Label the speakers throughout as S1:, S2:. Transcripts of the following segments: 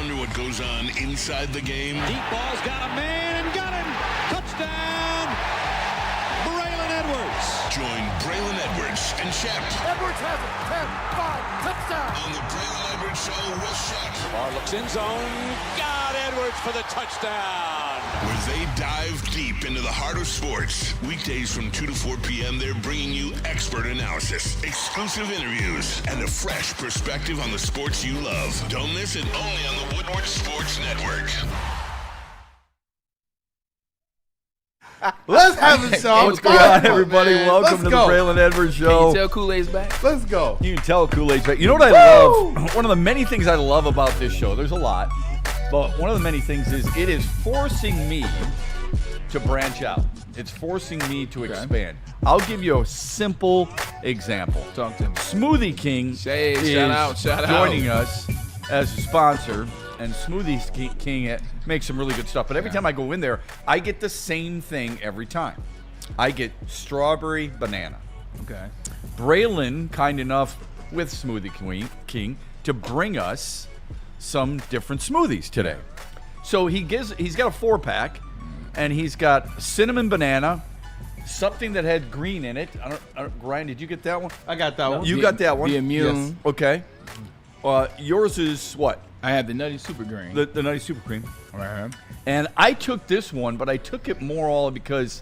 S1: wonder what goes on inside the game?
S2: Deep ball's got a man and got him. Touchdown, Braylon Edwards.
S1: Join Braylon Edwards and Shep.
S3: Edwards has it. 10, 5, touchdown.
S1: On the Braylon Edwards Show with Shep.
S2: Bar looks in zone. Got Edwards for the touchdown.
S1: Where they dive deep into the heart of sports. Weekdays from 2 to 4 p.m., they're bringing you expert analysis, exclusive interviews, and a fresh perspective on the sports you love. Don't miss it, only on the Woodward Sports Network.
S4: Let's have a show.
S5: What's going on, everybody? Welcome to the Braylon Edwards Show.
S6: Can you tell Kool-Aid's back?
S4: Let's go.
S5: You can tell Kool-Aid's back. You know what I love? One of the many things I love about this show, there's a lot, but one of the many things is it is forcing me to branch out. It's forcing me to expand. I'll give you a simple example.
S6: Talk to me.
S5: Smoothie King is joining us as a sponsor, and Smoothie King makes some really good stuff. But every time I go in there, I get the same thing every time. I get strawberry banana.
S6: Okay.
S5: Braylon, kind enough with Smoothie King to bring us some different smoothies today. So he's got a 4-pack, and he's got cinnamon banana, something that had green in it. Ryan, did you get that one?
S4: I got that one.
S5: You got that one?
S6: The immune.
S5: Yes. Okay. Yours is what?
S6: I have the Nutty Super Green.
S5: The Nutty Super Cream.
S6: Right.
S5: And I took this one, but I took it more all because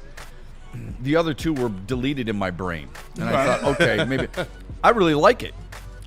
S5: the other two were deleted in my brain. And I thought, okay, maybe. I really like it.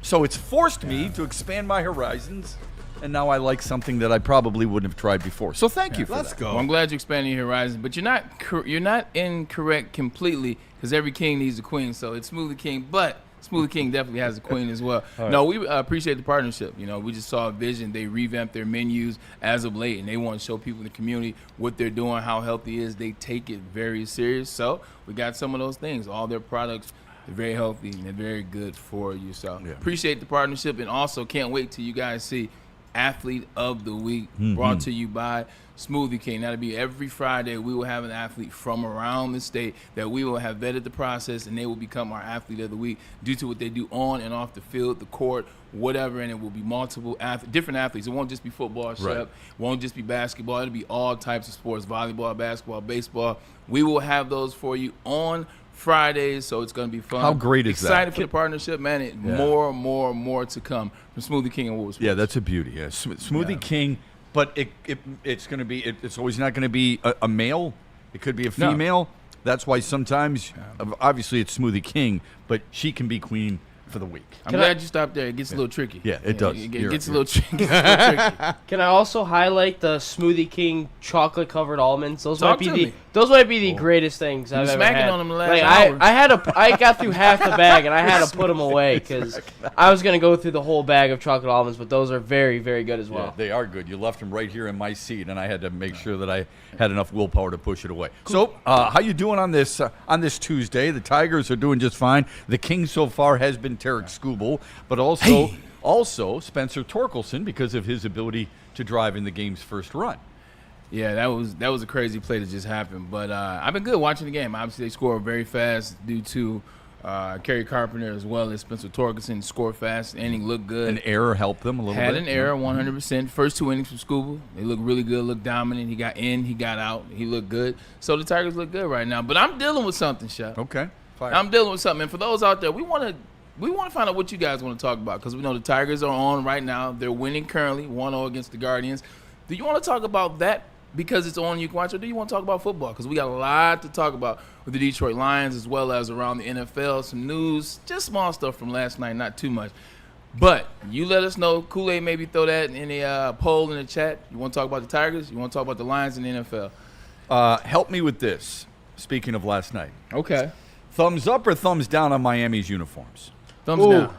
S5: So it's forced me to expand my horizons, and now I like something that I probably wouldn't have tried before. So thank you for
S4: Let's
S5: that.
S4: go.
S6: Well, I'm glad you're expanding your horizons, but you're not incorrect completely because every king needs a queen. So it's Smoothie King, but Smoothie King definitely has a queen as well. Right. No, we appreciate the partnership. You know, we just saw a vision. They revamped their menus as of late, and they want to show people in the community what they're doing, how healthy it is. They take it very serious. So we got some of those things. All their products, they're very healthy, and they're very good for you. So appreciate the partnership, and also can't wait till you guys see Athlete of the Week brought to you by Smoothie King. That'll be every Friday. We will have an athlete from around the state that we will have vetted the process, and they will become our Athlete of the Week due to what they do on and off the field, the court, whatever, and it will be multiple different athletes. It won't just be football, Shep. It won't just be basketball. It'll be all types of sports, volleyball, basketball, baseball. We will have those for you on Fridays, so it's going to be fun.
S5: How great is that?
S6: Excited for the partnership, man. More to come from Smoothie King and Woodward Sports.
S5: Yeah, that's a beauty. Yeah, Smoothie King, but it's going to be. It's always not going to be a male. It could be a female. No. That's why sometimes, obviously, it's Smoothie King, but she can be queen for the week.
S6: I'm glad you stopped there. It gets a little tricky.
S5: Yeah, it does.
S6: It gets a little tricky.
S7: Can I also highlight the Smoothie King chocolate covered almonds? Those might be the greatest things I've ever had.
S6: On them the last hour.
S7: I got through half the bag and I had to put them away because I was gonna go through the whole bag of chocolate almonds, but those are very, very good as well.
S5: Yeah, they are good. You left them right here in my seat, and I had to make sure that I had enough willpower to push it away. Cool. So, how you doing on this Tuesday? The Tigers are doing just fine. The King so far has been Tarek Skubal, but also Spencer Torkelson because of his ability to drive in the game's first run.
S6: Yeah, that was a crazy play that just happened. But I've been good watching the game. Obviously, they score very fast due to Kerry Carpenter as well as Spencer Torkelson score fast. Inning looked good.
S5: An error helped them a little bit.
S6: Had an error, 100%. First 2 innings from Skubal, they looked really good, looked dominant. He got in, he got out. He looked good. So the Tigers look good right now. But I'm dealing with something, Shep.
S5: Okay. Fire.
S6: I'm dealing with something. And for those out there, we want to find out what you guys want to talk about because we know the Tigers are on right now. They're winning currently, 1-0 against the Guardians. Do you want to talk about that because it's on you can watch, or do you want to talk about football? Because we got a lot to talk about with the Detroit Lions as well as around the NFL. Some news, just small stuff from last night, not too much. But you let us know. Kool-Aid maybe throw that in the poll in the chat. You want to talk about the Tigers? You want to talk about the Lions and the NFL?
S5: Help me with this, speaking of last night.
S6: Okay.
S5: Thumbs up or thumbs down on Miami's uniforms?
S6: Thumbs down.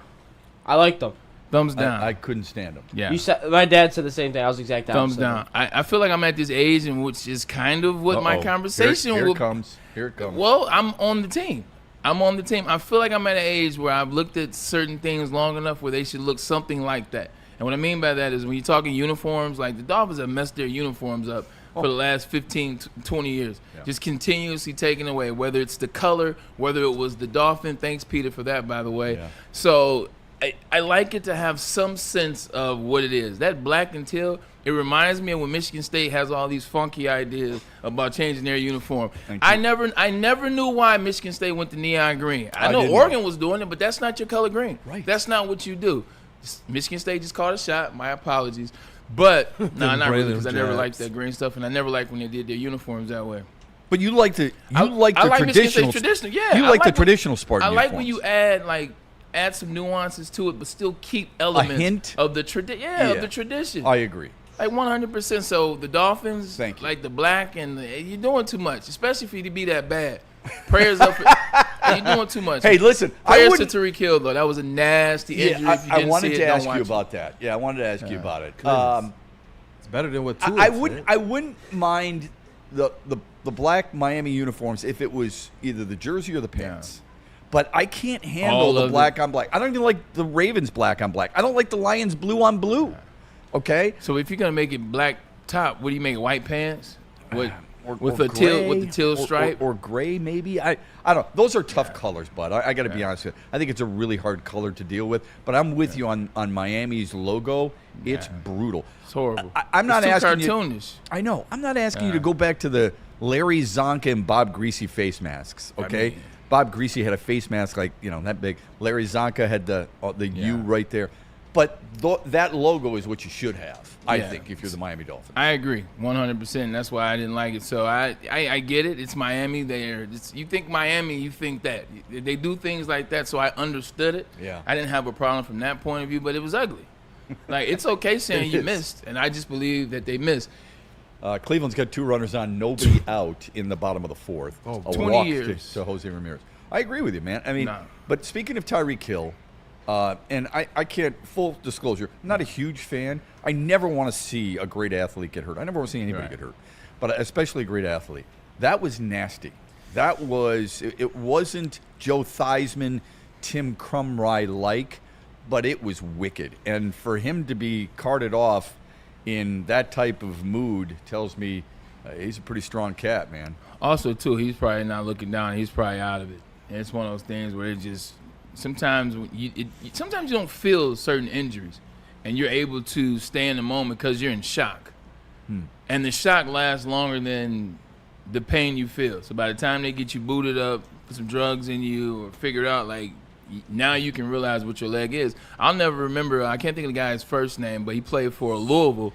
S7: I like them.
S6: Thumbs down.
S5: I couldn't stand them.
S6: Yeah.
S7: My dad said the same thing. I was exact opposite.
S6: Thumbs down. I feel like I'm at this age in which is kind of what my conversation
S5: Here it comes.
S6: Well, I'm on the team. I feel like I'm at an age where I've looked at certain things long enough where they should look something like that. And what I mean by that is when you're talking uniforms, like the Dolphins have messed their uniforms up for the last 15, 20 years. Yeah. Just continuously taken away, whether it's the color, whether it was the Dolphin. Thanks, Peter, for that, by the way. Yeah. So I like it to have some sense of what it is. That black and teal, it reminds me of when Michigan State has all these funky ideas about changing their uniform. I never knew why Michigan State went to neon green. I know Oregon was doing it, but that's not your color green.
S5: Right.
S6: That's not what you do. Michigan State just called a shot. My apologies. But, no, not really, because I never liked that green stuff, and I never liked when they did their uniforms that way.
S5: But you like the traditional.
S6: Yeah,
S5: You like the traditional Spartan
S6: I like
S5: uniforms.
S6: when you add some nuances to it, but still keep elements
S5: hint?
S6: of the of the tradition.
S5: I agree.
S6: Like 100%. So the Dolphins,
S5: Thank you.
S6: like the black, and you're doing too much, especially for you to be that bad. Prayers up. You're doing too much.
S5: Hey, listen.
S6: Prayers to Tariq Hill, though. That was a nasty injury. If you
S5: I
S6: didn't
S5: wanted
S6: see it,
S5: to
S6: don't
S5: ask
S6: watch
S5: you
S6: it.
S5: about that. Yeah, I wanted to ask you about it.
S4: It's better than what Tua
S5: I
S4: said.
S5: wouldn't mind the black Miami uniforms if it was either the jersey or the pants. But I can't handle
S6: All
S5: the
S6: of
S5: black on black. I don't even like the Ravens black on black. I don't like the Lions blue on blue. Okay?
S6: So if you're gonna make it black top, what do you make it? White pants with
S5: Or
S6: the teal stripe?
S5: or gray maybe. I don't know. Those are tough colors, bud. I got to be honest with you. I think it's a really hard color to deal with. But I'm with you on Miami's logo. It's brutal.
S6: It's horrible.
S5: I'm not
S6: it's too
S5: asking
S6: cartoonish.
S5: I know. I'm not asking you to go back to the Larry Zonka and Bob Greasy face masks. Okay.
S6: mean-
S5: Bob Greasy had a face mask like that big. Larry Zonka had the U right there. But that logo is what you should have, I think, if you're the Miami Dolphins.
S6: I agree, 100%. That's why I didn't like it. So I get it. It's Miami. You think Miami, you think that. They do things like that, so I understood it.
S5: Yeah.
S6: I didn't have a problem from that point of view, but it was ugly. Like, it's okay saying you missed, and I just believe that they missed.
S5: Cleveland's got 2 runners on, nobody out in the bottom of the 4th.
S4: Oh,
S5: a
S6: 20
S5: walk
S6: years.
S5: to Jose Ramirez. I agree with you, man. I mean,
S6: No.
S5: but speaking of Tyreek Hill, and I can't, full disclosure, I'm not a huge fan. I never want to see a great athlete get hurt. I never want to see anybody get hurt, but especially a great athlete. That was nasty. That was, it wasn't Joe Theismann, Tim Krumrie-like, but it was wicked. And for him to be carted off in that type of mood tells me he's a pretty strong cat, man.
S6: Also, too, he's probably not looking down. He's probably out of it. And it's one of those things where it just sometimes you don't feel certain injuries, and you're able to stay in the moment because you're in shock. And the shock lasts longer than the pain you feel. So by the time they get you booted up, put some drugs in you, or figure it out, like, now you can realize what your leg is. I'll never remember. I can't think of the guy's first name, but he played for Louisville.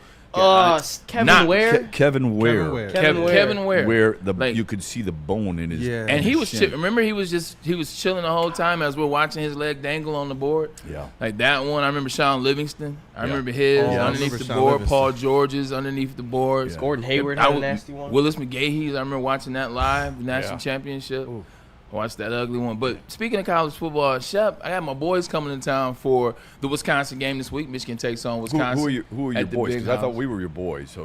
S7: Kevin Ware.
S5: Kevin Ware.
S6: Kevin Ware.
S5: Where you could see the bone in his.
S4: Yeah.
S6: And he was
S5: shin.
S6: remember he was chilling the whole time as we're watching his leg dangle on the board.
S5: Yeah.
S6: Like that one. I remember Sean Livingston. I remember his
S4: Oh, I
S6: underneath
S4: remember
S6: the
S4: Sean
S6: board.
S4: Livingston.
S6: Paul George's underneath the board.
S7: Gordon Hayward had a nasty one.
S6: Willis McGahee. I remember watching that live, the national championship. Watched that ugly one. But speaking of college football, Shep, I got my boys coming in town for the Wisconsin game this week. Michigan takes on Wisconsin.
S5: Who are your
S6: at the
S5: boys?
S6: Big
S5: 'Cause I thought
S6: House.
S5: we were your boys.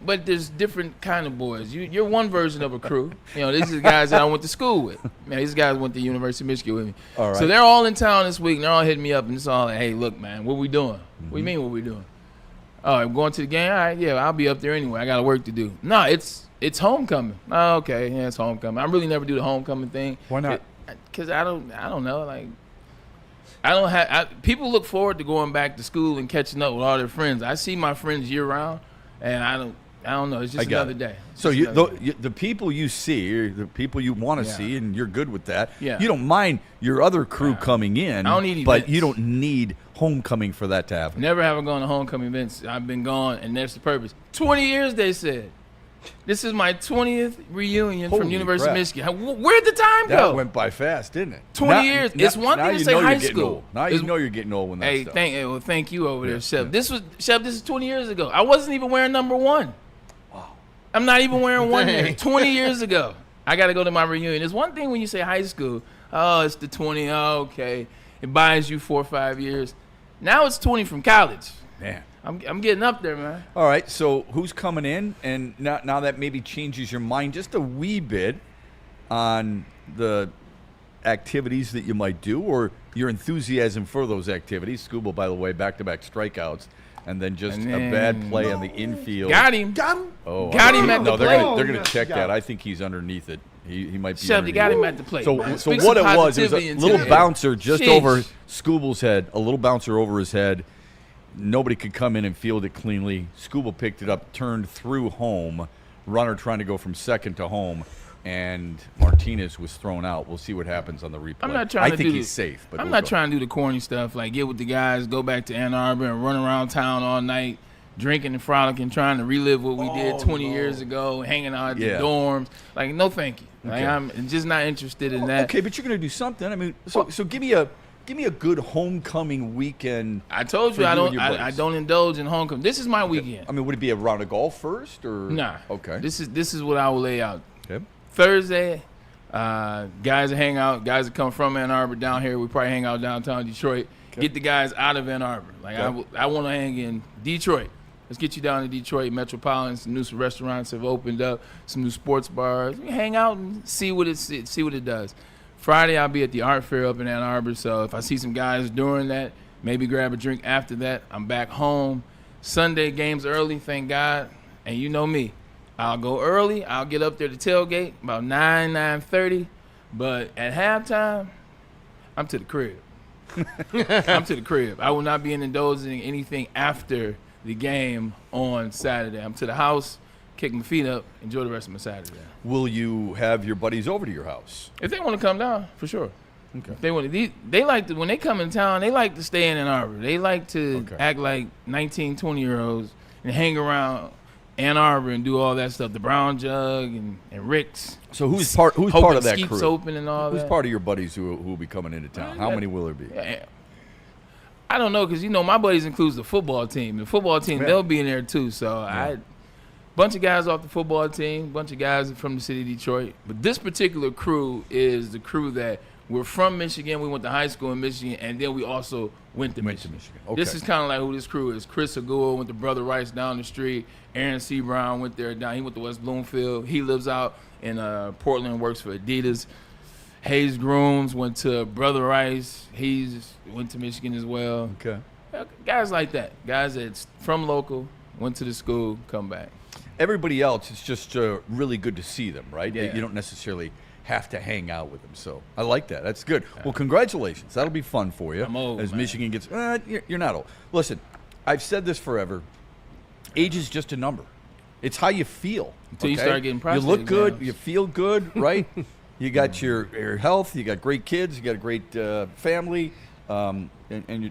S6: But there's different kind of boys. You're one version of a crew. These are the guys that I went to school with. Man, these guys went to University of Michigan with me.
S5: All right.
S6: So they're all in town this week, and they're all hitting me up, and it's all like, hey, look, man, what we doing? What do you mean what we doing? Oh, I'm going to the game? All right, yeah, I'll be up there anyway. I got work to do. No, it's homecoming. Oh, okay, yeah, it's homecoming. I really never do the homecoming thing.
S5: Why not?
S6: Because I don't know. Like, I don't have. People look forward to going back to school and catching up with all their friends. I see my friends year round, and I don't know. It's just another day.
S5: So the people you see, are the people you want to see, and you're good with that.
S6: Yeah.
S5: You don't mind your other crew coming in.
S6: I don't need
S5: but
S6: events.
S5: you don't need homecoming for that to happen.
S6: Never have I gone to homecoming events. I've been gone, and that's the purpose. 20 years, they said. This is my 20th reunion from
S5: Holy
S6: University
S5: crap.
S6: of Michigan. Where'd the time
S5: That
S6: go?
S5: went by fast, didn't it?
S6: 20 years. It's one
S5: now
S6: thing to
S5: you
S6: say
S5: know
S6: high
S5: you're getting
S6: school.
S5: old. Now you know you're getting old when that
S6: Hey,
S5: stuff.
S6: thank you over there, Shep. This is 20 years ago. I wasn't even wearing number 1. Wow. I'm not even wearing 1 yet. 20 years ago. I got to go to my reunion. It's one thing when you say high school. Oh, it's the 20. Oh, okay. It buys you 4 or 5 years. Now it's 20 from college.
S5: Man.
S6: I'm getting up there, man.
S5: All right, so who's coming in? And now that maybe changes your mind just a wee bit on the activities that you might do or your enthusiasm for those activities. Scuba, by the way, back-to-back strikeouts, and then just a bad play on the infield.
S6: Got him.
S4: Got him.
S5: Oh,
S6: Got him at the
S5: no,
S6: plate.
S5: they're gonna check that. I think he's underneath it. He might be.
S6: Shep, you got him at the plate.
S5: So,
S6: man.
S5: so
S6: Speak
S5: what
S6: some
S5: it was a
S6: positivity into
S5: little
S6: the air.
S5: bouncer just
S6: Sheesh.
S5: over Scooble's head, a little bouncer over his head. Nobody could come in and field it cleanly. Scooble picked it up, turned through home, runner trying to go from second to home, and Martinez was thrown out. We'll see what happens on the replay.
S6: I'm not trying to
S5: I think
S6: do
S5: he's safe, but
S6: I'm
S5: we'll
S6: not
S5: go.
S6: trying to do the corny stuff like get with the guys, go back to Ann Arbor and run around town all night, drinking and frolicking, trying to relive what we did 20 years ago, hanging out at the dorms. Like, no, thank you. Like,
S5: Okay.
S6: I'm just not interested in that.
S5: Okay, but you're going to do something. I mean, so give me a good homecoming weekend.
S6: I told
S5: for
S6: you I
S5: and
S6: don't
S5: your
S6: I
S5: buddies.
S6: don't indulge in homecoming. This is my weekend.
S5: I mean, would it be a round of golf first or?
S6: Nah.
S5: Okay.
S6: This is what I will lay out.
S5: Okay.
S6: Thursday, guys that hang out, guys that come from Ann Arbor down here. We probably hang out downtown Detroit. Get the guys out of Ann Arbor. Like I want to hang in Detroit. Let's get you down to Detroit Metropolitan. Some new restaurants have opened up. Some new sports bars. We hang out and see what it does. Friday, I'll be at the art fair up in Ann Arbor. So if I see some guys during that, maybe grab a drink after that. I'm back home. Sunday, games early, thank God. And you know me. I'll go early. I'll get up there to tailgate about 9:30. But at halftime, I'm to the crib. I'm to the crib. I will not be indulging in anything after the game on Saturday. I'm to the house, kick my feet up, enjoy the rest of my Saturday.
S5: Will you have your buddies over to your house?
S6: If they want to come down, for sure.
S5: Okay.
S6: If they want to, they like to, when they come in town, they like to stay in Ann Arbor. They like to act like 19, 20-year-olds and hang around Ann Arbor and do all that stuff. The Brown Jug and Rick's.
S5: So who's part of that
S6: Skeeps
S5: crew?
S6: Open and all
S5: Who's
S6: that.
S5: part of your buddies who will be coming into town? How many will there be?
S6: Yeah. I don't know, because, my buddies includes the football team. The football team, they'll be in there too. So bunch of guys off the football team, bunch of guys from the city of Detroit. But this particular crew is the crew that we're from Michigan. We went to high school in Michigan, and then we also went to Michigan.
S5: Okay.
S6: This is kind of like who this crew is. Chris Agua went to Brother Rice down the street. Aaron C. Brown went there down. He went to West Bloomfield. He lives out in Portland, works for Adidas. Hayes Grooms went to Brother Rice. He's went to Michigan as well.
S5: Okay.
S6: Guys like that. Guys that's from local, went to the school, come back.
S5: Everybody else, it's just really good to see them, right?
S6: Yeah.
S5: You don't necessarily have to hang out with them. So I like that. That's good. Well, congratulations. That'll be fun for you.
S6: I'm old,
S5: as
S6: man.
S5: Michigan gets. You're not old. Listen, I've said this forever. Age is just a number. It's how you feel.
S6: Until you start getting prostate
S5: You look good.
S6: exams.
S5: You feel good, right? You got your health. You got great kids. You got a great family. And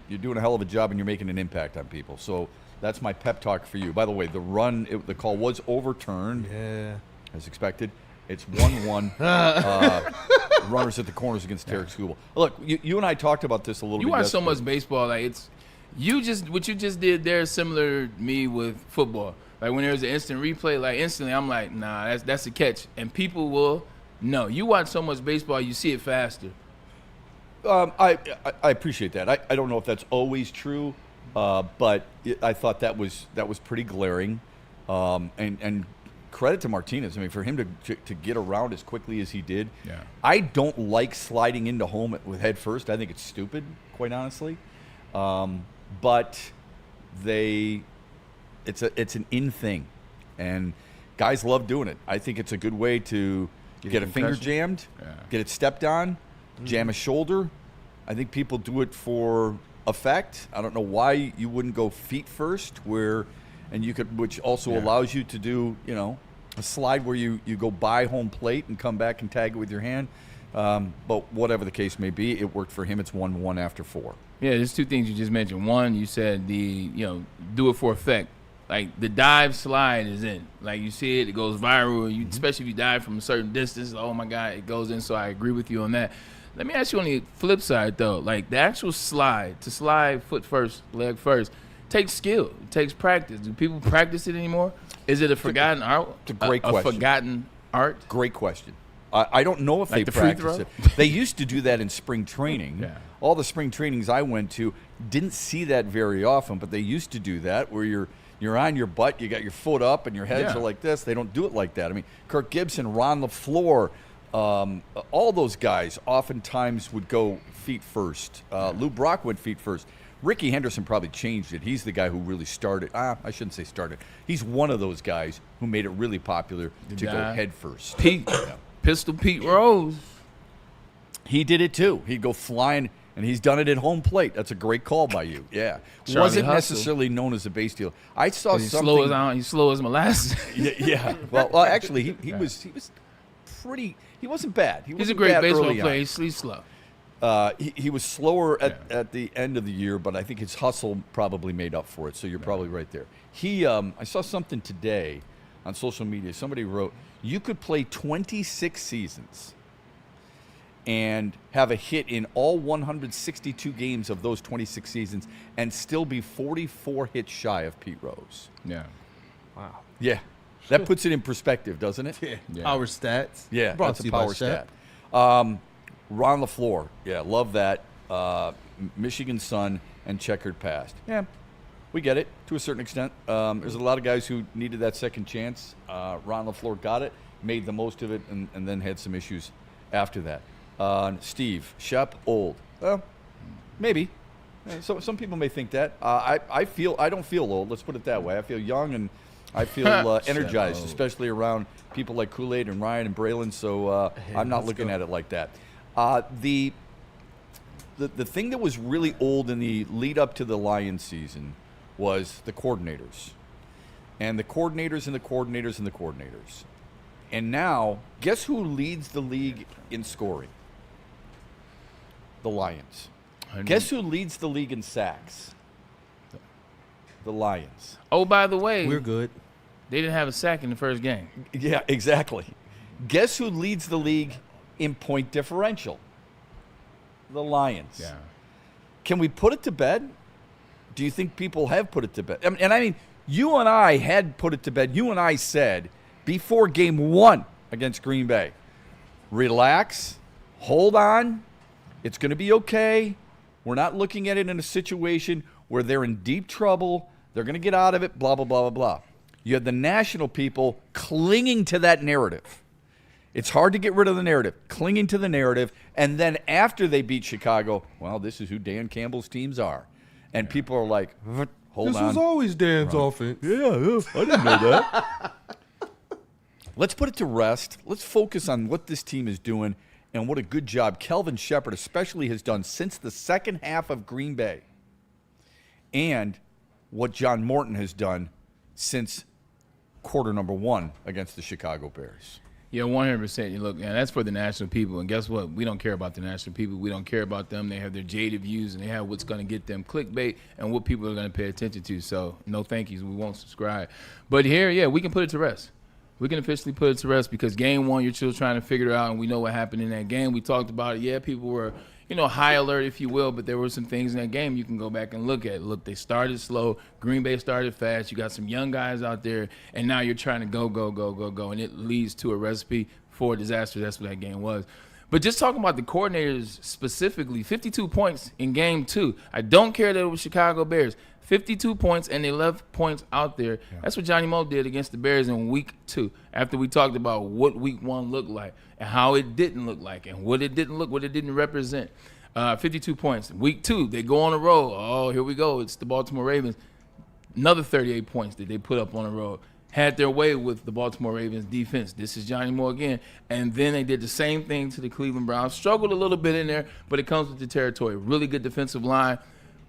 S5: you're doing a hell of a job, and you're making an impact on people. So that's my pep talk for you. By the way, the call was overturned.
S4: Yeah.
S5: As expected. It's 1-1. Runners at the corners against Tarek Scuba. Look, you and I talked about this a little bit.
S6: You watch so
S5: yesterday.
S6: much baseball, like what you just did there is similar to me with football. Like when there's an instant replay, like instantly I'm like, nah, that's a catch. And people will know. You watch so much baseball, you see it faster.
S5: I appreciate that. I don't know if that's always true, but I thought that was pretty glaring. And credit to Martinez. I mean, for him to get around as quickly as he did.
S6: Yeah.
S5: I don't like sliding into home with head first. I think it's stupid, quite honestly. But it's an in thing, and guys love doing it. I think it's a good way to get a finger jammed, get it stepped on, jam a shoulder. I think people do it for effect. I don't know why you wouldn't go feet first, which also allows you to do, a slide where you go by home plate and come back and tag it with your hand. But whatever the case may be, it worked for him. It's 1-1 after 4.
S6: Yeah, there's two things you just mentioned. One, you said do it for effect. Like the dive slide is in. Like you see it goes viral. Especially if you dive from a certain distance. Oh my God, it goes in. So I agree with you on that. Let me ask you on the flip side though. Like the actual slide, to slide foot first, leg first, takes skill. It takes practice. Do people practice it anymore? Is it a forgotten art?
S5: It's a great question.
S6: A forgotten art?
S5: Great question. I don't know if
S6: Like
S5: they
S6: the free
S5: practice
S6: throw?
S5: it. They used to do that in spring training.
S6: Yeah.
S5: All the spring trainings I went to didn't see that very often, but they used to do that where you're on your butt, you got your foot up, and your heads are like this. They don't do it like that. I mean, Kirk Gibson, Ron LaFleur, all those guys oftentimes would go feet first. Lou Brock went feet first. Ricky Henderson probably changed it. He's the guy who really started. I shouldn't say started. He's one of those guys who made it really popular to go head first.
S6: Pete Pistol Pete Rose.
S5: He did it too. He'd go flying, and he's done it at home plate. That's a great call by you. Yeah.
S6: Charlie
S5: Wasn't
S6: Hustle.
S5: necessarily known as a base stealer. I saw
S6: He's
S5: something.
S6: he's slow as molasses.
S5: Yeah. Well, actually, he was pretty. He wasn't bad.
S6: He's a great baseball player. He's slow.
S5: He was slower at the end of the year, but I think his hustle probably made up for it. So you're probably right there. I saw something today on social media. Somebody wrote, you could play 26 seasons and have a hit in all 162 games of those 26 seasons and still be 44 hits shy of Pete Rose.
S6: Yeah.
S4: Wow.
S5: Yeah. That puts it in perspective, doesn't it?
S6: Yeah.
S4: Power stats.
S5: Yeah,
S4: Brought
S5: that's
S4: to
S5: a
S4: you by
S5: power
S4: Shep.
S5: stat. Ron LaFleur. Yeah, love that. Michigan Sun and checkered past. Yeah, we get it to a certain extent. There's a lot of guys who needed that second chance. Ron LaFleur got it, made the most of it, and then had some issues after that. Steve, Shep, old. Well, maybe. So some people may think that. I don't feel old. Let's put it that way. I feel young and I feel energized, especially around people like Kool-Aid and Ryan and Braylon. So I'm not looking at it like that. The thing that was really old in the lead up to the Lions season was the coordinators, and the coordinators and the coordinators and the coordinators. And now, guess who leads the league in scoring? The Lions. Guess who leads the league in sacks? The Lions.
S6: Oh, by the way,
S4: We're good.
S6: they didn't have a sack in the first game.
S5: Yeah, exactly. Guess who leads the league in point differential? The Lions.
S6: Yeah.
S5: Can we put it to bed? Do you think people have put it to bed? I mean, you and I had put it to bed. You and I said before game 1 against Green Bay, relax, hold on, it's going to be okay. We're not looking at it in a situation where they're in deep trouble. They're going to get out of it, blah, blah, blah, blah, blah. You have the national people clinging to that narrative. It's hard to get rid of the narrative, clinging to the narrative, and then after they beat Chicago, well, this is who Dan Campbell's teams are. And people are like, hold on.
S4: This was always Dan's offense.
S5: Yeah, I didn't know that. Let's put it to rest. Let's focus on what this team is doing and what a good job Kelvin Shepard especially has done since the second half of Green Bay, and what John Morton has done since quarter number 1 against the Chicago Bears.
S6: Yeah, 100%. You look, man, that's for the national people. And guess what? We don't care about the national people. We don't care about them. They have their jaded views, and they have what's going to get them clickbait and what people are going to pay attention to. So, no thank yous. We won't subscribe. But here, yeah, we can put it to rest. We can officially put it to rest because game 1, you're still trying to figure it out, and we know what happened in that game. We talked about it. Yeah, people were, high alert, if you will, but there were some things in that game you can go back and look at. Look, they started slow. Green Bay started fast. You got some young guys out there, and now you're trying to go, and it leads to a recipe for disaster. That's what that game was. But just talking about the coordinators specifically, 52 points in game 2. I don't care that it was Chicago Bears. 52 points, and they left points out there. Yeah. That's what Johnny Mo did against the Bears in week 2, after we talked about what week 1 looked like and how it didn't look like and what it didn't represent. 52 points. Week 2, they go on a roll. Oh, here we go. It's the Baltimore Ravens. Another 38 points that they put up on the road. Had their way with the Baltimore Ravens defense. This is Johnny Moore again. And then they did the same thing to the Cleveland Browns. Struggled a little bit in there, but it comes with the territory. Really good defensive line.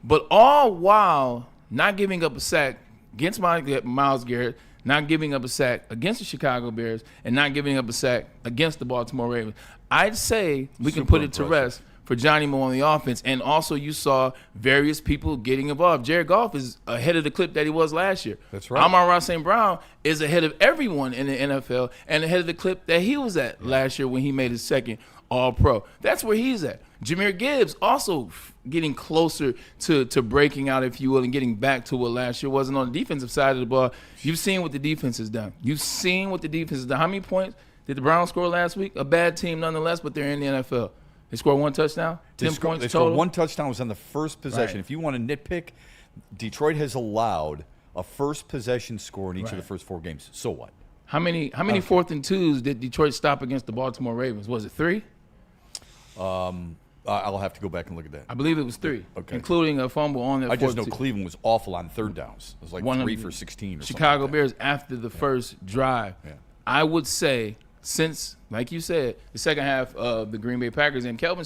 S6: But all while not giving up a sack against Myles Garrett, not giving up a sack against the Chicago Bears, and not giving up a sack against the Baltimore Ravens. I'd say we can put it to rest for Johnny Moore on the offense. And also you saw various people getting involved. Jared Goff is ahead of the clip that he was last year.
S5: That's right.
S6: Amon-Ra St. Brown is ahead of everyone in the NFL and ahead of the clip that he was at last year when he made his second All-Pro. That's where he's at. Jameer Gibbs also getting closer to breaking out, if you will, and getting back to what last year wasn't on the defensive side of the ball. You've seen what the defense has done. How many points did the Browns score last week? A bad team nonetheless, but they're in the NFL. They scored 1 touchdown, 10 points
S5: they
S6: total.
S5: scored 1 touchdown was on the first possession.
S6: Right.
S5: If you want to nitpick, Detroit has allowed a first possession score in each of the first 4 games. So what?
S6: How many 4th and 2s did Detroit stop against the Baltimore Ravens? Was it 3?
S5: I'll have to go back and look at that.
S6: I believe it was 3,
S5: Okay.
S6: including a fumble on that.
S5: I just know Cleveland was awful on third downs. It was like 3 for 16 or
S6: Chicago
S5: something like
S6: Bears after the first drive.
S5: Yeah.
S6: I would say since, like you said, the second half of the Green Bay Packers. And Kelvin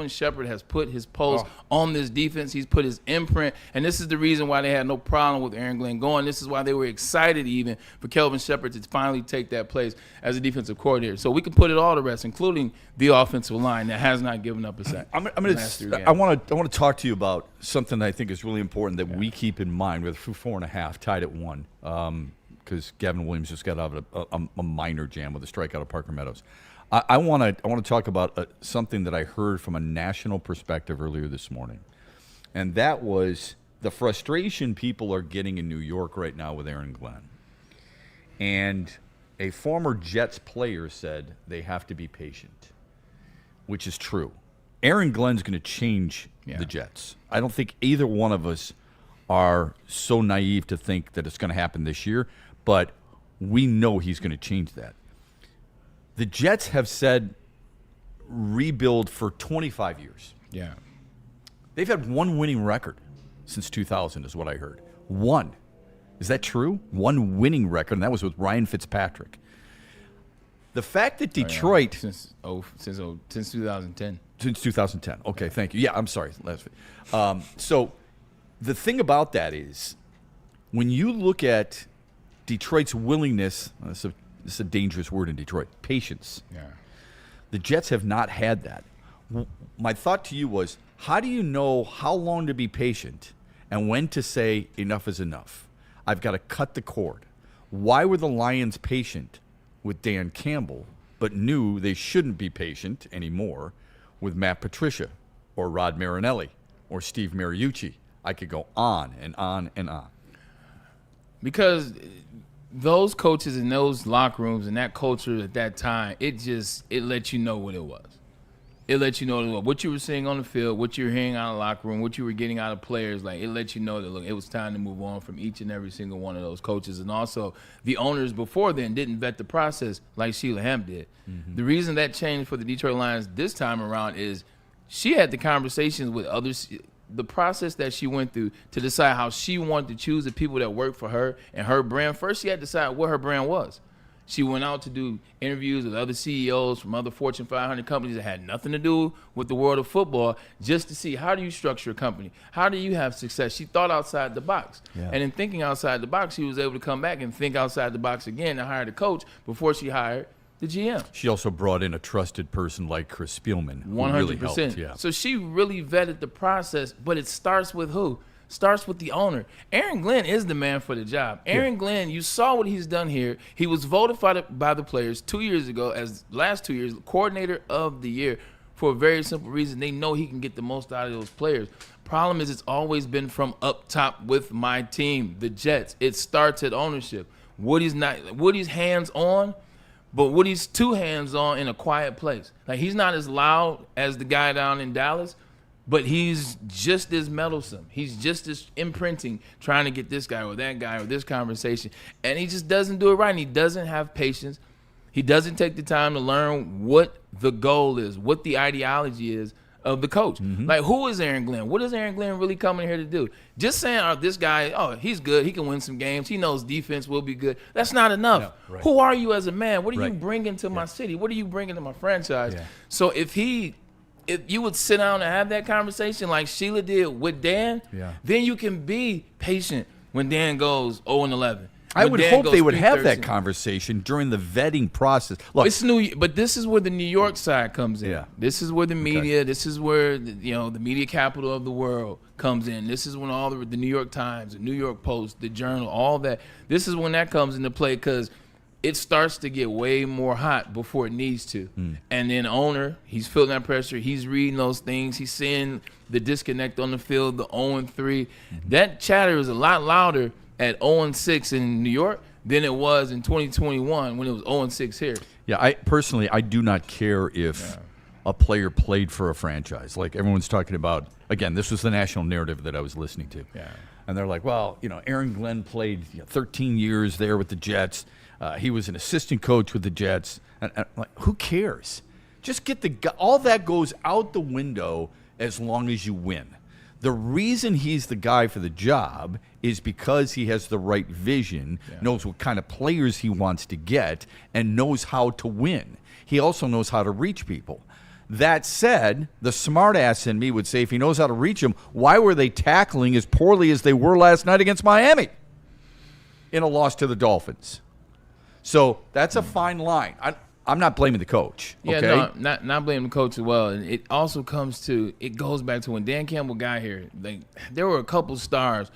S6: Shepherd has put his pulse on this defense. He's put his imprint. And this is the reason why they had no problem with Aaron Glenn going. This is why they were excited even for Kelvin Shepherd to finally take that place as a defensive coordinator. So we can put it all to rest, including the offensive line that has not given up a sack.
S5: I want to talk to you about something that I think is really important that we keep in mind. We're through 4.5, tied at 1. Because Gavin Williams just got out of a minor jam with a strikeout at Parker Meadows. I want to talk about something that I heard from a national perspective earlier this morning, and that was the frustration people are getting in New York right now with Aaron Glenn. And a former Jets player said they have to be patient, which is true. Aaron Glenn's going to change the Jets. I don't think either one of us are so naive to think that it's going to happen this year, but we know he's going to change that. The Jets have said rebuild for 25 years.
S6: Yeah.
S5: They've had one winning record since 2000 is what I heard. One. Is that true? One winning record, and that was with Ryan Fitzpatrick. The fact that Detroit...
S6: Since 2010.
S5: Since 2010. Okay, thank you. Yeah, I'm sorry. So the thing about that is when you look at Detroit's willingness, this is a dangerous word in Detroit, patience.
S6: Yeah.
S5: The Jets have not had that. My thought to you was, how do you know how long to be patient and when to say enough is enough? I've got to cut the cord. Why were the Lions patient with Dan Campbell, but knew they shouldn't be patient anymore with Matt Patricia or Rod Marinelli or Steve Mariucci? I could go on and on and on. Because
S6: those coaches in those locker rooms and that culture at that time, it let you know what it was. It let you know what you were seeing on the field, what you were hearing out of the locker room, what you were getting out of players. Like, it let you know that, look, it was time to move on from each and every single one of those coaches. And also, the owners before then didn't vet the process like Sheila Hamp did. Mm-hmm. The reason that changed for the Detroit Lions this time around is she had the conversations with others, the process that she went through to decide how she wanted to choose the people that worked for her and her brand. First, she had to decide what her brand was. She went out to do interviews with other CEOs from other Fortune 500 companies that had nothing to do with the world of football, just to see, how do you structure a company? How do you have success? She thought outside the box. Yeah. And in thinking outside the box, she was able to come back and think outside the box again and hire the coach before she hired the GM.
S5: She also brought in a trusted person like Chris Spielman, who
S6: 100%.
S5: really helped. Yeah.
S6: So she really vetted the process, but it starts with who? Starts with the owner. Aaron Glenn is the man for the job. Aaron Glenn, you saw what he's done here. He was voted by the players 2 years ago, as last 2 years, coordinator of the year, for a very simple reason. They know he can get the most out of those players. Problem is, it's always been from up top with my team, the Jets. It starts at ownership. Woody's hands-on, but Woody's too hands-on in a quiet place. Like, he's not as loud as the guy down in Dallas, but he's just as meddlesome. He's just as imprinting, trying to get this guy or that guy or this conversation. And he just doesn't do it right. And he doesn't have patience. He doesn't take the time to learn what the goal is, what the ideology is of the coach. Mm-hmm. Like, who is Aaron Glenn? What is Aaron Glenn really coming here to do? Just saying, this guy, he's good. He can win some games. He knows defense will be good. That's not enough. No, right. Who are you as a man? What are you bringing to my city? What are you bringing to my franchise? Yeah. So if you would sit down and have that conversation like Sheila did with Dan, then you can be patient when Dan goes 0-11.
S5: I would hope they would have that conversation during the vetting process. Look,
S6: it's new, but this is where the New York side comes in. Yeah. This is where the media, this is where the media capital of the world comes in. This is when all the New York Times, the New York Post, the Journal, all that. This is when that comes into play, because it starts to get way more hot before it needs to. And then owner, he's feeling that pressure. He's reading those things. He's seeing the disconnect on the field, the 0-3. That chatter is a lot louder at 0-6 in New York than it was in 2021 when it was 0-6 here.
S5: Yeah, I do not care if a player played for a franchise. Like everyone's talking about, again, this was the national narrative that I was listening to. Yeah. And they're like, well, Aaron Glenn played 13 years there with the Jets. He was an assistant coach with the Jets. And like, who cares? Just get all that goes out the window as long as you win. The reason he's the guy for the job is because he has the right vision, knows what kind of players he wants to get, and knows how to win. He also knows how to reach people. That said, the smartass in me would say if he knows how to reach them, why were they tackling as poorly as they were last night against Miami in a loss to the Dolphins? So that's a fine line. I'm not blaming the coach.
S6: Yeah,
S5: okay?
S6: no, not blaming the coach as well. And it also goes back to when Dan Campbell got here. Like, there were a couple stars,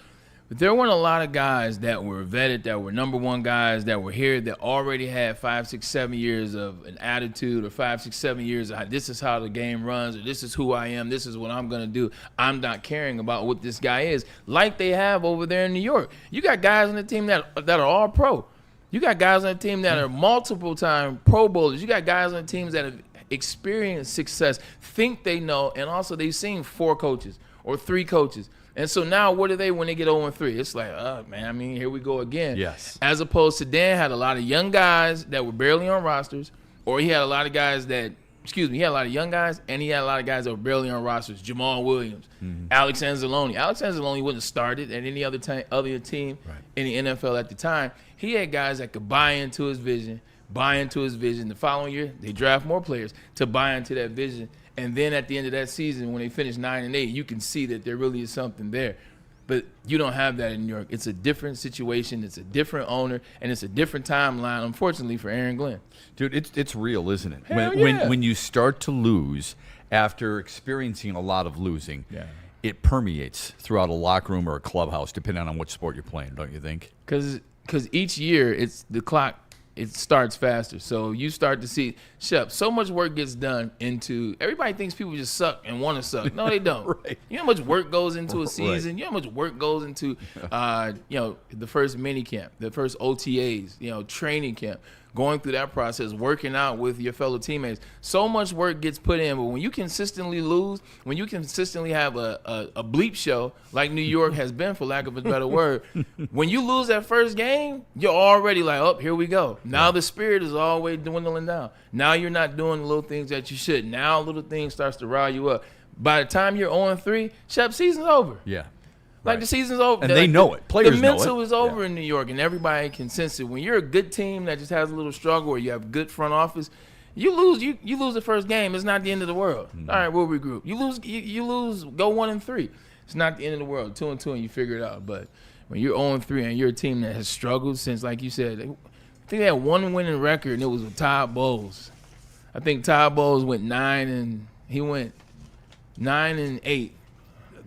S6: but there weren't a lot of guys that were vetted, that were number one guys, that were here, that already had 5, 6, 7 years of an attitude, or 5, 6, 7 years of this is how the game runs, or this is who I am, this is what I'm going to do. I'm not caring about what this guy is, like they have over there in New York. You got guys on the team that are all pro. You got guys on the team that are multiple-time Pro Bowlers. You got guys on the teams that have experienced success, think they know, and also they've seen 4 coaches or 3 coaches. And so now what do they when they get 0-3? It's like, man, I mean, here we go again.
S5: Yes.
S6: As opposed to Dan had a lot of young guys that were barely on rosters, or he had a lot of guys that, he had a lot of young guys, and he had a lot of guys that were barely on rosters. Jamal Williams, Alex Anzalone. Alex Anzalone wouldn't have started at any other team in the NFL at the time. He had guys that could buy into his vision. The following year, they draft more players to buy into that vision. And then at the end of that season, when they finish 9-8, you can see that there really is something there. But you don't have that in New York. It's a different situation. It's a different owner, and it's a different timeline, unfortunately, for Aaron Glenn.
S5: Dude, it's real, isn't it?
S6: Hell
S5: When you start to lose after experiencing a lot of losing, it permeates throughout a locker room or a clubhouse, depending on which sport you're playing, don't you think?
S6: Because each year, it's the clock. It starts faster. So you start to see, Shep, so much work gets done into, everybody thinks people just suck and want to suck. No, they don't.
S5: Right.
S6: You know how much work goes into a season? Right. You know how much work goes into, the first mini camp, the first OTAs, training camp, going through that process, working out with your fellow teammates. So much work gets put in, but when you consistently lose, when you consistently have a bleep show, like New York has been, for lack of a better word, when you lose that first game, you're already like, oh, here we go. Now the spirit is always dwindling down. Now you're not doing the little things that you should. Now little things starts to rile you up. By the time you're 0-3, Shep, season's over.
S5: Yeah.
S6: Like, the season's over.
S5: And they know it. Players know it.
S6: The mental is over in New York, and everybody can sense it. When you're a good team that just has a little struggle, or you have good front office, you lose. You lose the first game. It's not the end of the world. All right, we'll regroup. You lose. Go 1-3. It's not the end of the world. 2-2, and you figure it out. But when you're 0-3 and you're a team that has struggled since, like you said, I think they had one winning record, and it was with Todd Bowles. I think Todd Bowles went 9-8.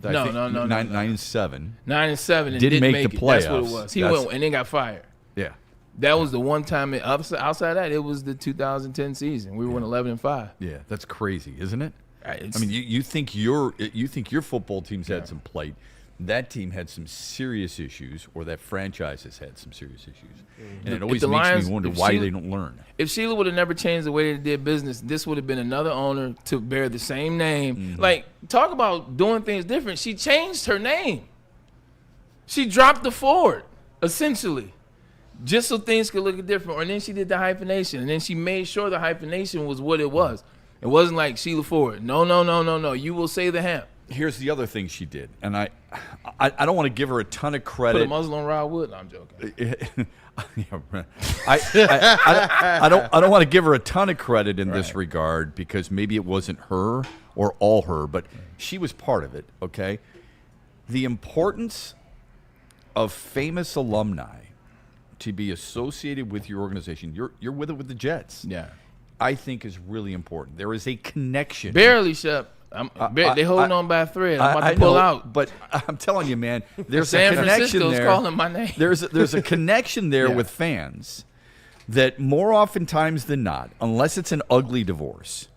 S6: No.
S5: 9-7.
S6: 9-7 and
S5: Didn't make the
S6: it.
S5: playoffs.
S6: That's what it was. He went and then got fired.
S5: Yeah.
S6: That was the one time. Outside of that, it was the 2010 season. We went 11-5.
S5: Yeah, that's crazy, isn't it?
S6: Right,
S5: I mean, you think your football team's had some plight. That team had some serious issues, or that franchise has had some serious issues. And it always makes me wonder why they don't learn.
S6: If Sheila would have never changed the way they did business, this would have been another owner to bear the same name.
S5: Mm-hmm.
S6: Like, talk about doing things different. She changed her name. She dropped the Ford, essentially, just so things could look different. And then she did the hyphenation, and then she made sure the hyphenation was what it was. It wasn't like Sheila Ford. No. You will say the Ham.
S5: Here's the other thing she did, and I don't want to give her a ton of credit.
S6: Put a muzzle on Rod Wood? No, I'm joking.
S5: I don't want to give her a ton of credit in this regard, because maybe it wasn't her or all her, but she was part of it. Okay, the importance of famous alumni to be associated with your organization. You're with it with the Jets.
S6: Yeah,
S5: I think is really important. There is a connection.
S6: Barely, Shep. They holding on by a thread. I'm about to pull out.
S5: But I'm telling you, man, there's
S6: San
S5: a connection
S6: Francisco's
S5: there.
S6: calling my name.
S5: There's a connection there with fans that more oftentimes than not, unless it's an ugly divorce,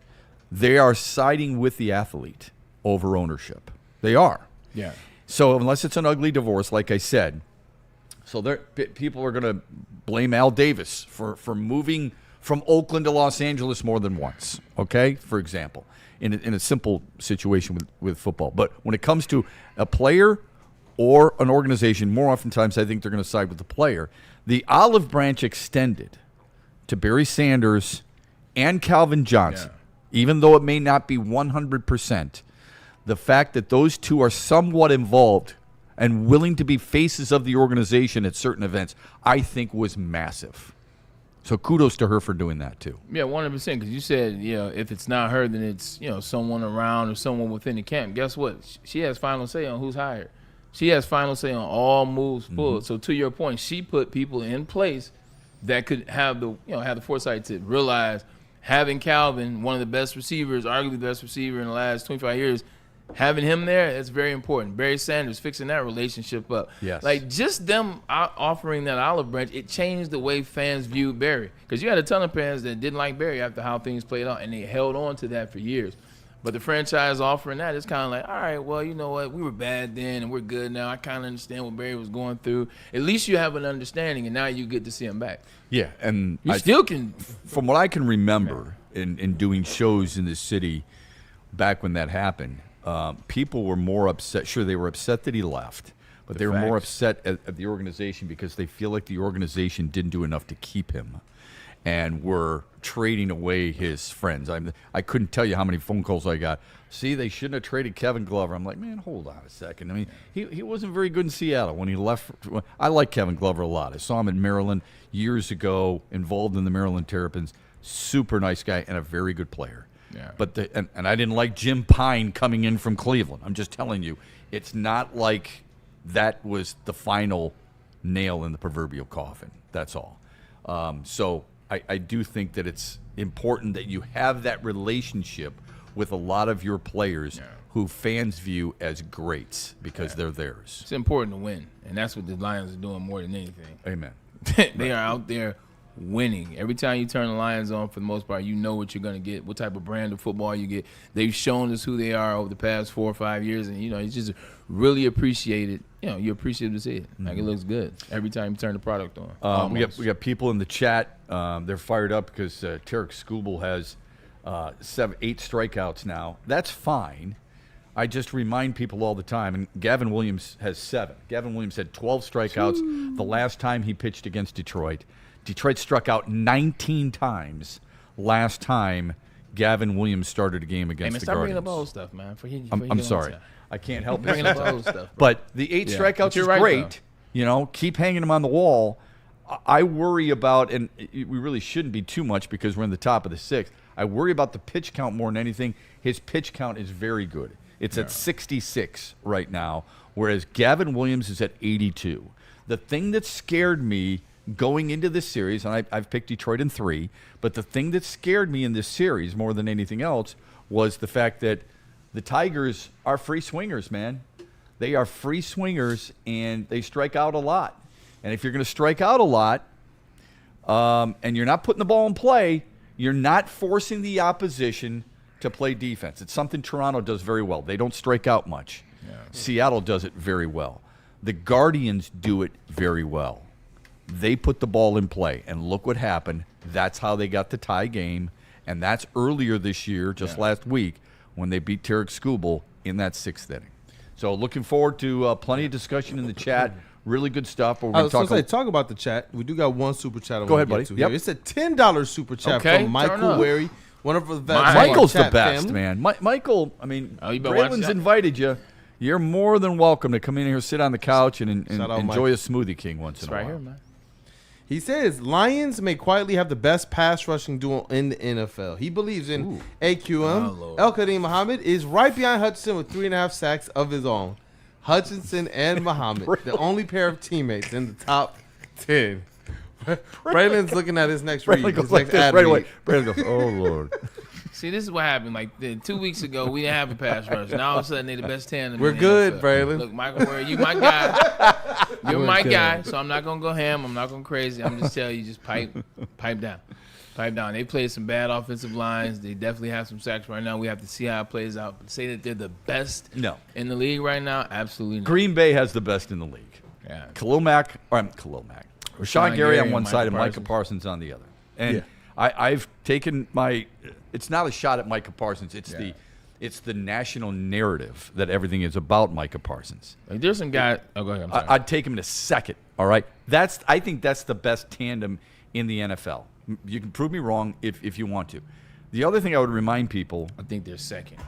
S5: they are siding with the athlete over ownership. They are.
S6: Yeah.
S5: So unless it's an ugly divorce, like I said, people are going to blame Al Davis for moving from Oakland to Los Angeles more than once, okay, for example, in a simple situation with football. But when it comes to a player or an organization, more oftentimes I think they're going to side with the player. The olive branch extended to Barry Sanders and Calvin Johnson, even though it may not be 100%. the fact that those two are somewhat involved and willing to be faces of the organization at certain events, I think was massive. So kudos to her for doing that too.
S6: Yeah, 100%. Because you said, if it's not her, then it's someone around or someone within the camp. Guess what? She has final say on who's hired. She has final say on all moves pulled. So to your point, she put people in place that could have the foresight to realize having Calvin, one of the best receivers, arguably the best receiver in the last 25 years, having him there, that's very important. Barry Sanders fixing that relationship up.
S5: Yes.
S6: Like, just them offering that olive branch, it changed the way fans viewed Barry. Because you had a ton of fans that didn't like Barry after how things played out, and they held on to that for years. But the franchise offering that is kind of like, all right, well, you know what? We were bad then, and we're good now. I kind of understand what Barry was going through. At least you have an understanding, and now you get to see him back.
S5: Yeah, and
S6: You still can.
S5: from what I can remember in doing shows in this city back when that happened, people were more upset. Sure, they were upset that he left, but they were more upset at the organization because they feel like the organization didn't do enough to keep him and were trading away his friends. I couldn't tell you how many phone calls I got. See, they shouldn't have traded Kevin Glover. I'm like, man, hold on a second. I mean, he wasn't very good in Seattle when he left. I like Kevin Glover a lot. I saw him in Maryland years ago, involved in the Maryland Terrapins. Super nice guy and a very good player.
S6: Yeah.
S5: But and I didn't like Jim Pine coming in from Cleveland. I'm just telling you, it's not like that was the final nail in the proverbial coffin. That's all. So I do think that it's important that you have that relationship with a lot of your players who fans view as greats because they're theirs.
S6: It's important to win, and that's what the Lions are doing more than anything.
S5: Amen.
S6: They are out there winning. Every time you turn the Lions on, for the most part, you know what you're going to get, what type of brand of football you get. They've shown us who they are over the past 4 or 5 years, and, it's just really appreciated. You appreciate to see it. Like, it looks good every time you turn the product on.
S5: We got people in the chat. They're fired up because Tarek Skubal has 8 strikeouts now. That's fine. I just remind people all the time, and Gavin Williams has 7. Gavin Williams had 12 strikeouts the last time he pitched against Detroit. Detroit struck out 19 times last time Gavin Williams started a game against the Guardians.
S6: Stop bringing up old stuff, man.
S5: I'm sorry. I can't help
S6: bringing up old stuff.
S5: But the 8 strikeouts is great. Keep hanging them on the wall. I worry about, and we really shouldn't be too much because we're in the top of the 6th. I worry about the pitch count more than anything. His pitch count is very good. It's at 66 right now, whereas Gavin Williams is at 82. The thing that scared me going into this series, and I've picked Detroit in 3, but the thing that scared me in this series more than anything else was the fact that the Tigers are free swingers, man. They are free swingers, and they strike out a lot. And if you're going to strike out a lot, and you're not putting the ball in play, you're not forcing the opposition to play defense. It's something Toronto does very well. They don't strike out much. Yeah. Seattle does it very well. The Guardians do it very well. They put the ball in play, and look what happened. That's how they got the tie game, and that's earlier this year, just last week, when they beat Tarek Skubal in that 6th inning. So looking forward to plenty of discussion in the chat. Really good stuff. But we're going to
S4: talk about the chat. We do got one super chat.
S5: Go ahead, buddy.
S4: Yep. It's a $10 super chat from Michael Wary. One of the best.
S5: Michael's the best, man. Michael, I mean, Braylon's invited you. You're more than welcome to come in here, sit on the couch, and enjoy a Smoothie King once in a while.
S6: Here, man.
S4: He says Lions may quietly have the best pass rushing duo in the NFL. He believes in AQM. El Kareem Muhammad is right behind Hutchinson with 3.5 sacks of his own. Hutchinson and Muhammad, the only pair of teammates in the top 10. Braylon's looking at his next read.
S5: Braylon goes right away. Braylon goes, oh, Lord.
S6: See, this is what happened. Like 2 weeks ago, we didn't have a pass rush. Now all of a sudden, they're the best 10.
S4: We're good, Braylon.
S6: Look, Michael, you my guy. You're my guy, so I'm not gonna go ham. I'm not going crazy. I'm just telling you, just pipe down. Pipe down. They played some bad offensive lines. They definitely have some sacks right now. We have to see how it plays out. But say that they're the best in the league right now, absolutely not.
S5: Green Bay has the best in the league.
S6: Yeah.
S5: Khalil Mack. Rashawn Gary on one side and Micah Parsons on the other. And I've taken my – it's not a shot at Micah Parsons. It's the national narrative that everything is about Micah Parsons.
S6: Like there's some guy – oh, go ahead. I'm sorry.
S5: I'd take him in a second, all right? I think that's the best tandem in the NFL. You can prove me wrong if you want to. The other thing I would remind people –
S6: I think they're second.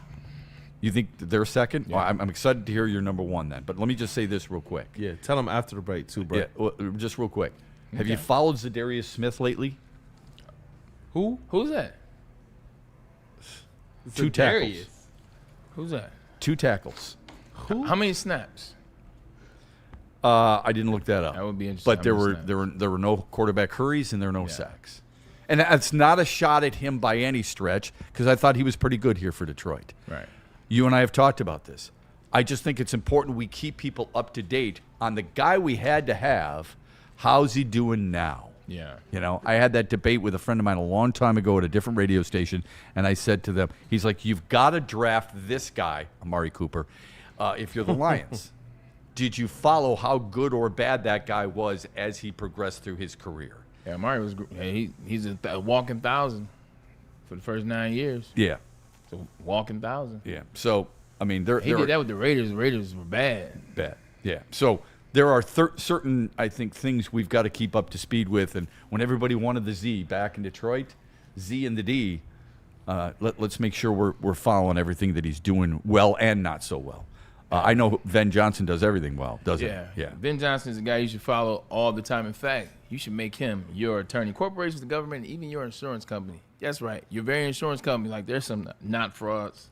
S5: You think that they're second?
S6: Yeah.
S5: Well, I'm excited to hear your number one then. But let me just say this real quick.
S4: Yeah, tell them after the break too, bro.
S5: Yeah, well, just real quick. Have you followed Zadarius Smith lately?
S4: Who?
S6: Who's that?
S5: 2 tackles.
S6: Who's that?
S5: 2 tackles.
S6: How many snaps?
S5: I didn't look that up.
S6: That would be interesting.
S5: But there were no quarterback hurries and there were no sacks. And that's not a shot at him by any stretch, because I thought he was pretty good here for Detroit.
S6: Right.
S5: You and I have talked about this. I just think it's important we keep people up to date on the guy we had to have. How's he doing now?
S6: Yeah.
S5: You know, I had that debate with a friend of mine a long time ago at a different radio station, and I said to them, he's like, you've got to draft this guy, Amari Cooper, if you're the Lions. Did you follow how good or bad that guy was as he progressed through his career?
S6: Yeah, Amari was. He's a walking thousand for the first 9 years.
S5: Yeah.
S6: So walking thousand.
S5: Yeah. So, I mean,
S6: He did that with the Raiders. The Raiders were bad.
S5: Bad. Yeah. So there are certain, I think, things we've got to keep up to speed with. And when everybody wanted the Z back in Detroit, Z and the D, let's make sure we're following everything that he's doing well and not so well. I know Ben Johnson does everything well, doesn't he? Yeah.
S6: Ben Johnson is a guy you should follow all the time. In fact, you should make him your attorney. Corporations, the government, even your insurance company. That's right. Your very insurance company. Like, there's some not frauds,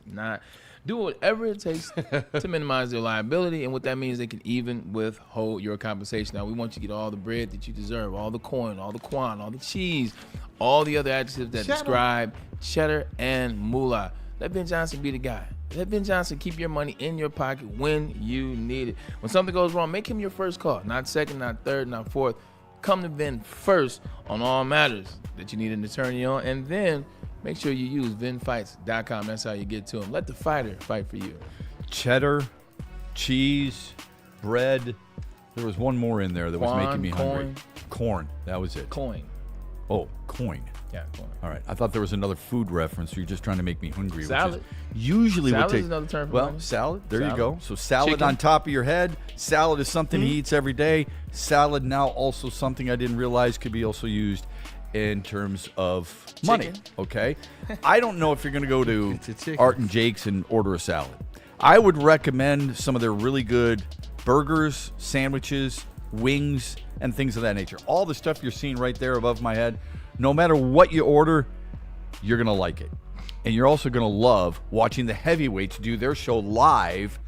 S6: do whatever it takes to minimize their liability, and what that means, they can even withhold your compensation. Now, we want you to get all the bread that you deserve, all the coin, all the quan, all the cheese, all the other adjectives that describe cheddar and moolah. Let Ben Johnson be the guy. Let Ben Johnson keep your money in your pocket when you need it. When something goes wrong, make him your first call. Not second, not third, not fourth. Come to Ben first on all matters that you need an attorney on, and then make sure you use VinFights.com. That's how you get to him. Let the fighter fight for you.
S5: Cheddar, cheese, bread. There was one more in there that was making me hungry. Corn. That was it.
S6: Coin.
S5: Oh, coin.
S6: Yeah, coin.
S5: All right. I thought there was another food reference. You're just trying to make me hungry.
S6: Salad.
S5: Which is usually
S6: Salad
S5: what takes.
S6: is another term for
S5: well,
S6: money.
S5: salad. There you
S6: Salad.
S5: go. So salad
S6: Chicken.
S5: on top of your head. Salad is something he eats every day. Salad now also something I didn't realize could be also used in terms of money.
S6: Chicken.
S5: Okay. I don't know if you're going to go to
S4: It's a chicken.
S5: Art and Jake's and order a salad. I would recommend some of their really good burgers, sandwiches, wings, and things of that nature. All the stuff you're seeing right there above my head, no matter what you order, you're going to like it. And you're also going to love watching the heavyweights do their show live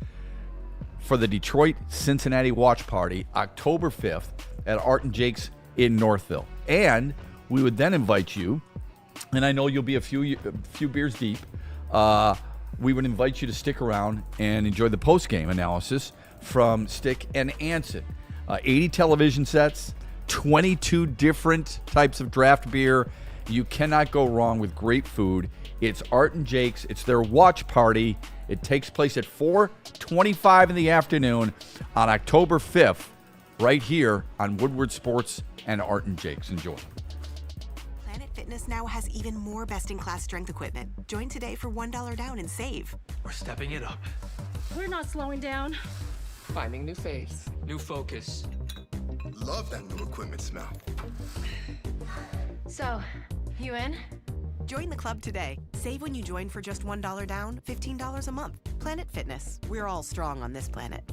S5: for the Detroit-Cincinnati Watch Party, October 5th at Art and Jake's in Northville. And we would then invite you, and I know you'll be a few beers deep, we would invite you to stick around and enjoy the post-game analysis from Stick and Anson. 80 television sets, 22 different types of draft beer. You cannot go wrong with great food. It's Art and Jake's. It's their watch party. It takes place at 4:25 in the afternoon on October 5th, right here on Woodward Sports and Art and Jake's. Enjoy.
S8: Planet Fitness now has even more best-in-class strength equipment. Join today for $1 down and save.
S3: We're stepping it up.
S9: We're not slowing down.
S10: Finding new faith, new focus.
S3: Love that new equipment smell.
S9: So, you in?
S8: Join the club today. Save when you join for just $1 down, $15 a month. Planet Fitness. We're all strong on this planet.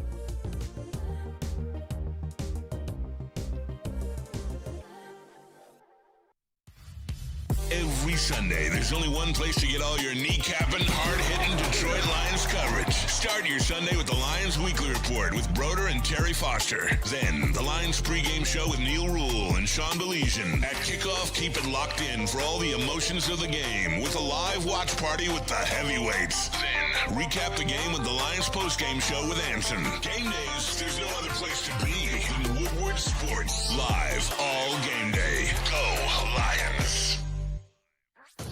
S1: Every Sunday, there's only one place to get all your kneecapping, hard-hitting Detroit Lions coverage. Start your Sunday with the Lions Weekly Report with Broder and Terry Foster. Then, the Lions pregame show with Neil Rule and Sean Baligian. At kickoff, keep it locked in for all the emotions of the game with a live watch party with the heavyweights. Then, recap the game with the Lions postgame show with Anson. Game days, there's no other place to be than Woodward Sports. Live all game day. Go Lions.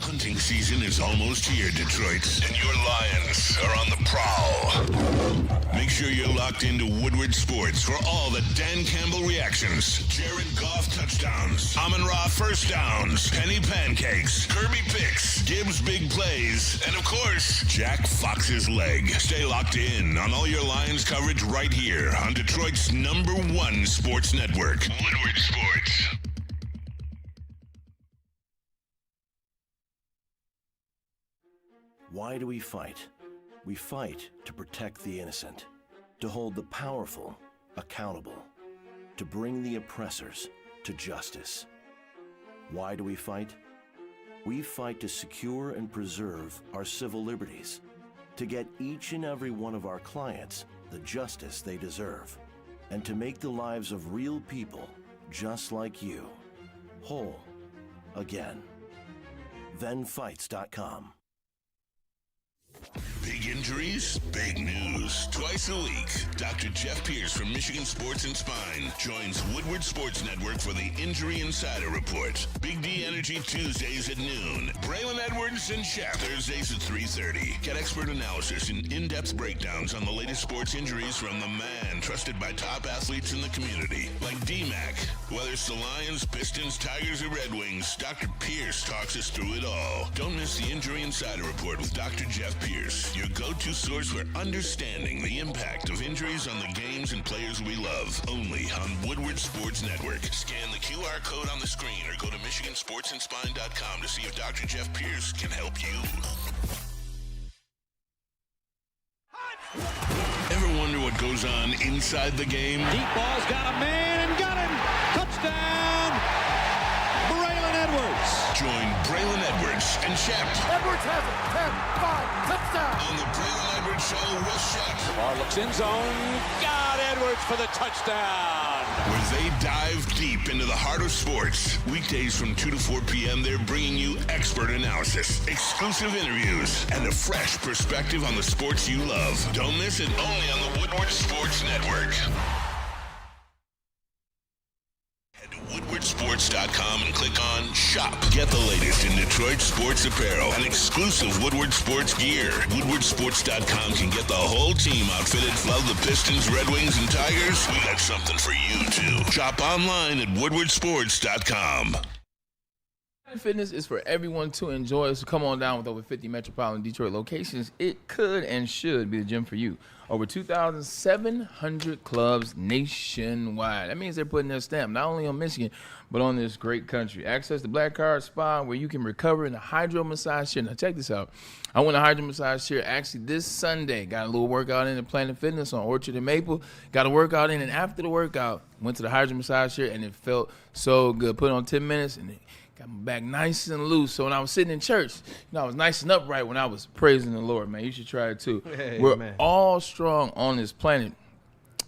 S1: Hunting season is almost here, Detroit, and your Lions are on the prowl. Make sure you're locked into Woodward Sports for all the Dan Campbell reactions, Jared Goff touchdowns, Amon-Ra first downs, Penny pancakes, Kirby picks, Gibbs big plays, and of course, Jack Fox's leg. Stay locked in on all your Lions coverage right here on Detroit's #1 sports network, Woodward Sports.
S11: Why do we fight? We fight to protect the innocent, to hold the powerful accountable, to bring the oppressors to justice. Why do we fight? We fight to secure and preserve our civil liberties, to get each and every one of our clients the justice they deserve, and to make the lives of real people just like you whole again. ThenFights.com.
S1: Big injuries, big news. Twice a week, Dr. Jeff Pierce from Michigan Sports and Spine joins Woodward Sports Network for the Injury Insider Report. Big D Energy Tuesdays at noon. Braylon Edwards and Shep Thursdays at 3:30. Get expert analysis and in-depth breakdowns on the latest sports injuries from the man trusted by top athletes in the community, like D-Mac. Whether it's the Lions, Pistons, Tigers, or Red Wings, Dr. Pierce talks us through it all. Don't miss the Injury Insider Report with Dr. Jeff Pierce, your go-to source for understanding the impact of injuries on the games and players we love. Only on Woodward Sports Network. Scan the QR code on the screen or go to MichiganSportsandSpine.com to see if Dr. Jeff Pierce can help you. Ever wonder what goes on inside the game?
S2: Deep ball's got a man and got him. Touchdown, Braylon Edwards.
S1: Join Braylon Edwards and Shep.
S3: Edwards has it. 10, 5, touchdown.
S1: On the Braylon Edwards Show with Shep.
S2: Ball looks in zone. Got Edwards for the touchdown.
S1: Where they dive deep into the heart of sports. Weekdays from 2 to 4 p.m., they're bringing you expert analysis, exclusive interviews, and a fresh perspective on the sports you love. Don't miss it, only on the Woodward Sports Network. Head to WoodwardSports.com and click on Shop. Get the latest in Detroit sports apparel and exclusive Woodward Sports gear. WoodwardSports.com can get the whole team outfitted. Love the Pistons, Red Wings, and Tigers? We got something for you, too. Shop online at WoodwardSports.com.
S6: Fitness is for everyone to enjoy, so come on down. With over 50 metropolitan Detroit locations, it could and should be the gym for you. Over 2,700 clubs nationwide. That means they're putting their stamp not only on Michigan, but on this great country. Access the Black Card Spa, where you can recover in a hydro massage chair. Now check this out. I went to hydro massage chair actually this Sunday. Got a little workout in at Planet Fitness on Orchard and Maple. Got a workout in, and after the workout, went to the hydro massage chair, and it felt so good. Put it on 10 minutes, and it got my back nice and loose. So when I was sitting in church, I was nice and upright when I was praising the Lord, man. You should try it too.
S4: Hey,
S6: We're
S4: man.
S6: all strong on this planet,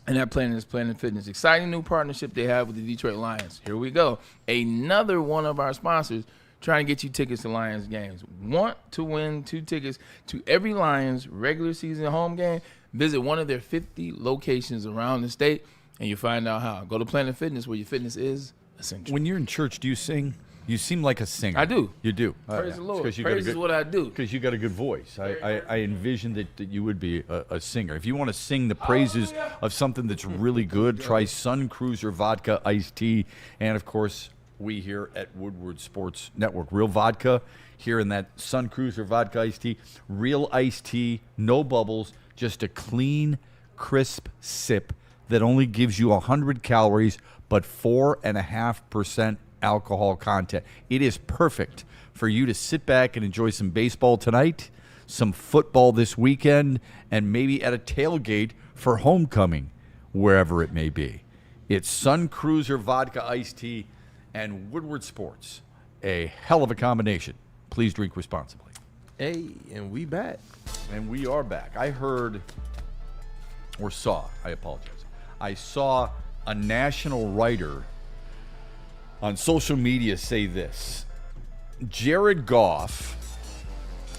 S6: and that planet is Planet Fitness. Exciting new partnership they have with the Detroit Lions. Here we go. Another one of our sponsors trying to get you tickets to Lions games. Want to win 2 tickets to every Lions regular season home game? Visit one of their 50 locations around the state, and you'll find out how. Go to Planet Fitness, where your fitness is essential.
S5: When you're in church, do you sing? You seem like a singer.
S6: I do.
S5: You do.
S6: Praise the Lord.
S5: Praise
S6: Is what I do.
S5: Because you got a good voice. I envisioned that you would be a singer. If you want to sing the praises of something that's really good, try Sun Cruiser Vodka Iced Tea. And, of course, we here at Woodward Sports Network. Real vodka here in that Sun Cruiser Vodka Iced Tea. Real iced tea, no bubbles, just a clean, crisp sip that only gives you 100 calories but 4.5% alcohol content. It is perfect for you to sit back and enjoy some baseball tonight, some football this weekend, and maybe at a tailgate for homecoming, wherever it may be. It's Sun Cruiser Vodka Iced Tea and Woodward Sports. A hell of a combination. Please drink responsibly.
S4: Hey, and we back.
S5: And we are back. I heard, or saw, I apologize. I saw a national writer on social media say this: Jared Goff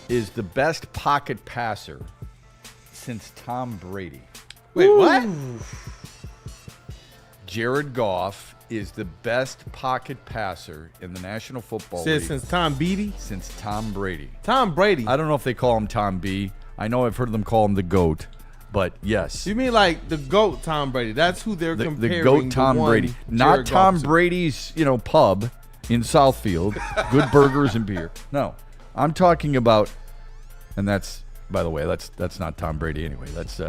S5: is the best pocket passer since Tom Brady.
S4: Wait, what?
S5: Jared Goff is the best pocket passer in the National Football League
S4: Since Tom Beatty?
S5: since Tom Brady.
S4: Tom Brady.
S5: I don't know if they call him Tom B. I know I've heard them call him the GOAT, but yes.
S4: You mean like the GOAT Tom Brady? That's who they're comparing.
S5: The GOAT Tom
S4: one
S5: Brady.
S4: Jared
S5: Not Tom
S4: Goff to.
S5: Brady's, pub in Southfield. Good burgers and beer. No. I'm talking about, and that's, by the way, that's not Tom Brady anyway. That's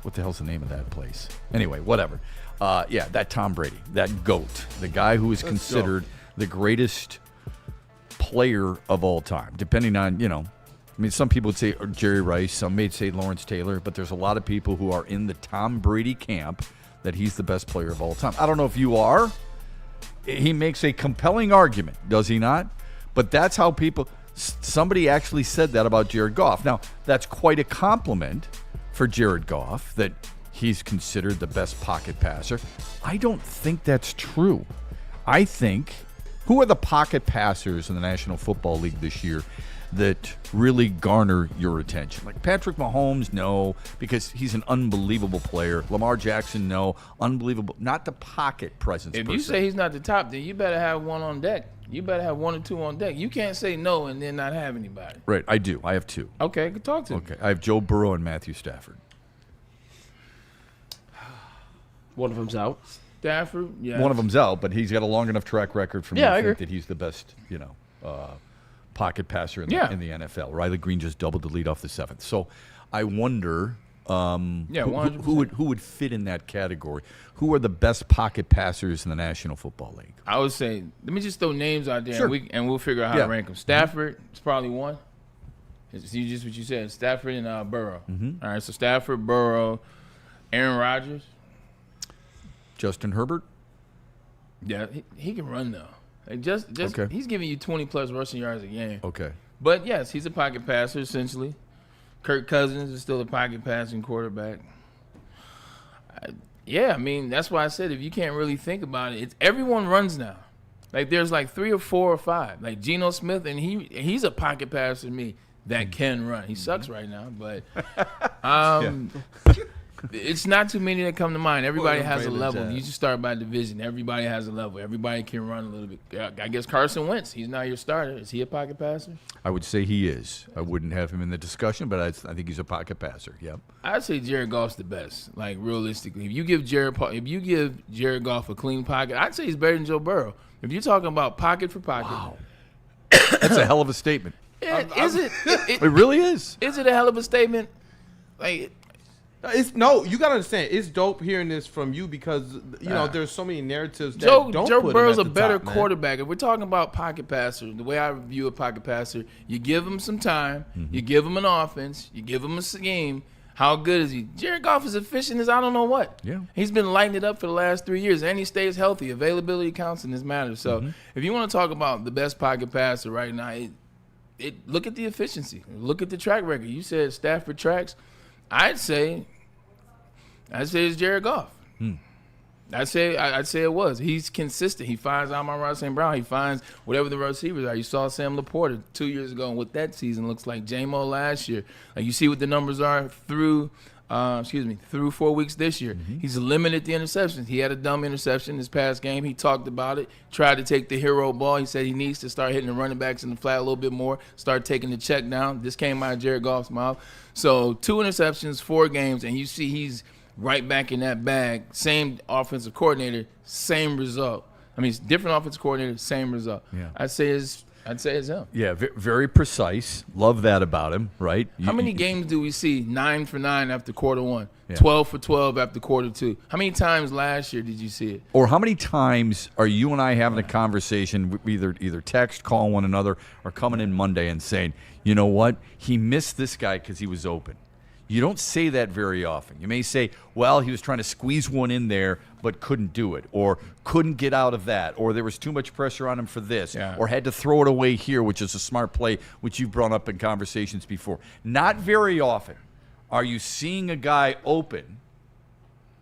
S5: what the hell's the name of that place? Anyway, whatever. Yeah, that Tom Brady, that GOAT, the guy who is considered the greatest player of all time, depending on, I mean, some people would say Jerry Rice, some may say Lawrence Taylor, but there's a lot of people who are in the Tom Brady camp that he's the best player of all time. I don't know if you are. He makes a compelling argument, does he not? But that's how people – somebody actually said that about Jared Goff. Now, that's quite a compliment for Jared Goff that he's considered the best pocket passer. I don't think that's true. I think – who are the pocket passers in the National Football League this year that really garner your attention? Like Patrick Mahomes, no, because he's an unbelievable player. Lamar Jackson, no, unbelievable. Not the pocket presence.
S6: If you say he's not the top, then you better have one on deck. You better have one or two on deck. You can't say no and then not have anybody.
S5: Right, I do. I have two.
S6: Okay, good talk to me.
S5: Okay, I have Joe Burrow and Matthew Stafford.
S7: One of them's out.
S6: Stafford, yeah.
S5: One of them's out, but he's got a long enough track record for me to think that he's the best, pocket passer in the NFL. Riley Green just doubled the lead off the 7th. So I wonder who would fit in that category. Who are the best pocket passers in the National Football League?
S6: I would say, let me just throw names out there,
S5: Sure.
S6: and we'll figure out how to rank them. Stafford is probably one. It's just what you said, Stafford and Burrow. All right, so Stafford, Burrow, Aaron Rodgers.
S5: Justin Herbert?
S6: Yeah, he can run, though. Like just
S5: okay.
S6: He's giving you 20-plus rushing yards a game.
S5: Okay.
S6: But, yes, he's a pocket passer, essentially. Kirk Cousins is still a pocket passing quarterback. I mean, that's why I said if you can't really think about it, everyone runs now. Like, there's like 3 or 4 or 5. Like, Geno Smith, and he's a pocket passer to me that can run. He sucks right now, but it's not too many that come to mind. Everybody has a level. You just start by division. Everybody has a level. Everybody can run a little bit. I guess Carson Wentz, he's not your starter. Is he a pocket passer?
S5: I would say he is. I wouldn't have him in the discussion, but I think he's a pocket passer. Yep.
S6: I'd say Jared Goff's the best. Like, realistically, if you give Jared Goff a clean pocket, I'd say he's better than Joe Burrow. If you're talking about pocket for pocket,
S5: wow, that's a hell of a statement.
S6: It
S5: really is.
S6: Is it a hell of a statement? Like.
S4: You gotta understand. It's dope hearing this from you because there's so many narratives that don't
S6: Joe
S4: put
S6: Burrow's
S4: him
S6: a
S4: at the
S6: better
S4: top,
S6: quarterback. If we're talking about pocket passer, the way I view a pocket passer, you give him some time, you give him an offense, you give him a scheme. How good is he? Jared Goff is efficient as I don't know what.
S5: Yeah,
S6: he's been lighting it up for the last 3 years, and he stays healthy. Availability counts in this matter. So if you want to talk about the best pocket passer right now, look at the efficiency. Look at the track record. You said Stafford tracks. I'd say it's Jared Goff. I'd say it was. He's consistent. He finds Amon-Ra St. Brown. He finds whatever the receivers are. You saw Sam Laporta 2 years ago, and what that season looks like. J-Mo last year. Like, you see what the numbers are through 4 weeks this year. He's limited the interceptions. He had a dumb interception this past game. He talked about it. Tried to take the hero ball. He said he needs to start hitting the running backs in the flat a little bit more. Start taking the check down. This came out of Jared Goff's mouth. So 2 interceptions, 4 games, and you see he's right back in that bag. Same offensive coordinator, same result. I mean, it's different offensive coordinator, same result.
S5: Yeah.
S6: I'd say it's him.
S5: Yeah, very precise. Love that about him, right?
S6: How many games do we see 9 for 9 after quarter 1,
S5: Yeah.
S6: 12 for 12 after quarter 2? How many times last year did you see it?
S5: Or how many times are you and I having a conversation, either text, call one another, or coming in Monday and saying, you know what, he missed this guy because he was open. You don't say that very often. You may say, well, he was trying to squeeze one in there but couldn't do it, or couldn't get out of that, or there was too much pressure on him for this, or had to throw it away here, which is a smart play, which you've brought up in conversations before. Not very often are you seeing a guy open,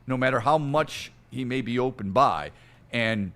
S5: no matter how much he may be open by, and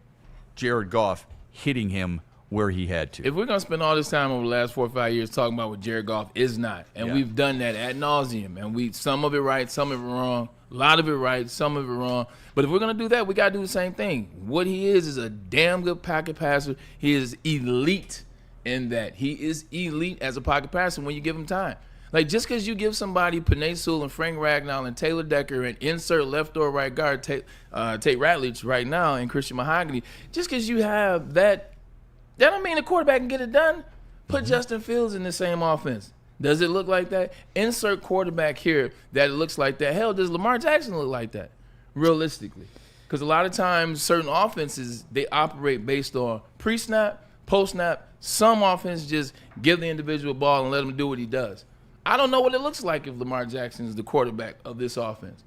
S5: Jared Goff hitting him where he had to.
S6: If we're going to spend all this time over the last 4 or 5 years talking about what Jared Goff is not, and we've done that ad nauseum, and some of it right, some of it wrong, a lot of it right, some of it wrong. But if we're going to do that, we got to do the same thing. What he is a damn good pocket passer. He is elite in that. He is elite as a pocket passer when you give him time. Like, just because you give somebody Penei Sewell and Frank Ragnow and Taylor Decker and insert left or right guard Tate Ratledge right now and Christian Mahogany, just because you have that don't mean the quarterback can get it done. Put Justin Fields in the same offense. Does it look like that? Insert quarterback here that looks like that. Hell, does Lamar Jackson look like that, realistically? Because a lot of times certain offenses, they operate based on pre-snap, post-snap. Some offense just give the individual ball and let him do what he does. I don't know what it looks like if Lamar Jackson is the quarterback of this offense.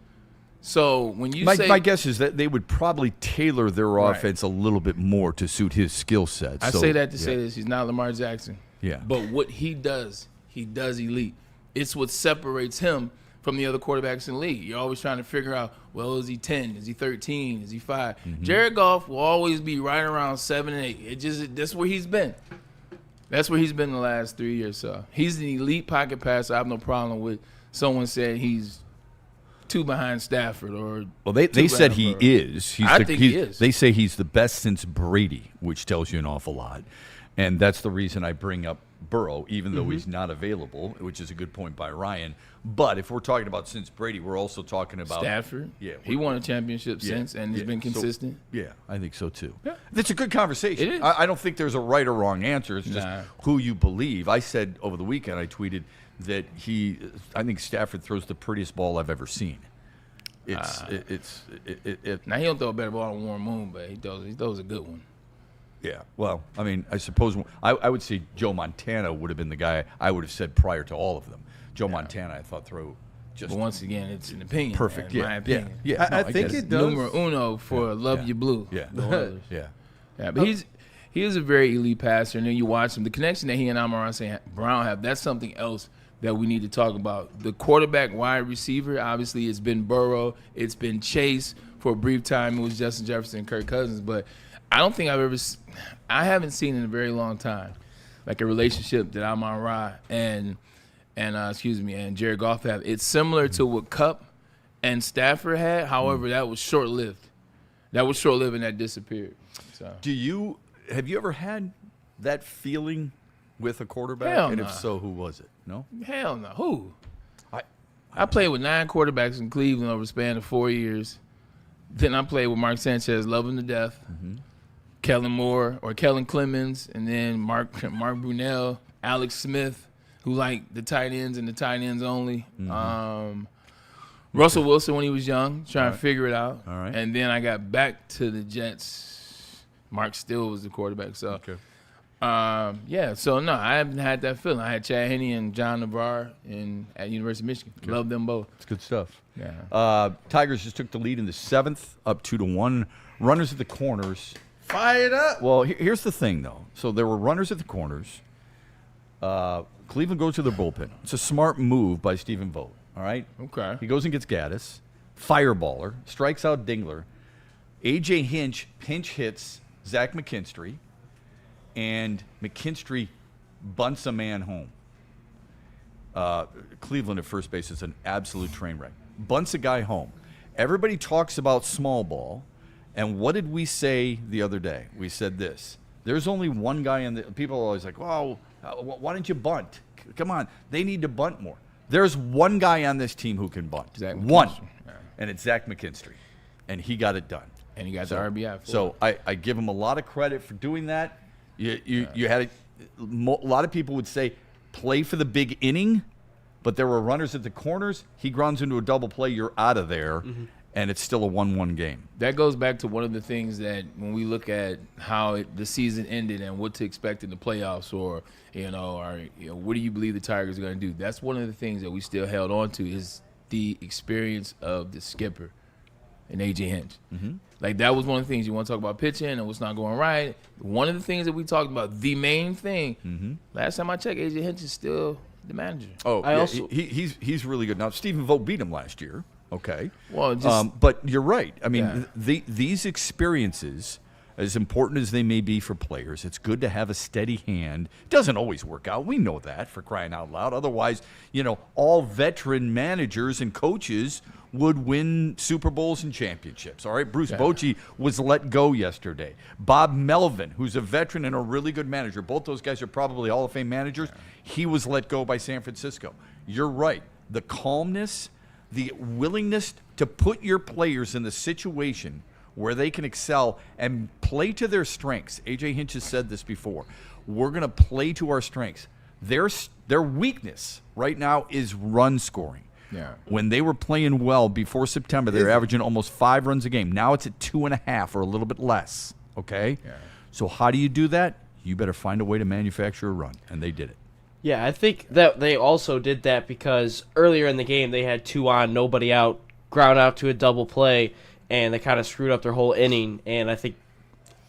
S6: So when you
S5: my guess is that they would probably tailor their
S6: Right.
S5: offense a little bit more to suit his skill set.
S6: I say that to say this. He's not Lamar Jackson.
S5: Yeah.
S6: But what he does elite. It's what separates him from the other quarterbacks in the league. You're always trying to figure out, well, is he 10? Is he 13? Is he 5? Jared Goff will always be right around 7 and 8. That's where he's been. That's where he's been the last 3 years. So he's an elite pocket passer. I have no problem with someone saying he's 2 behind Stafford or.
S5: Well, they said he is.
S6: I think he is.
S5: They say he's the best since Brady, which tells you an awful lot. And that's the reason I bring up Burrow, even though he's not available, which is a good point by Ryan. But if we're talking about since Brady, we're also talking about
S6: Stafford.
S5: Yeah,
S6: he won a championship since, and he's been consistent.
S5: So, yeah, I think so too.
S6: Yeah.
S5: It's a good conversation.
S6: It is.
S5: I don't think there's a right or wrong answer. It's just who you believe. I said over the weekend, I tweeted that I think Stafford throws the prettiest ball I've ever seen. Now
S6: he don't throw a better ball on Warren Moon, but he throws a good one.
S5: Yeah, well, I mean, I suppose I would say Joe Montana would have been the guy I would have said prior to all of them. Joe Montana, I thought, throw just.
S6: But once again, it's an opinion.
S5: Perfect.
S6: Man, my opinion.
S5: Yeah.
S4: I think it does.
S6: Numero uno for Love You Blue.
S5: Yeah.
S6: The Oilers.
S5: Yeah.
S6: But he is a very elite passer, and then you watch him. The connection that he and Amon-Ra St. Brown have, that's something else that we need to talk about. The quarterback wide receiver, obviously, it's been Burrow. It's been Chase. For a brief time, it was Justin Jefferson and Kirk Cousins. But I don't think I haven't seen in a very long time, like a relationship that Amon-Ra and Jared Goff have. It's similar to what Kupp and Stafford had. However, that was short-lived. And that disappeared. So.
S5: Have you ever had that feeling with a quarterback?
S6: Hell
S5: and
S6: no.
S5: if so, who was it? No?
S6: Hell no. Who? I played with 9 quarterbacks in Cleveland over the span of 4 years. Then I played with Mark Sanchez, love him to death. Kellen Moore or Kellen Clemens, and then Mark Brunell, Alex Smith, who liked the tight ends and the tight ends only. Russell Wilson when he was young, trying to figure it out.
S5: All right.
S6: And then I got back to the Jets. Mark Still was the quarterback. So, So, no, I haven't had that feeling. I had Chad Henne and John Navarre at University of Michigan. Love them both.
S5: It's good stuff.
S6: Yeah.
S5: Tigers just took the lead in the 7th, up 2-1. Runners at the corners.
S4: Fire it up.
S5: Well, here's the thing, though. So there were runners at the corners. Cleveland goes to their bullpen. It's a smart move by Stephen Vogt. All right?
S6: Okay.
S5: He goes and gets Gaddis. Fireballer. Strikes out Dingler. A.J. Hinch pinch hits Zach McKinstry. And McKinstry bunts a man home. Cleveland at first base is an absolute train wreck. Bunts a guy home. Everybody talks about small ball. And what did we say the other day? We said this. There's only one guy in the – people are always like, well, why didn't you bunt? Come on. They need to bunt more. There's one guy on this team who can bunt. One.
S6: Yeah.
S5: And it's Zach McKinstry. And he got it done.
S6: And he got the RBI for
S5: So I give him a lot of credit for doing that. You had a lot of people would say play for the big inning, but there were runners at the corners. He grounds into a double play. You're out of there. And it's still a 1-1 game.
S6: That goes back to one of the things that when we look at how the season ended and what to expect in the playoffs, or what do you believe the Tigers are going to do? That's one of the things that we still held on to is the experience of the skipper and A.J. Hinch. Like that was one of the things you want to talk about pitching and what's not going right. One of the things that we talked about, the main thing. Last time I checked, A.J. Hinch is still the manager.
S5: Oh, he's really good now. Stephen Vogt beat him last year. Okay.
S6: Well,
S5: but you're right. I mean, these experiences, as important as they may be for players, it's good to have a steady hand. It doesn't always work out. We know that, for crying out loud. Otherwise, all veteran managers and coaches would win Super Bowls and championships. All right, Bruce Bochy was let go yesterday. Bob Melvin, who's a veteran and a really good manager, both those guys are probably Hall of Fame managers. He was let go by San Francisco. You're right. The calmness, the willingness to put your players in the situation where they can excel and play to their strengths. A.J. Hinch has said this before. We're going to play to our strengths. Their weakness right now is run scoring.
S6: Yeah.
S5: When they were playing well before September, they were averaging almost 5 runs a game. Now it's at 2.5 or a little bit less. Okay?
S6: Yeah.
S5: So how do you do that? you better find a way to manufacture a run, and they did it.
S7: Yeah, I think that they also did that because earlier in the game they had 2 on, nobody out, ground out to a double play, and they kind of screwed up their whole inning. And I think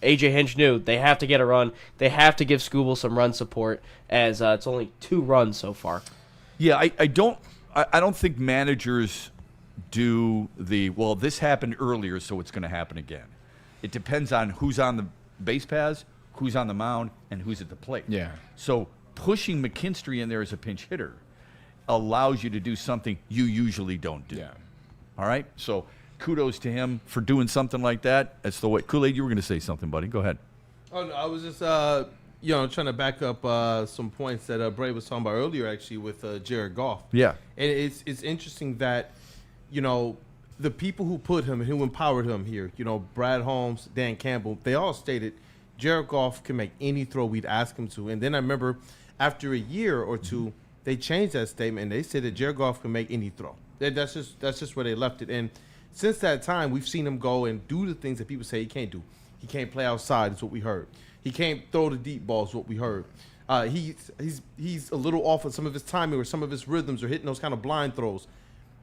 S7: A.J. Hinch knew they have to get a run. They have to give Skubal some run support, as it's only 2 runs so far.
S5: Yeah, I don't think managers do well, this happened earlier, so it's going to happen again. It depends on who's on the base paths, who's on the mound, and who's at the plate.
S6: Yeah.
S5: So pushing McKinstry in there as a pinch hitter allows you to do something you usually don't do.
S6: Yeah.
S5: All right? So kudos to him for doing something like that. That's the way. Kool-Aid, you were going to say something, buddy. Go ahead.
S4: Oh, no, I was just, trying to back up some points that Bray was talking about earlier, actually, with Jared Goff.
S5: Yeah.
S4: And it's interesting that, the people who put him and who empowered him here, Brad Holmes, Dan Campbell, they all stated Jared Goff can make any throw we'd ask him to. And then I remember after a year or two, they changed that statement and they said that Jared Goff can make any throw. That's just where they left it. And since that time, we've seen him go and do the things that people say he can't do. He can't play outside, is what we heard. He can't throw the deep balls, what we heard. He's a little off with some of his timing or some of his rhythms or hitting those kind of blind throws.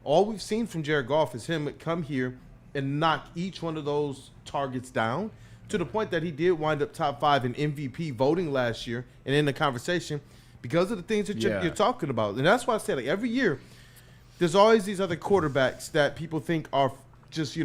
S4: All we've seen from Jared Goff is him come here and knock each one of those targets down to the point that he did wind up top 5 in MVP voting last year and in the conversation because of the things that you're talking about. And that's why I say, like, every year there's always these other quarterbacks that people think are just,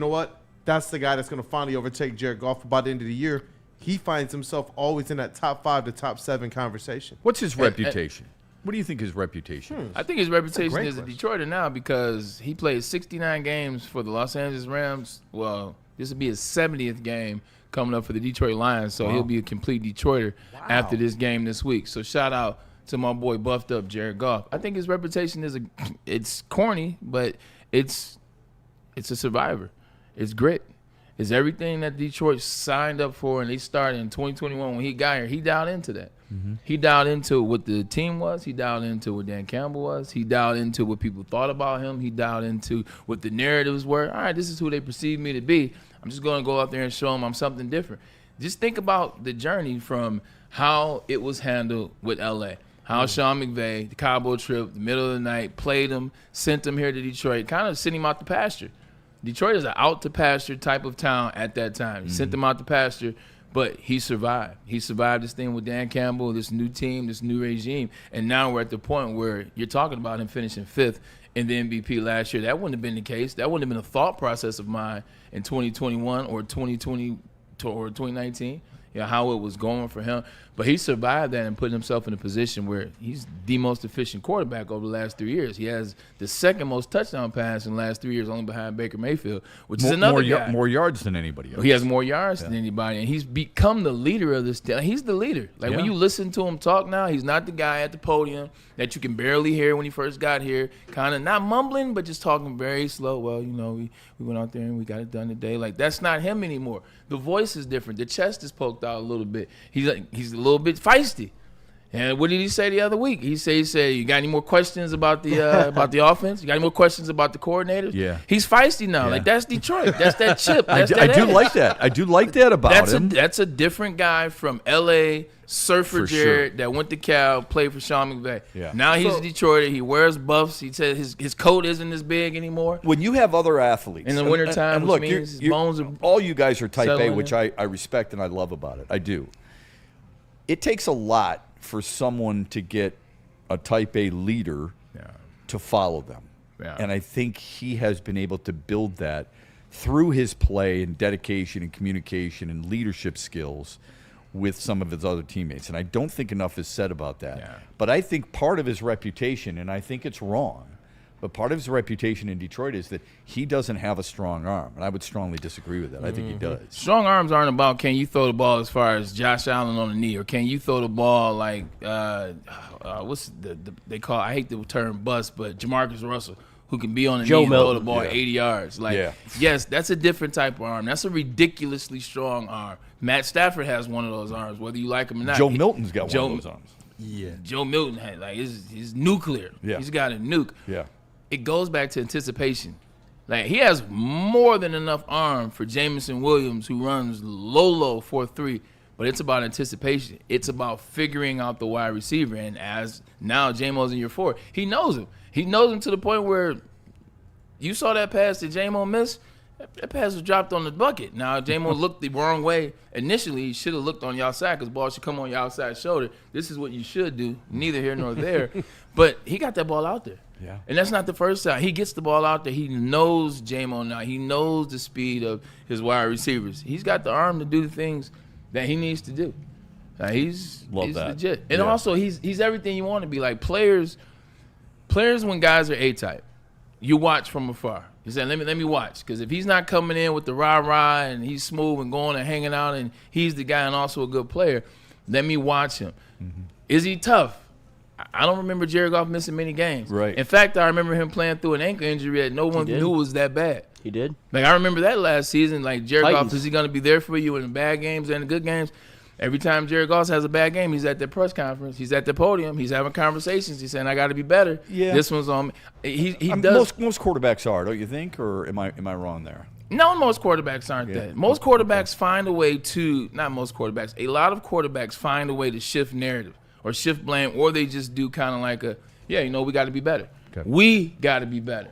S4: that's the guy that's going to finally overtake Jared Goff by the end of the year. He finds himself always in that top 5 to top 7 conversation.
S5: What's his reputation? What do you think his reputation is?
S6: I think his reputation is a Detroiter now because he played 69 games for the Los Angeles Rams. Well, this will be his 70th game coming up for the Detroit Lions, so he'll be a complete Detroiter after this game this week. So shout out to my boy buffed up Jared Goff. I think his reputation is it's corny, but it's a survivor. It's grit. It's everything that Detroit signed up for, and they started in 2021 when he got here. He dialed into that. Mm-hmm. He dialed into what the team was. He dialed into what Dan Campbell was. He dialed into what people thought about him. He dialed into what the narratives were. All right, this is who they perceive me to be. I'm just going to go out there and show them I'm something different. Just think about the journey from how it was handled with L.A., how Sean McVay, the Cabo trip, the middle of the night, played him, sent him here to Detroit, kind of sent him out the pasture. Detroit is an out-to-pasture type of town at that time. He sent them out to pasture, but he survived. He survived this thing with Dan Campbell, this new team, this new regime, and now we're at the point where you're talking about him finishing 5th in the MVP last year. That wouldn't have been the case. That wouldn't have been a thought process of mine in 2021 or 2020 or 2019, how it was going for him. But he survived that and put himself in a position where he's the most efficient quarterback over the last 3 years. He has the second most touchdown pass in the last 3 years, only behind Baker Mayfield, which is another guy.
S5: More yards than anybody else.
S6: He has more yards than anybody, and he's become the leader of this team. He's the leader. When you listen to him talk now, he's not the guy at the podium that you can barely hear when he first got here, kind of not mumbling, but just talking very slow. Well, we went out there and we got it done today. That's not him anymore. The voice is different. The chest is poked out a little bit. He's a little bit feisty. And what did he say the other week? He said, you got any more questions about the offense? You got any more questions about the coordinators? Yeah. He's feisty now.
S5: Yeah.
S6: That's Detroit. That's that chip.
S5: I do like that. I do like that about him.
S6: That's a different guy from L.A., surfer Jared, that went to Cal, played for Sean McVay.
S5: Yeah.
S6: Now he's a Detroiter. He wears buffs. He said his coat isn't as big anymore.
S5: When you have other athletes.
S6: In the wintertime,
S5: and look,
S6: which means his bones are
S5: all you guys are type A, which
S6: in.
S5: I respect and I love about it. I do. It takes a lot for someone to get a type A leader to follow them. Yeah. And I think he has been able to build that through his play and dedication and communication and leadership skills with some of his other teammates. And I don't think enough is said about that. Yeah. But I think part of his reputation, and I think it's wrong, but part of his reputation in Detroit is that he doesn't have a strong arm. And I would strongly disagree with that. I think he does.
S6: Strong arms aren't about can you throw the ball as far as Josh Allen on the knee, or can you throw the ball like they call, I hate the term bust, but Jamarcus Russell, who can be on the knee and throw the ball 80 yards. Yes, that's a different type of arm. That's a ridiculously strong arm. Matt Stafford has one of those arms, whether you like him or not.
S5: Joe Milton's got one of those arms.
S6: Yeah. Joe Milton had he's nuclear. Yeah. He's got a nuke.
S5: Yeah.
S6: It goes back to anticipation. He has more than enough arm for Jamison Williams, who runs low 4.3, but it's about anticipation. It's about figuring out the wide receiver. And as now J-Mo's in year 4, he knows him. He knows him to the point where you saw that pass that J-Mo missed. That pass was dropped on the bucket. Now, J-Mo looked the wrong way initially. He should have looked on your outside because the ball should come on your outside shoulder. This is what you should do, neither here nor there. But he got that ball out there.
S5: Yeah.
S6: And that's not the first time. He gets the ball out there. He knows J-Mo now. He knows the speed of his wide receivers. He's got the arm to do the things that he needs to do. He's legit. And also, he's everything you want to be. Like players when guys are A-type, you watch from afar. You say, let me watch. Because if he's not coming in with the rah-rah and he's smooth and going and hanging out and he's the guy and also a good player, let me watch him. Mm-hmm. Is he tough? I don't remember Jared Goff missing many games.
S5: Right.
S6: In fact, I remember him playing through an ankle injury that no one knew was that bad.
S7: He did.
S6: Like, I remember that last season. Like, Jared
S7: Titans.
S6: Goff, is he going to be there for you in the bad games and the good games? Every time Jared Goff has a bad game, he's at the press conference. He's at the podium. He's having conversations. He's saying, I got to be better.
S5: Yeah.
S6: This one's on me. He does.
S5: Most quarterbacks are, don't you think? Or am I wrong there?
S6: No, most quarterbacks aren't that. Most quarterbacks find a way to, not most quarterbacks, a lot of quarterbacks find a way to shift narrative or shift blame, or they just do kind of like we got to be better. Okay. We got to be better.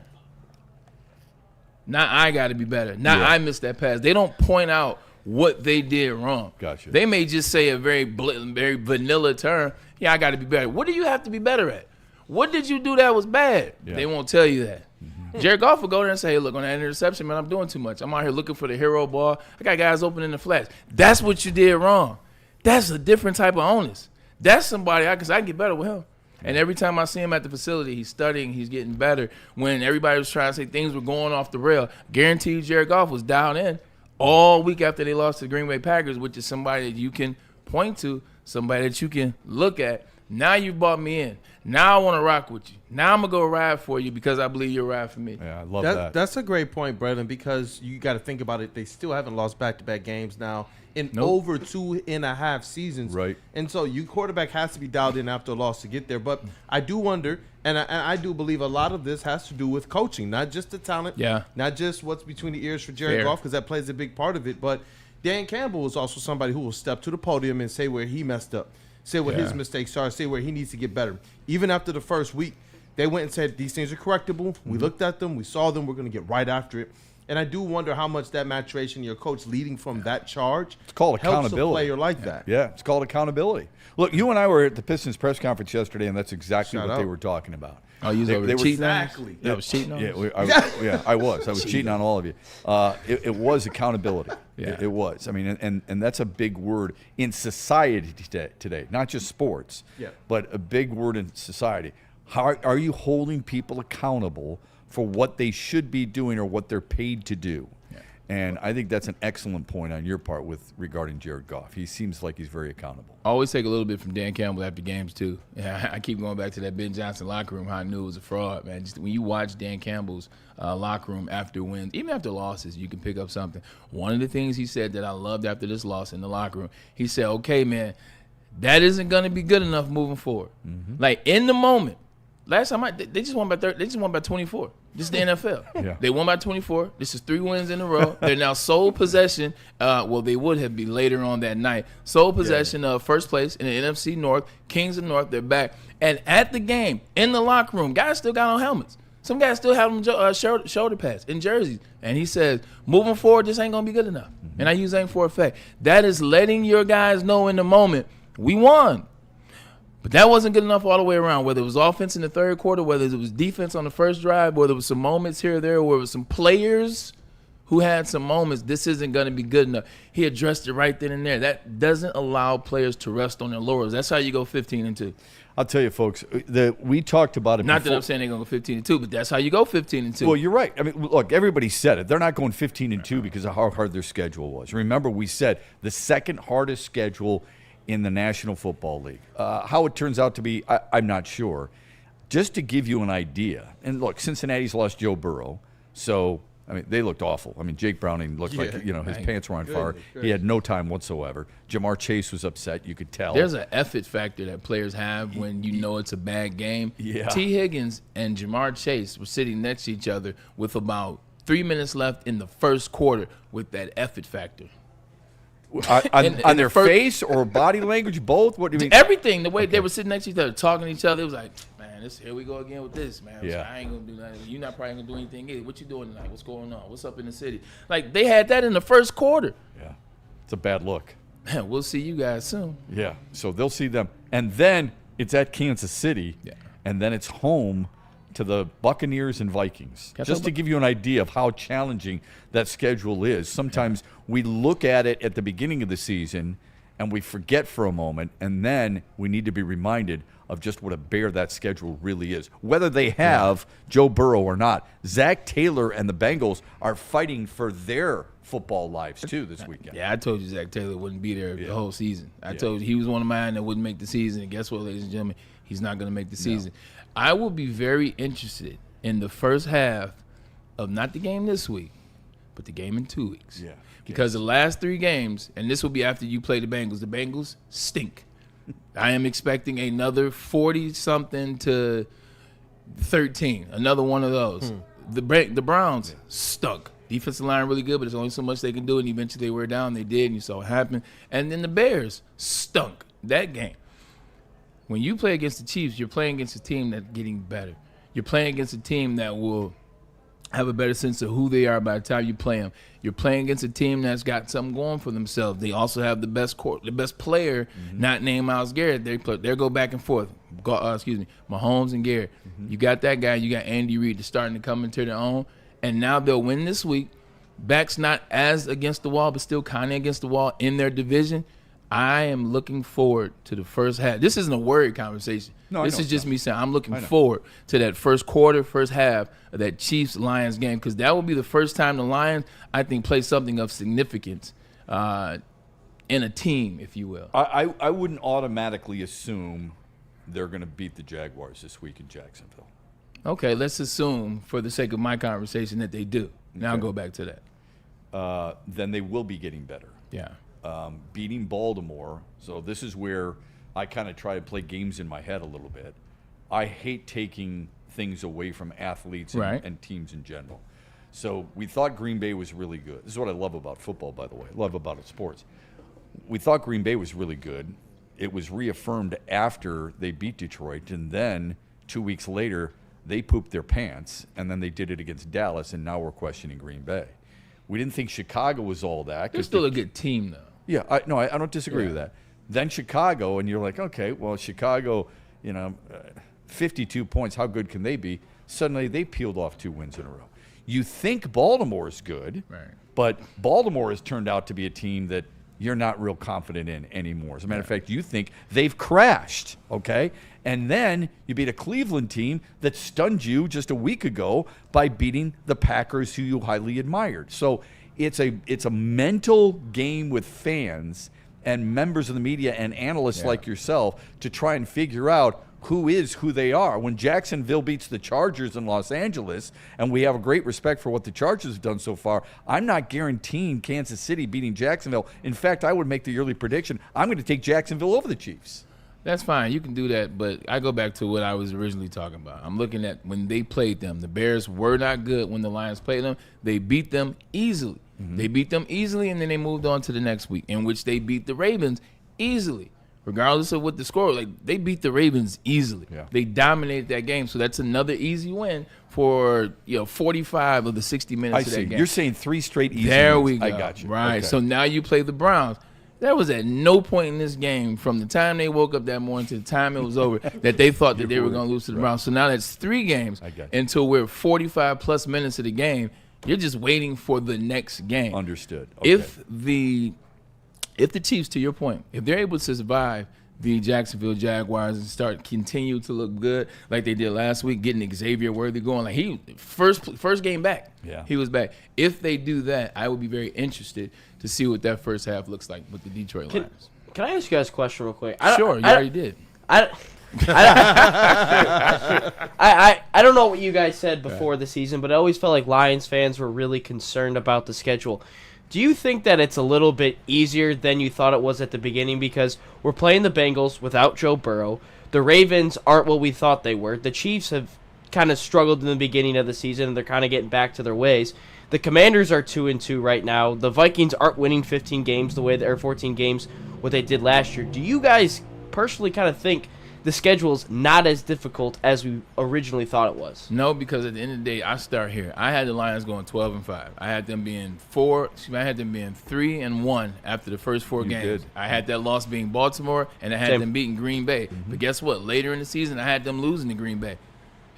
S6: Not I got to be better. Not I missed that pass. They don't point out what they did wrong.
S5: Gotcha.
S6: They may just say a very vanilla term. Yeah, I got to be better. What do you have to be better at? What did you do that was bad? Yeah. They won't tell you that. Mm-hmm. Jared Goff will go there and say, hey, look, on that interception, man, I'm doing too much. I'm out here looking for the hero ball. I got guys open in the flats. That's what you did wrong. That's a different type of onus. That's somebody, because I can get better with him. And every time I see him at the facility, he's studying, he's getting better. When everybody was trying to say things were going off the rail, guarantee you Jared Goff was down in all week after they lost to the Green Bay Packers, which is somebody that you can point to, somebody that you can look at. Now you've brought me in. Now I want to rock with you. Now I'm going to go ride for you because I believe you'll ride for me.
S5: Yeah, I love that.
S4: That's a great point, Braylon, because you got to think about it. They still haven't lost back-to-back games now in over 2.5 seasons.
S5: Right.
S4: And so your quarterback has to be dialed in after a loss to get there. But I do wonder, and I do believe a lot of this has to do with coaching, not just the talent, not just what's between the ears for Jared Goff, because that plays a big part of it. But Dan Campbell is also somebody who will step to the podium and say where he messed up. Say what his mistakes are. Say where he needs to get better. Even after the first week, they went and said, these things are correctable. We looked at them. We saw them. We're going to get right after it. And I do wonder how much that maturation, your coach leading from that charge,
S5: it's called accountability.
S4: Helps a player like that.
S5: Yeah, it's called accountability. Look, you and I were at the Pistons press conference yesterday, and that's exactly what they were talking about.
S6: Oh, you were cheating?
S4: Exactly.
S6: I was cheating on you?
S5: I was. I was cheating on all of you. It was accountability. Yeah. It was. I mean, and that's a big word in society today, not just sports, but a big word in society. How are you holding people accountable for what they should be doing or what they're paid to do? Yeah. And I think that's an excellent point on your part regarding Jared Goff. He seems like he's very accountable.
S6: I always take a little bit from Dan Campbell after games, too. I keep going back to that Ben Johnson locker room, how I knew it was a fraud, man. Just when you watch Dan Campbell's locker room after wins, even after losses, you can pick up something. One of the things he said that I loved after this loss in the locker room, he said, okay, man, that isn't going to be good enough moving forward. Mm-hmm. Like, in the moment, last time they just won by 24. This is the NFL.
S5: Yeah.
S6: They won by 24. This is 3 wins in a row. They're now sole possession. They would have been later on that night. Sole possession of first place in the NFC North. Kings of North, they're back. And at the game, in the locker room, guys still got on helmets. Some guys still have them shoulder pads in jerseys. And he says, moving forward, this ain't going to be good enough. Mm-hmm. And I use ain't for a fact. That is letting your guys know in the moment, we won. But that wasn't good enough all the way around, whether it was offense in the third quarter, whether it was defense on the first drive, whether it was some moments here or there, where it was some players who had some moments, this isn't going to be good enough. He addressed it right then and there. That doesn't allow players to rest on their laurels. That's how you go 15-2.
S5: I'll tell you, folks, we talked about it
S6: Not that I'm saying they're going to go 15-2, but that's how you go 15-2.
S5: Well, you're right. I mean, look, everybody said it. They're not going 15-2 because of how hard their schedule was. Remember, we said the second hardest schedule in the National Football League. How it turns out to be, I'm not sure. Just to give you an idea, and look, Cincinnati's lost Joe Burrow, so, I mean, they looked awful. I mean, Jake Browning looked like, his pants were on fire. He had no time whatsoever. Jamar Chase was upset, you could tell.
S6: There's an effort factor that players have when you know it's a bad game.
S5: Yeah.
S6: T. Higgins and Jamar Chase were sitting next to each other with about 3 minutes left in the first quarter with that effort factor.
S5: On their face or body language, both? What do you mean?
S6: Everything. The way they were sitting next to each other, talking to each other, it was like, man, here we go again with this, man.
S5: Yeah.
S6: I ain't gonna do nothing. You're not probably gonna do anything either. What you doing tonight? What's going on? What's up in the city? Like, they had that in the first quarter.
S5: Yeah, it's a bad look.
S6: Man, we'll see you guys soon.
S5: Yeah, so they'll see them, and then it's at Kansas City, and then it's home to the Buccaneers and Vikings. Just to give you an idea of how challenging that schedule is. Sometimes we look at it at the beginning of the season and we forget for a moment, and then we need to be reminded of just what a bear that schedule really is. Whether they have Joe Burrow or not, Zach Taylor and the Bengals are fighting for their football lives too this weekend.
S6: Yeah, I told you Zach Taylor wouldn't be there the whole season. I told you he was one of mine that wouldn't make the season, and guess what, ladies and gentlemen? He's not going to make the season. I will be very interested in the first half of not the game this week, but the game in 2 weeks.
S5: Yeah.
S6: Because the last 3 games, and this will be after you play the Bengals stink. I am expecting another 40-something to 13, another one of those. The Browns stunk. Defensive line really good, but there's only so much they can do, and eventually they were down. They did, and you saw it happen. And then the Bears stunk that game. When you play against the Chiefs, you're playing against a team that's getting better. You're playing against a team that will have a better sense of who they are by the time you play them. You're playing against a team that's got something going for themselves. They also have the best player, not named Myles Garrett. They go back and forth. Mahomes and Garrett. You got that guy. You got Andy Reid that's starting to come into their own. And now they'll win this week. Backs not as against the wall, but still kind of against the wall in their division. I am looking forward to the first half. This isn't a worried conversation.
S5: No,
S6: this is just me saying I'm looking forward to that first quarter, first half of that Chiefs-Lions game, because that will be the first time the Lions, I think, play something of significance in a team, if you will.
S5: I wouldn't automatically assume they're going to beat the Jaguars this week in Jacksonville.
S6: Okay, let's assume, for the sake of my conversation, that they do. Now I'll go back to that.
S5: Then they will be getting better.
S6: Yeah.
S5: Beating Baltimore. So this is where I kind of try to play games in my head a little bit. I hate taking things away from athletes and teams in general. So we thought Green Bay was really good. This is what I love about football, by the way. I love about it, sports. We thought Green Bay was really good. It was reaffirmed after they beat Detroit, and then 2 weeks later they pooped their pants, and then they did it against Dallas, and now we're questioning Green Bay. We didn't think Chicago was all that.
S6: They're still a good team, though.
S5: Yeah, I don't disagree with that. Then Chicago, and you're like, okay, well, Chicago, 52 points, how good can they be? Suddenly they peeled off 2 wins in a row. You think Baltimore is good, but Baltimore has turned out to be a team that you're not real confident in anymore. As a matter of fact, you think they've crashed, okay? And then you beat a Cleveland team that stunned you just a week ago by beating the Packers, who you highly admired. So it's a mental game with fans and members of the media and analysts like yourself to try and figure out who they are. When Jacksonville beats the Chargers in Los Angeles, and we have a great respect for what the Chargers have done so far, I'm not guaranteeing Kansas City beating Jacksonville. In fact, I would make the early prediction, I'm going to take Jacksonville over the Chiefs.
S6: That's fine. You can do that, but I go back to what I was originally talking about. I'm looking at when they played them. The Bears were not good when the Lions played them. They beat them easily. They beat them easily, and then they moved on to the next week, in which they beat the Ravens easily. Regardless of what the score, they beat the Ravens easily. Yeah. They dominated that game, so that's another easy win for 45 of the 60 minutes of that game.
S5: You're saying 3 straight easy
S6: There
S5: wins.
S6: we go.
S5: I got you.
S6: Right.
S5: Okay.
S6: So now you play the Browns. There was at no point in this game, from the time they woke up that morning to the time it was over, that they thought that they were going to lose to the Browns. So now that's 3 games until we're 45 plus minutes of the game. You're just waiting for the next game.
S5: Understood. Okay.
S6: If the Chiefs, to your point, if they're able to survive the Jacksonville Jaguars and continue to look good like they did last week, getting Xavier Worthy going, like he first game back, he was back. If they do that, I would be very interested to see what that first half looks like with the Detroit Lions.
S7: Can I ask you guys a question real quick?
S6: Sure, you already did.
S7: I don't know what you guys said before the season, but I always felt like Lions fans were really concerned about the schedule. Do you think that it's a little bit easier than you thought it was at the beginning? Because we're playing the Bengals without Joe Burrow. The Ravens aren't what we thought they were. The Chiefs have kind of struggled in the beginning of the season, and they're kind of getting back to their ways. The Commanders are 2-2 right now. The Vikings aren't winning 15 games the way or 14 games what they did last year. Do you guys personally kind of think the schedule is not as difficult as we originally thought it was?
S6: No, because at the end of the day, I start here. I had the Lions going 12-5. I had them being 3-1 after the first 4 games.
S5: Did.
S6: I had that loss being Baltimore, and I had them beating Green Bay. But guess what? Later in the season, I had them losing to Green Bay.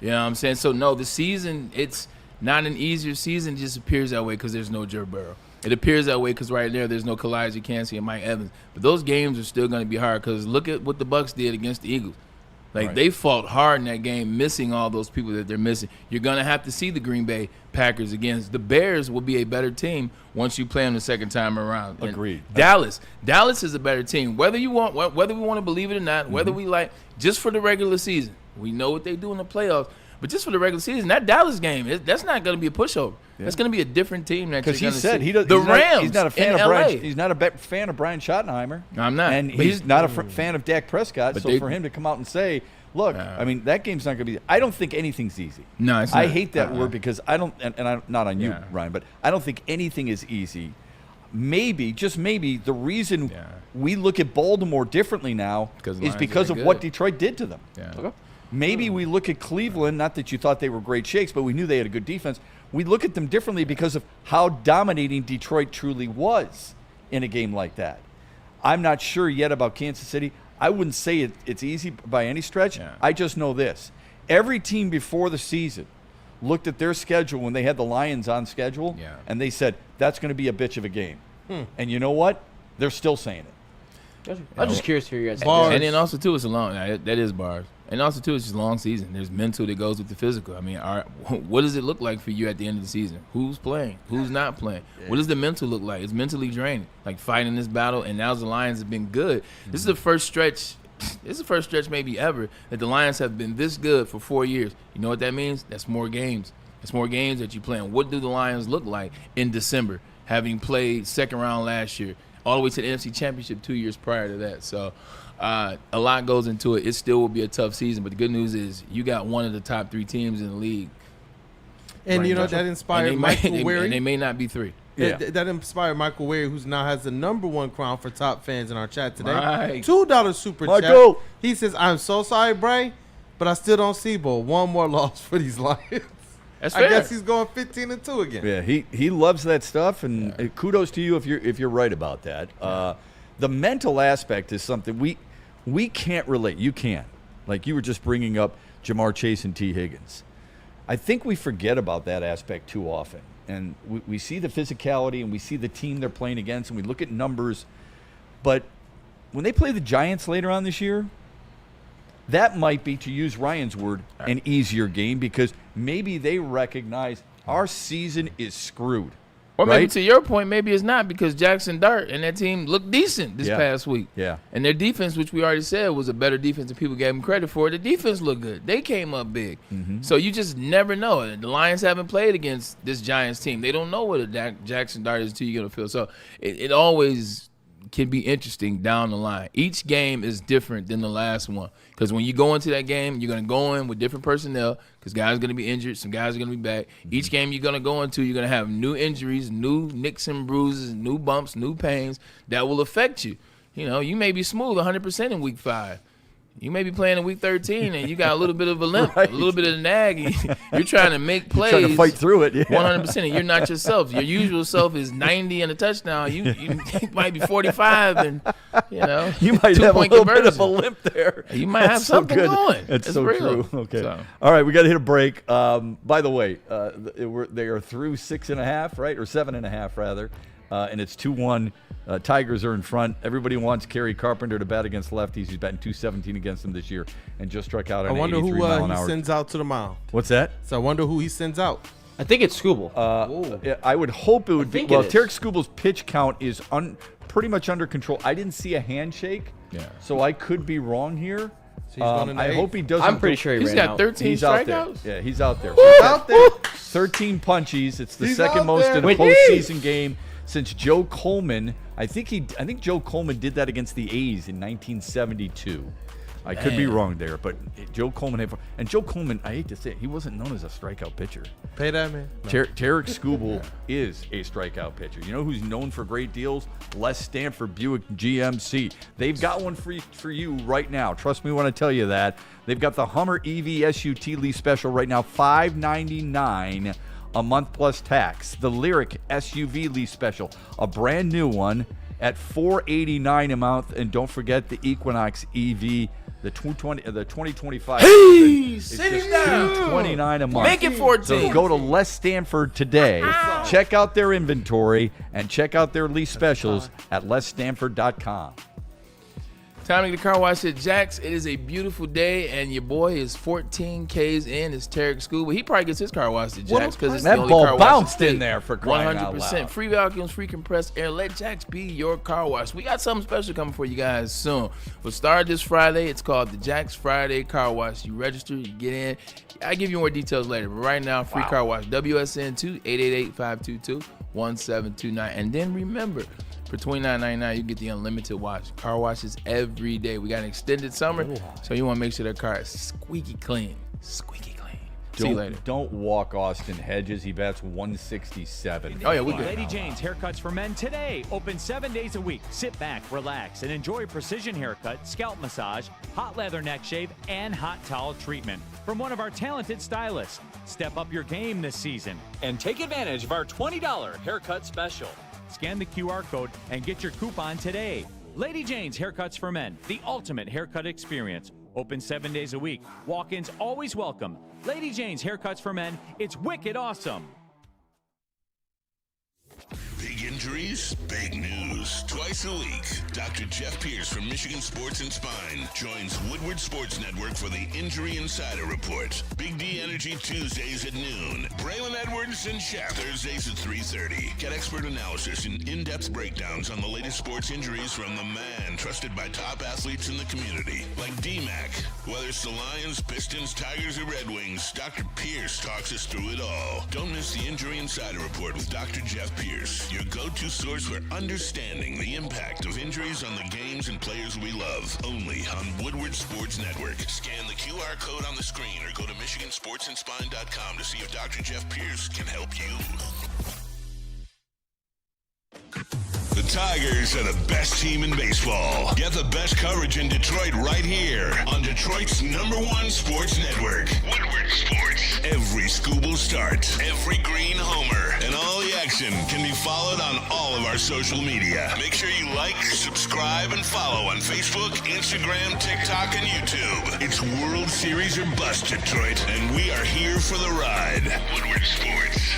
S6: You know what I'm saying? So, no, the season, it's not an easier season. It just appears that way because there's no Joe Burrow. It appears that way because right there's no Kalijah Kancey and Mike Evans. But those games are still going to be hard because look at what the Bucs did against the Eagles. They fought hard in that game, missing all those people that they're missing. You're going to have to see the Green Bay Packers against. The Bears will be a better team once you play them the second time around.
S5: Agreed.
S6: And Dallas is a better team. Whether we want to believe it or not, whether we like, just for the regular season. We know what they do in the playoffs. But just for the regular season, that Dallas game, that's not going to be a pushover. Yeah. That's going to be a different team. Because
S5: he said
S6: see.
S5: The Rams. He's not a fan of Brian. He's not a fan of Brian Schottenheimer.
S6: I'm not,
S5: and he's not a fan of Dak Prescott. So for him to come out and say, "Look, I mean, that game's not going to be." I don't think anything's easy.
S6: No, it's not.
S5: I hate that word because I don't, and I'm not on you, Ryan, but I don't think anything is easy. Maybe, just maybe, the reason we look at Baltimore differently now is because of what Detroit did to them.
S6: Yeah.
S5: Okay. Maybe we look at Cleveland, not that you thought they were great shakes, but we knew they had a good defense. We look at them differently because of how dominating Detroit truly was in a game like that. I'm not sure yet about Kansas City. I wouldn't say it's easy by any stretch.
S6: Yeah.
S5: I just know this. Every team before the season looked at their schedule when they had the Lions on schedule, and they said, that's going to be a bitch of a game. And you know what? They're still saying it.
S7: I'm just curious to hear your guys.
S6: And then also, too, it's a long – that is bars. And also, too, it's just a long season. There's mental that goes with the physical. I mean, what does it look like for you at the end of the season? Who's playing? Who's not playing? What does the mental look like? It's mentally draining, like fighting this battle. And now the Lions have been good. This is the first stretch. This is the first stretch maybe ever that the Lions have been this good for 4 years. You know what that means? That's more games. That's more games that you play. And what do the Lions look like in December, having played second round last year, all the way to the NFC Championship 2 years prior to that? So a lot goes into it. It still will be a tough season, but the good news is you got one of the top 3 teams in the league.
S4: And
S6: right,
S4: you know, that inspired Michael Weary.
S6: And they may not be 3.
S4: Yeah. That inspired Michael Weary, who now has the #1 crown for top fans in our chat today.
S6: Right.
S4: $2 super
S5: Michael.
S4: chat. He says, I'm so sorry, Bray, but I still don't see Bo. One more loss for these Lions.
S6: That's fair.
S4: I guess he's going 15-2 again.
S5: Yeah, he loves that stuff, and kudos to you if you're right about that. The mental aspect is something we can't relate. You can. Like you were just bringing up Jamar Chase and T. Higgins. I think we forget about that aspect too often. And we see the physicality and we see the team they're playing against and we look at numbers. But when they play the Giants later on this year, that might be, to use Ryan's word, an easier game because maybe they recognize our season is screwed.
S6: Or maybe
S5: right?
S6: to your point, maybe it's not because Jackson Dart and that team looked decent this past week.
S5: Yeah.
S6: And their defense, which we already said was a better defense than people gave them credit for, the defense looked good. They came up big.
S5: Mm-hmm.
S6: So you just never know. The Lions haven't played against this Giants team. They don't know what a Jackson Dart is until you get on the field. So it always can be interesting down the line. Each game is different than the last one because when you go into that game, you're going to go in with different personnel because guys are going to be injured, some guys are going to be back. Each game you're going to go into, you're going to have new injuries, new nicks and bruises, new bumps, new pains that will affect you. You know, you may be smooth 100% in week 5. You may be playing in week 13 and you got a little bit of a limp, a little bit of a nag. You're trying to make plays.
S5: You're trying to fight through it.
S6: 100%. And you're not yourself. Your usual self is 90 and a touchdown. You might be 45 and, you know,
S5: you might have a little bit of a limp there.
S6: You might have something going.
S5: It's so
S6: real.
S5: true. Okay.
S6: So.
S5: All right, we got to hit a break. By the way, they are through 6.5, right? Or 7.5, rather. And it's 2-1. Tigers are in front. Everybody wants Kerry Carpenter to bat against lefties. He's batting .217 against them this year and just struck out on 83 mile an hour.
S4: He sends out to the mound.
S5: What's that?
S4: So I wonder who he sends out.
S7: I think it's Skubal.
S5: I would hope it would be. Well, Tarek Skubal's pitch count is pretty much under control. I didn't see a handshake, so I could be wrong here.
S4: So I
S5: hope he doesn't.
S7: I'm pretty sure
S6: he's got 13
S5: he's
S6: strikeouts.
S5: Out there. Yeah, he's out there.
S4: He's out there.
S5: 13 punchies. It's the
S4: He's
S5: second
S4: out
S5: most
S4: there.
S5: in a postseason game since Joe Coleman. I think Joe Coleman did that against the A's in 1972. I could be wrong there, but Joe Coleman and Joe Coleman, I hate to say it, he wasn't known as a strikeout pitcher.
S4: Pay that man. No.
S5: Tarek Skubal is a strikeout pitcher. You know who's known for great deals? Les Stanford Buick GMC. They've got one for you right now. Trust me when I tell you that. They've got the Hummer EV SUT lease special right now, $599 a month plus tax. The Lyric SUV lease special, a brand new one at $489 a month, and don't forget the Equinox EV. The 2025.
S6: Hey, sit him down.
S5: $229 a month.
S6: Make it 14.
S5: So go to Les Stanford today. Check out their inventory and check out their lease specials at lesstanford.com.
S6: Time to get the car wash at Jack's. It is a beautiful day, and your boy is 14 Ks in. It's Tarek Skubal. He probably gets his car washed at Jack's because it's the
S5: that
S6: only
S5: ball
S6: car
S5: bounced
S6: wash
S5: in there for crying out loud.
S6: 100%. Free vacuums, free compressed air. Let Jack's be your car wash. We got something special coming for you guys soon. We'll start this Friday. It's called the Jack's Friday Car Wash. You register, you get in. I'll give you more details later, but right now, free car wash. WSN2 888-522-1729. And then remember, for $29.99, you get the unlimited wash. Car washes every day. We got an extended summer, so you want to make sure that car is squeaky clean. Squeaky clean. See you later.
S5: Don't walk Austin Hedges. He bats 167.
S6: Oh, yeah, we good.
S2: Lady Jane's Haircuts for Men today. Open 7 days a week. Sit back, relax, and enjoy a precision haircut, scalp massage, hot leather neck shave, and hot towel treatment from one of our talented stylists. Step up your game this season and take advantage of our $20 haircut special. Scan the QR code and get your coupon today. Lady Jane's Haircuts for Men, the ultimate haircut experience. Open 7 days a week. Walk-ins always welcome. Lady Jane's Haircuts for Men. It's wicked awesome.
S1: Big injuries, big news. Twice a week, Dr. Jeff Pierce from Michigan Sports and Spine joins Woodward Sports Network for the Injury Insider Report. Big D Energy Tuesdays at noon. Braylon Edwards and Shep Thursdays at 3:30. Get expert analysis and in-depth breakdowns on the latest sports injuries from the man trusted by top athletes in the community, like D-Mac. Whether it's the Lions, Pistons, Tigers, or Red Wings, Dr. Pierce talks us through it all. Don't miss the Injury Insider Report with Dr. Jeff Pierce, your go-to source for understanding the impact of injuries on the games and players we love. Only on Woodward Sports Network. Scan the QR code on the screen or go to MichiganSportsandSpine.com to see if Dr. Jeff Pierce can help you. The Tigers are the best team in baseball. Get the best coverage in Detroit right here on Detroit's #1 sports network, Woodward Sports. Every Skubal start, every green homer, and all the action can be followed on all of our social media. Make sure you like, subscribe, and follow on Facebook, Instagram, TikTok, and YouTube. It's World Series or bust, Detroit, and we are here for the ride. Woodward Sports.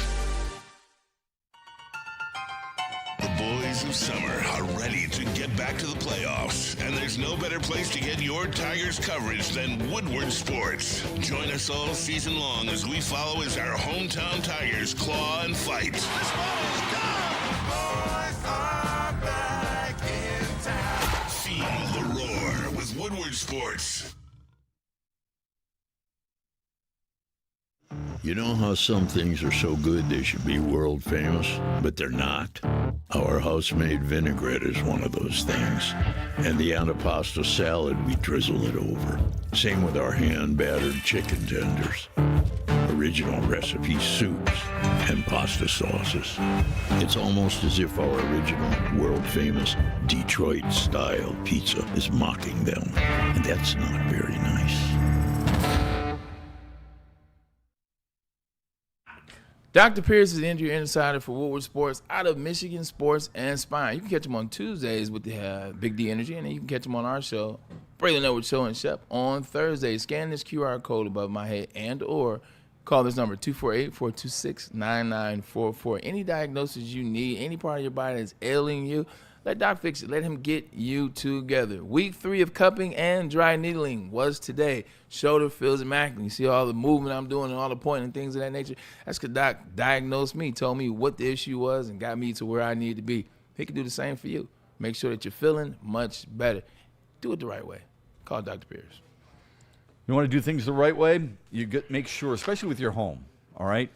S1: The boys of summer are ready to get back to the playoffs, and there's no better place to get your Tigers coverage than Woodward Sports. Join us all season long as we follow as our hometown Tigers claw and fight. This ball is gone. The boys are back in town. Feel the roar with Woodward Sports.
S12: You know how some things are so good they should be world famous, but they're not? Our house-made vinaigrette is one of those things. And the antipasto salad, we drizzle it over. Same with our hand-battered chicken tenders. Original recipe soups and pasta sauces. It's almost as if our original, world-famous Detroit-style pizza is mocking them. And that's not very nice.
S6: Dr. Pierce is the injury insider for Woodward Sports out of Michigan Sports and Spine. You can catch him on Tuesdays with the Big D Energy, and then you can catch him on our show, Braylon Edward Show and Shep, on Thursday. Scan this QR code above my head and or call this number, 248-426-9944. Any diagnosis you need, any part of your body that's ailing you, let Doc fix it. Let him get you together. Week 3 of cupping and dry needling was today. Shoulder feels immaculate. You see all the movement I'm doing and all the pointing and things of that nature. That's because Doc diagnosed me, told me what the issue was, and got me to where I need to be. He can do the same for you. Make sure that you're feeling much better. Do it the right way. Call Dr. Pierce.
S5: You want to do things the right way? Make sure, especially with your home, all right?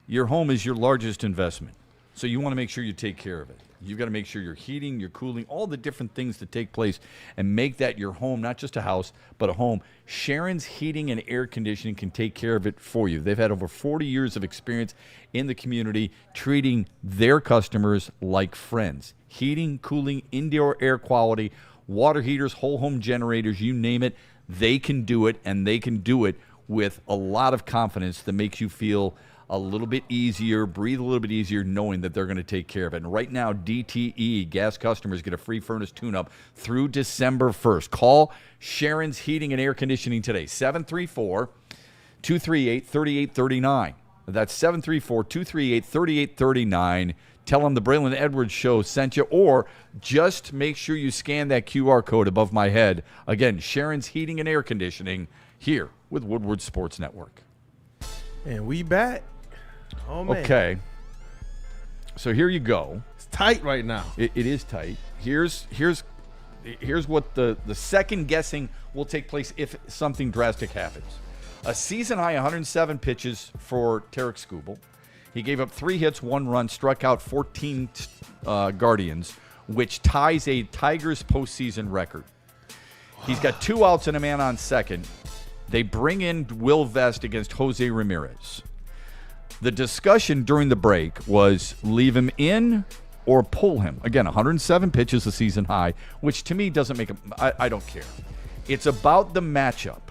S5: Your home is your largest investment, so you want to make sure you take care of it. You've got to make sure you're heating, you're cooling, all the different things that take place and make that your home, not just a house, but a home. Sharon's Heating and Air Conditioning can take care of it for you. They've had over 40 years of experience in the community treating their customers like friends. Heating, cooling, indoor air quality, water heaters, whole home generators, you name it, they can do it, and they can do it with a lot of confidence that makes you feel a little bit easier, breathe a little bit easier, knowing that they're going to take care of it. And right now, DTE gas customers get a free furnace tune-up through December 1st. Call Sharon's Heating and Air Conditioning today, 734-238-3839. That's 734-238-3839. Tell them the Braylon Edwards Show sent you, or just make sure you scan that QR code above my head. Again, Sharon's Heating and Air Conditioning here with Woodward Sports Network.
S4: And we back. Oh, man.
S5: Okay. So here you go.
S4: It's tight right now.
S5: It is tight. Here's what the second guessing will take place if something drastic happens. A season-high 107 pitches for Tarek Skubal. He gave up 3 hits, 1 run, struck out 14 Guardians, which ties a Tigers postseason record. He's got 2 outs and a man on second. They bring in Will Vest against Jose Ramirez. The discussion during the break was leave him in or pull him. Again, 107 pitches, a season high, which to me doesn't make I don't care. It's about the matchup.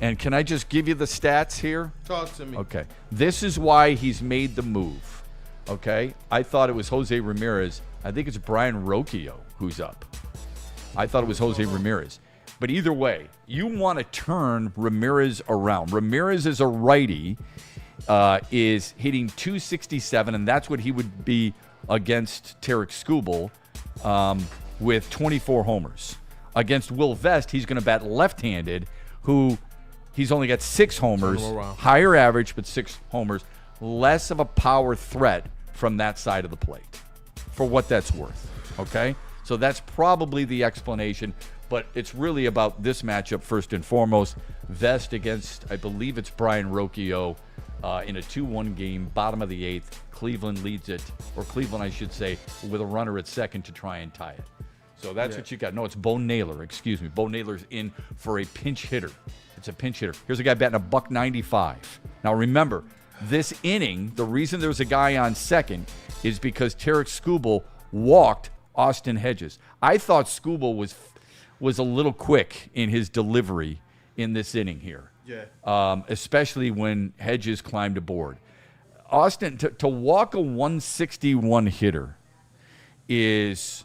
S5: And can I just give you the stats here?
S4: Talk to me.
S5: Okay. This is why he's made the move. Okay? I thought it was Jose Ramirez. I think it's Brian Rocchio who's up. I thought it was Jose Ramirez. But either way, you want to turn Ramirez around. Ramirez is a righty, is hitting .267, and that's what he would be against Tarek Skubal with 24 homers. Against Will Vest, he's going to bat left-handed, who he's only got 6 homers, higher average, but 6 homers, less of a power threat from that side of the plate, for what that's worth, okay? So that's probably the explanation. But it's really about this matchup first and foremost. Vest against, I believe it's Brian Rocchio in a 2-1 game, bottom of the 8th. Cleveland leads it, or Cleveland, I should say, with a runner at second to try and tie it. So that's what you got. No, it's Bo Naylor, excuse me. Bo Naylor's in for a pinch hitter. It's a pinch hitter. Here's a guy batting $195. Now remember, this inning, the reason there's a guy on second is because Tarek Skubal walked Austin Hedges. I thought Skubal was a little quick in his delivery in this inning here. Yeah. Especially when Hedges climbed aboard. Austin, to walk a 161 hitter is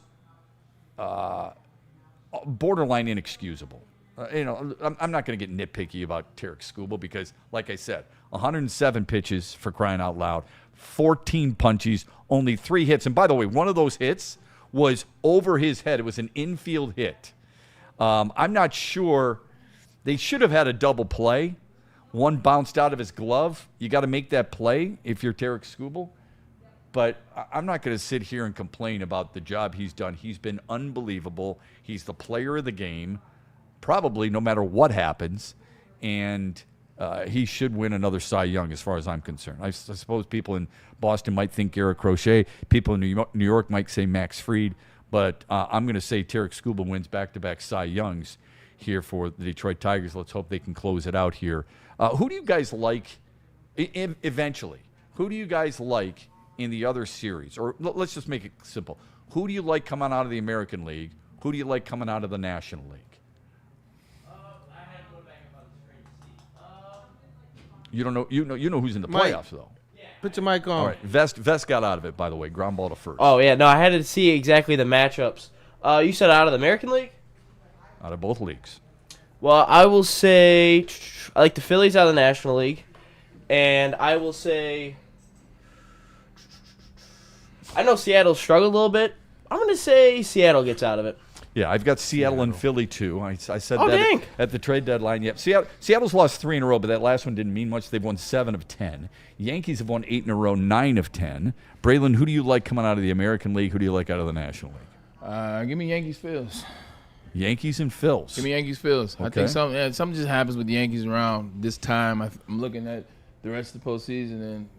S5: borderline inexcusable. I'm not going to get nitpicky about Tarek Skubal because, like I said, 107 pitches for crying out loud, 14 punchies, only 3 hits. And by the way, one of those hits was over his head. It was an infield hit. I'm not sure. They should have had a double play. One bounced out of his glove. You got to make that play if you're Tarek Skubal. But I'm not going to sit here and complain about the job he's done. He's been unbelievable. He's the player of the game, probably no matter what happens. And he should win another Cy Young as far as I'm concerned. I suppose people in Boston might think Garrett Crochet. People in New York might say Max Fried. But I'm going to say Tarek Skubal wins back-to-back Cy Youngs here for the Detroit Tigers. Let's hope they can close it out here. Who do you guys like eventually? Who do you guys like in the other series? Or let's just make it simple. Who do you like coming out of the American League? Who do you like coming out of the National League?
S7: I had to go back about the straight to see.
S5: You don't know. You know who's in the playoffs though.
S4: Put your mic on.
S5: All right. Vest got out of it, by the way. Ground ball to first.
S7: Oh, yeah. No, I had to see exactly the matchups. You said out of the American League?
S5: Out of both leagues.
S7: Well, I will say I like the Phillies out of the National League. And I will say I know Seattle struggled a little bit. I'm going to say Seattle gets out of it.
S5: Yeah, I've got Seattle and Philly, too. I said that at the trade deadline. Yep. Seattle's lost 3 in a row, but that last one didn't mean much. They've won 7 of 10. Yankees have won 8 in a row, 9 of 10. Braylon, who do you like coming out of the American League? Who do you like out of the National League?
S6: Give me Yankees Phils.
S5: Yankees and Phils.
S6: Give me Yankees Phils.
S5: Okay.
S6: I think something just happens with the Yankees around this time. I'm looking at the rest of the postseason, and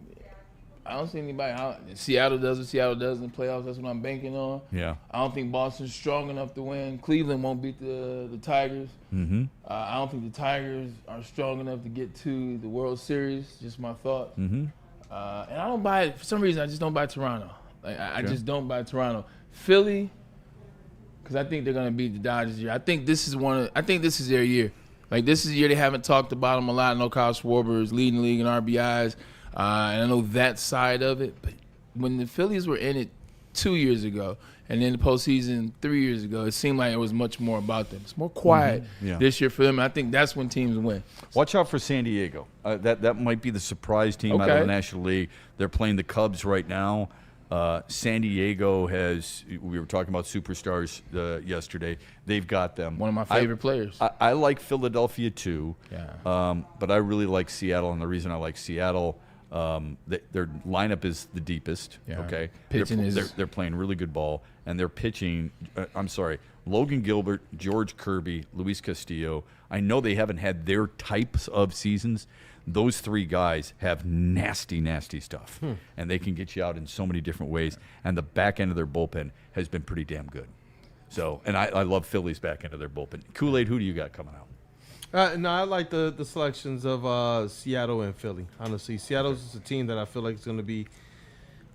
S6: I don't see anybody. Seattle does what Seattle does in the playoffs. That's what I'm banking on.
S5: Yeah.
S6: I don't think Boston's strong enough to win. Cleveland won't beat the Tigers.
S5: Mm-hmm.
S6: I don't think the Tigers are strong enough to get to the World Series. Just my thought.
S5: Mm-hmm.
S6: And I don't buy, for some reason, I just don't buy Toronto. Like I just don't buy Toronto. Philly, because I think they're gonna beat the Dodgers this year. I think this is their year. Like, this is the year they haven't talked about them a lot. I know Kyle Schwarber is leading the league in RBIs, and I know that side of it. But when the Phillies were in it 2 years ago, and then the postseason 3 years ago, it seemed like it was much more about them. It's more quiet this year for them. And I think that's when teams win.
S5: Watch out for San Diego. That might be the surprise team out of the National League. They're playing the Cubs right now. San Diego has, we were talking about superstars yesterday. They've got them.
S6: One of my favorite players.
S5: I like Philadelphia too.
S6: Yeah.
S5: But I really like Seattle, and the reason I like Seattle, their lineup is the deepest.
S6: Yeah.
S5: Okay,
S6: Pitching
S5: they're playing really good ball, and they're pitching. Logan Gilbert, George Kirby, Luis Castillo. I know they haven't had their types of seasons. Those three guys have nasty, nasty stuff, and they can get you out in so many different ways. And the back end of their bullpen has been pretty damn good. So, and I love Philly's back end of their bullpen. Kool-Aid, who do you got coming out?
S4: No, I like the selections of Seattle and Philly. Honestly, Seattle's a team that I feel like is going to be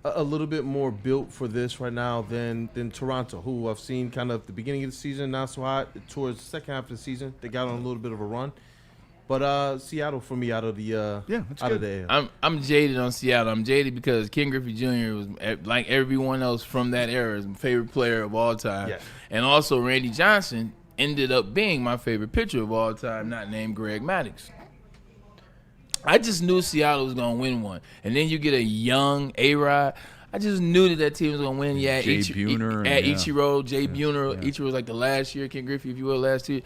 S4: a little bit more built for this right now than Toronto, who I've seen kind of at the beginning of the season, not so hot. Towards the second half of the season, they got on a little bit of a run. But Seattle for me out of the of the AL.
S6: I'm jaded on Seattle. I'm jaded because Ken Griffey Jr. was, like everyone else from that era, is my favorite player of all time.
S4: Yes.
S6: And also Randy Johnson ended up being my favorite pitcher of all time, not named Greg Maddux. I just knew Seattle was going to win one. And then you get a young A-Rod. I just knew that team was going to win. Yeah,
S5: Buhner.
S6: Ichiro, Jay Buhner. Ichiro was like the last year, Ken Griffey, if you will, last year.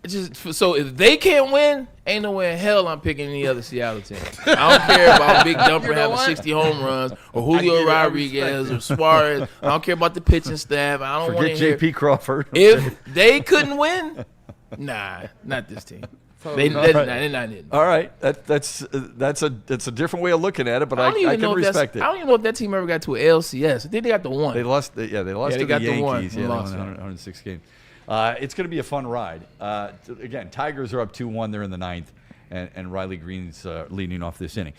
S6: So if they can't win, ain't no way in hell I'm picking any other Seattle team. I don't care about Big Dumper having 60 home runs or Julio Rodriguez or Suarez. I don't care about the pitching staff. I don't want to hear.
S5: J.P. Crawford.
S6: If they couldn't win, nah, not this team. They're not in.
S5: All right, that's a different way of looking at it, but I can respect it.
S6: I don't even know if that team ever got to an LCS. I think they got the one.
S5: They lost. They lost to the Yankees.
S6: They
S5: lost 106 games. It's going to be a fun ride. Again, Tigers are up 2-1. They're in the ninth, and Riley Green's leading off this inning.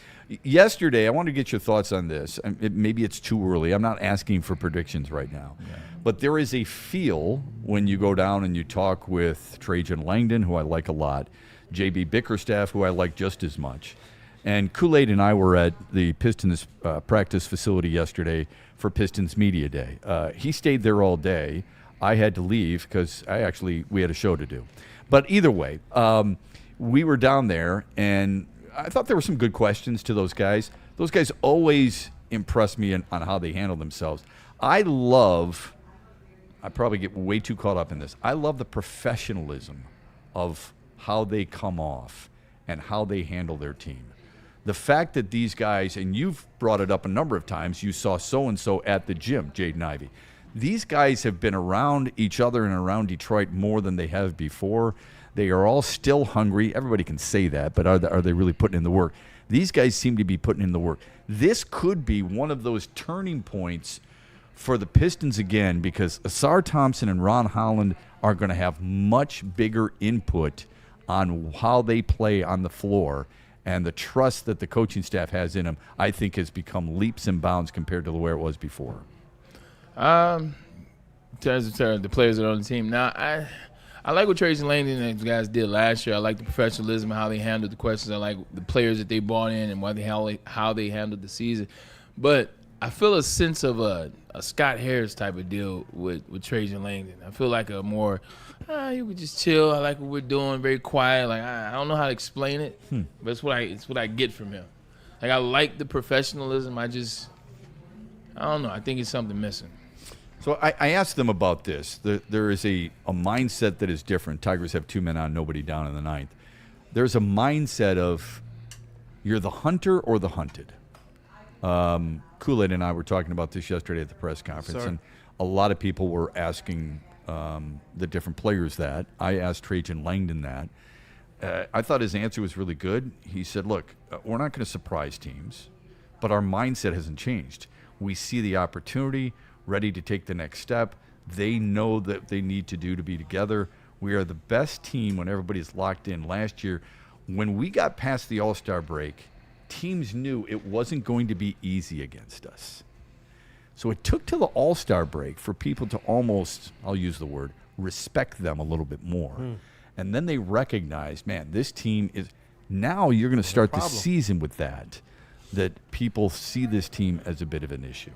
S5: Yesterday, I want to get your thoughts on this. Maybe it's too early. I'm not asking for predictions right now. Yeah. But there is a feel when you go down and you talk with Trajan Langdon, who I like a lot, J.B. Bickerstaff, who I like just as much, and Kool-Aid and I were at the Pistons practice facility yesterday for Pistons Media Day. He stayed there all day. I had to leave because we had a show to do. But either way, we were down there, and I thought there were some good questions to those guys. Those guys always impress me on how they handle themselves. I probably get way too caught up in this. I love the professionalism of how they come off and how they handle their team. The fact that these guys, and you've brought it up a number of times, you saw so-and-so at the gym, Jaden Ivey. These guys have been around each other and around Detroit more than they have before. They are all still hungry. Everybody can say that, but are they really putting in the work? These guys seem to be putting in the work. This could be one of those turning points for the Pistons again, because Asar Thompson and Ron Holland are going to have much bigger input on how they play on the floor, and the trust that the coaching staff has in them, I think, has become leaps and bounds compared to where it was before.
S6: In terms of the players that are on the team now, I like what Trajan Langdon and these guys did last year. I like the professionalism and how they handled the questions. I like the players that they brought in and how they handled the season. But I feel a sense of a Scott Harris type of deal with Trajan Langdon. I feel like a more, you could just chill. I like what we're doing, very quiet. Like I don't know how to explain it, but it's what I get from him. Like I like the professionalism. I don't know. I think it's something missing.
S5: So I asked them about this. There is a mindset that is different. Tigers have 2 men on, nobody down in the ninth. There's a mindset of you're the hunter or the hunted. Kool-Aid and I were talking about this yesterday at the press conference, and a lot of people were asking the different players that. I asked Trajan Langdon that. I thought his answer was really good. He said, look, we're not going to surprise teams. but our mindset hasn't changed. We see the opportunity, ready to take the next step. They know that they need to do to be together. We are the best team when everybody's locked in. Last year, when we got past the All-Star break, teams knew it wasn't going to be easy against us. So it took till the All-Star break for people to almost, I'll use the word, respect them a little bit more. And then they recognized, man, this team is, now you're going to start the season with that people see this team as a bit of an issue.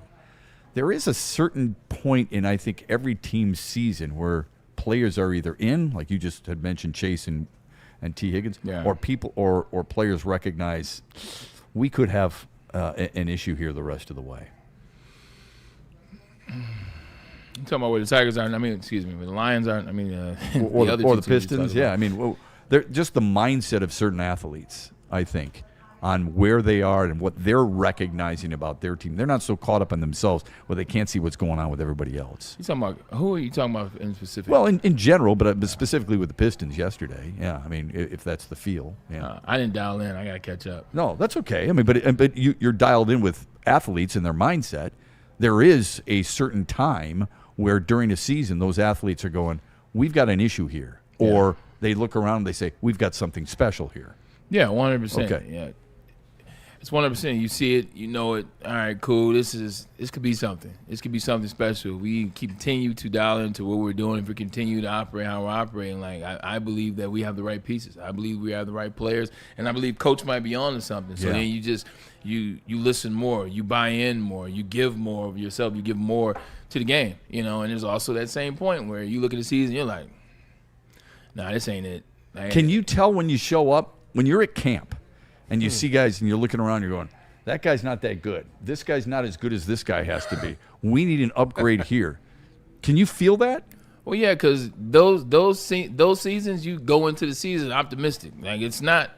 S5: There is a certain point in, I think, every team's season where players are either in, like you just had mentioned, Chase and T. Higgins, or people or players recognize we could have an issue here the rest of the way.
S6: You talking about where the Tigers aren't? I mean, excuse me, where the Lions aren't. I mean,
S5: or the Pistons. Yeah, I mean, they're just the mindset of certain athletes, I think, on where they are and what they're recognizing about their team. They're not so caught up in themselves where they can't see what's going on with everybody else.
S6: You talking about who are you talking about in specific?
S5: Well, in general, but specifically with the Pistons yesterday. Yeah, I mean, if that's the feel. Yeah,
S6: I didn't dial in. I got to catch up.
S5: No, that's okay. I mean, but you're dialed in with athletes and their mindset. There is a certain time where during a season those athletes are going, we've got an issue here, or they look around and they say, we've got something special here.
S6: Yeah, 100%.
S5: Okay.
S6: Yeah. It's 100%. You see it, you know it. All right, cool. This could be something. This could be something special. We continue to dial into what we're doing. If we continue to operate how we're operating, like I believe that we have the right pieces. I believe we have the right players, and I believe coach might be on to something. So then you just you listen more, you buy in more, you give more of yourself, you give more to the game, you know. And there's also that same point where you look at the season, you're like, nah, this ain't it.
S5: Can you tell when you show up, when you're at camp, and you see guys and you're looking around, you're going, that guy's not that good. This guy's not as good as this guy has to be. We need an upgrade here. Can you feel that?
S6: Well, yeah, because those seasons you go into the season optimistic. Like it's not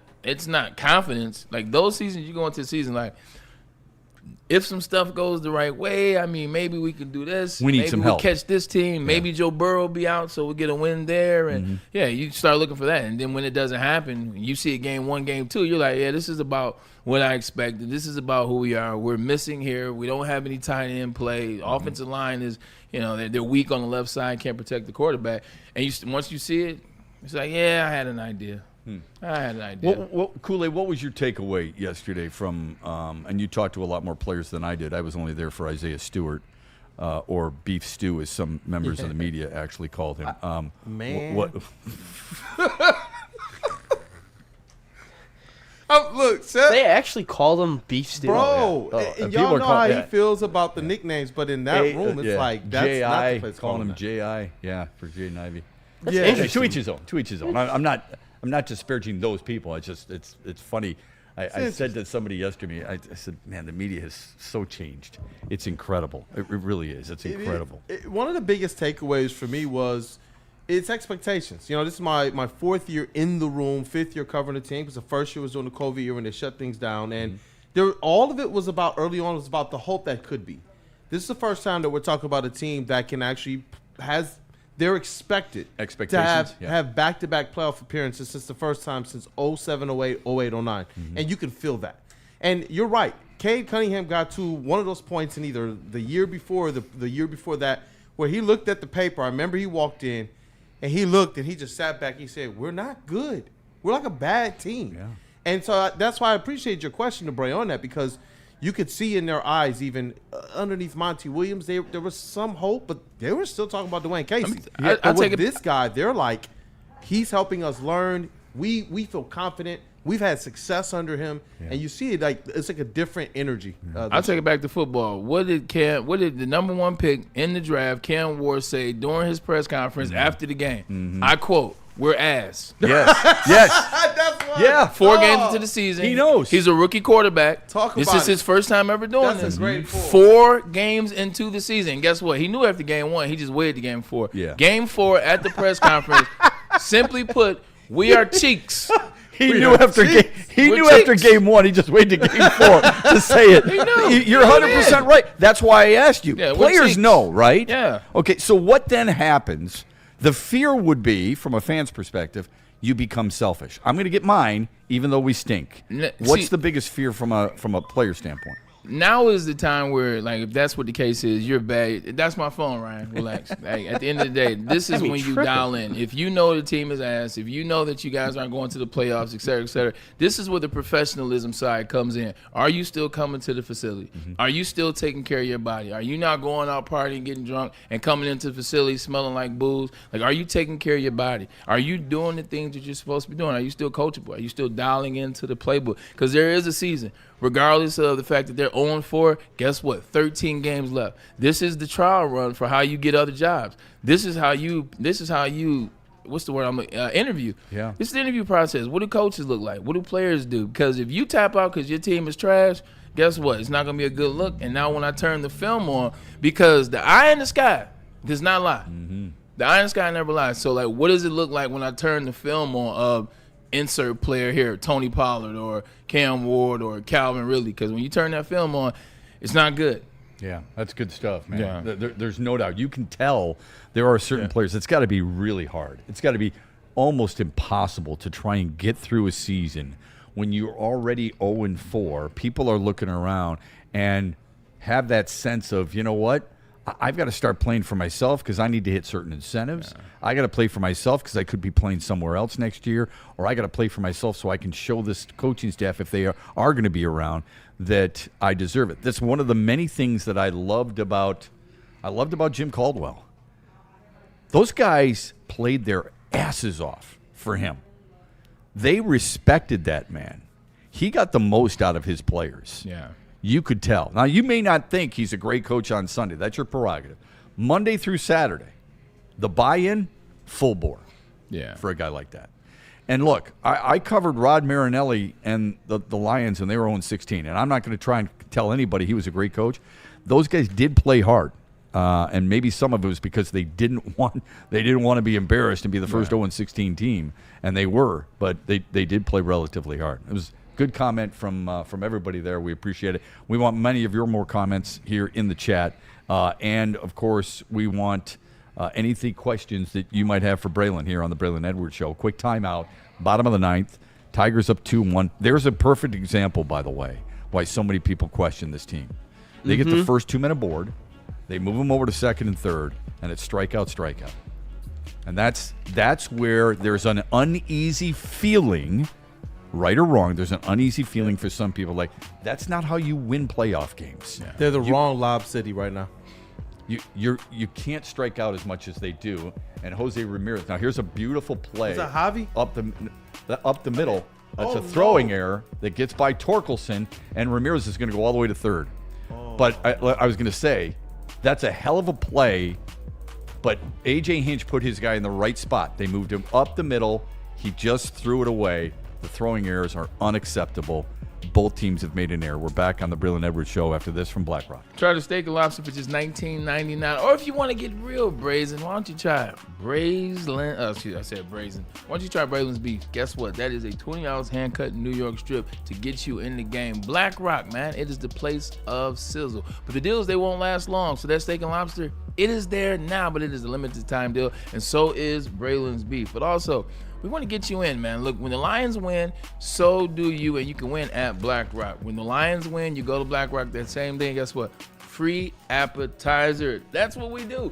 S6: confidence. Like those seasons you go into the season like, if some stuff goes the right way, I mean, maybe we can do this.
S5: We need some help.
S6: Maybe we catch this team. Maybe Joe Burrow will be out, so we'll get a win there. And, you start looking for that. And then when it doesn't happen, you see it game 1, game 2, you're like, yeah, this is about what I expected. This is about who we are. We're missing here. We don't have any tight end play. Offensive line is, they're weak on the left side, can't protect the quarterback. And once you see it, it's like, yeah, I had an idea. I had an idea.
S5: Well, Kool-Aid, what was your takeaway yesterday from, and you talked to a lot more players than I did. I was only there for Isaiah Stewart, or Beef Stew, as some members of the media actually called him.
S4: Man. Look, Seth,
S7: they actually called him Beef Stew.
S4: Bro, and y'all know how he feels about the nicknames, but in that room, it's like, that's
S5: J.I.,
S4: not the place
S5: calling him J.I., for Jaden Ivey.
S7: Yeah,
S5: to each his own. To each his own. I'm not disparaging those people. It's just it's funny. I said to somebody yesterday, I said, man, the media has so changed. It's incredible. It really is. It's incredible.
S4: One of the biggest takeaways for me was it's expectations. This is my 4th year in the room, 5th year covering the team, because the first year was during the COVID year when they shut things down. And all of it was about, early on, was about the hope that could be. This is the first time that we're talking about a team that can actually they're expected to have back-to-back playoff appearances since the first time since 07, 08, 08, 09. And you can feel that. And you're right. Cade Cunningham got to one of those points in either the year before or the year before that where he looked at the paper. I remember he walked in, and he looked, and he just sat back. He said, we're not good. We're like a bad team. Yeah. And so that's why I appreciate your question to Bray on that, because you could see in their eyes, even underneath Monty Williams, there was some hope, but they were still talking about Dwayne Casey. This guy, they're like, he's helping us learn. We feel confident. We've had success under him, and you see it it's like a different energy.
S6: I'll take it back to football. What did the number 1 pick in the draft, Cam Ward, say during his press conference after the game? I quote, "We're ass."
S5: Yes.
S6: That's 4 games into the season.
S5: He knows.
S6: He's a rookie quarterback. This is his first time ever doing this. 4 games into the season. Guess what? He knew after game 1. He just waited to game 4.
S5: Yeah.
S6: Game 4 at the press conference, simply put, we are cheeks.
S5: He knew after game 1. He just waited to game 4 to say it.
S6: He knew.
S5: You're 100% right. That's why I asked you.
S6: Yeah,
S5: players know, right?
S6: Yeah.
S5: Okay, so what then happens? The fear would be, from a fan's perspective, you become selfish. I'm going to get mine, even though we stink. What's the biggest fear from a player standpoint?
S6: now is the time where, like, if that's what the case is, you're bad. That's my phone, Ryan. Relax. Hey, at the end of the day, this is when you dial in. If you know the team is ass, if you know that you guys aren't going to the playoffs, et cetera, this is where the professionalism side comes in. Are you still coming to the facility? Are you still taking care of your body? Are you not going out partying, getting drunk, and coming into the facility smelling like booze? Like, are you taking care of your body? Are you doing the things that you're supposed to be doing? Are you still coachable? Are you still dialing into the playbook? Because there is a season. Regardless of the fact that they're 0-4, guess what? 13 games left. This is the trial run for how you get other jobs. This is how you what's the word interview.
S5: Yeah.
S6: This is the interview process. What do coaches look like? What do players do? Because if you tap out because your team is trash, guess what? It's not going to be a good look. And now when I turn the film on, because the eye in the sky does not lie. The eye in the sky never lies. So, like, what does it look like when I turn the film on of insert player here, Tony Pollard or Cam Ward or Calvin Ridley? Because when you turn that film on, it's not good.
S5: Yeah, that's good stuff, man.
S6: Yeah.
S5: There's no doubt. You can tell there are certain players. It's got to be really hard. It's got to be almost impossible to try and get through a season when you're already 0-4. People are looking around and have that sense of, you know what? I've got to start playing for myself because I need to hit certain incentives. Yeah. I got to play for myself because I could be playing somewhere else next year, or I got to play for myself so I can show this coaching staff, if they are going to be around, that I deserve it. That's one of the many things that I loved about Jim Caldwell. Those guys played their asses off for him. They respected that man. He got the most out of his players.
S6: Yeah.
S5: You could tell. Now, you may not think he's a great coach on Sunday. That's your prerogative. Monday through Saturday, the buy-in, full bore for a guy like that. And look, I covered Rod Marinelli and the Lions, and they were 0-16. And I'm not going to try and tell anybody he was a great coach. Those guys did play hard. And maybe some of it was because they didn't want to be embarrassed and be the first 0-16 team. And they were, but they did play relatively hard. It was good comment from everybody there. We appreciate it. We want many of your more comments here in the chat. And, of course, we want anything questions that you might have for Braylon here on the Braylon Edwards Show. Quick timeout, bottom of the ninth. Tigers up 2-1. There's a perfect example, by the way, why so many people question this team. They get the first 2-minute board. They move them over to second and third, and it's strikeout. And that's where there's an uneasy feeling. Right or wrong, there's an uneasy feeling for some people. Like, that's not how you win playoff games. Yeah.
S4: They're the wrong Lob City right now.
S5: You can't strike out as much as they do. And Jose Ramirez. Now here's a beautiful play.
S4: Is that Javi?
S5: Up the middle. That's a throwing error that gets by Torkelson, and Ramirez is going to go all the way to third. But I was going to say, that's a hell of a play. But A.J. Hinch put his guy in the right spot. They moved him up the middle. He just threw it away. The throwing errors are unacceptable. Both teams have made an error. We're back on the Braylon Edwards Show after this from Black Rock.
S6: Try the steak and lobster for just $19.99. Or if you want to get real brazen, why don't you try Braylon? Oh, excuse me, I said brazen. Why don't you try Braylon's beef? Guess what? That is a 20-ounce hand-cut New York strip to get you in the game. Black Rock, man, it is the place of sizzle. But the deals, they won't last long. So that steak and lobster, it is there now, but it is a limited time deal. And so is Braylon's beef. But also, we want to get you in, man. Look, when the Lions win, so do you, and you can win at Black Rock. When the Lions win, you go to Black Rock that same day, and guess what? Free appetizer. That's what we do.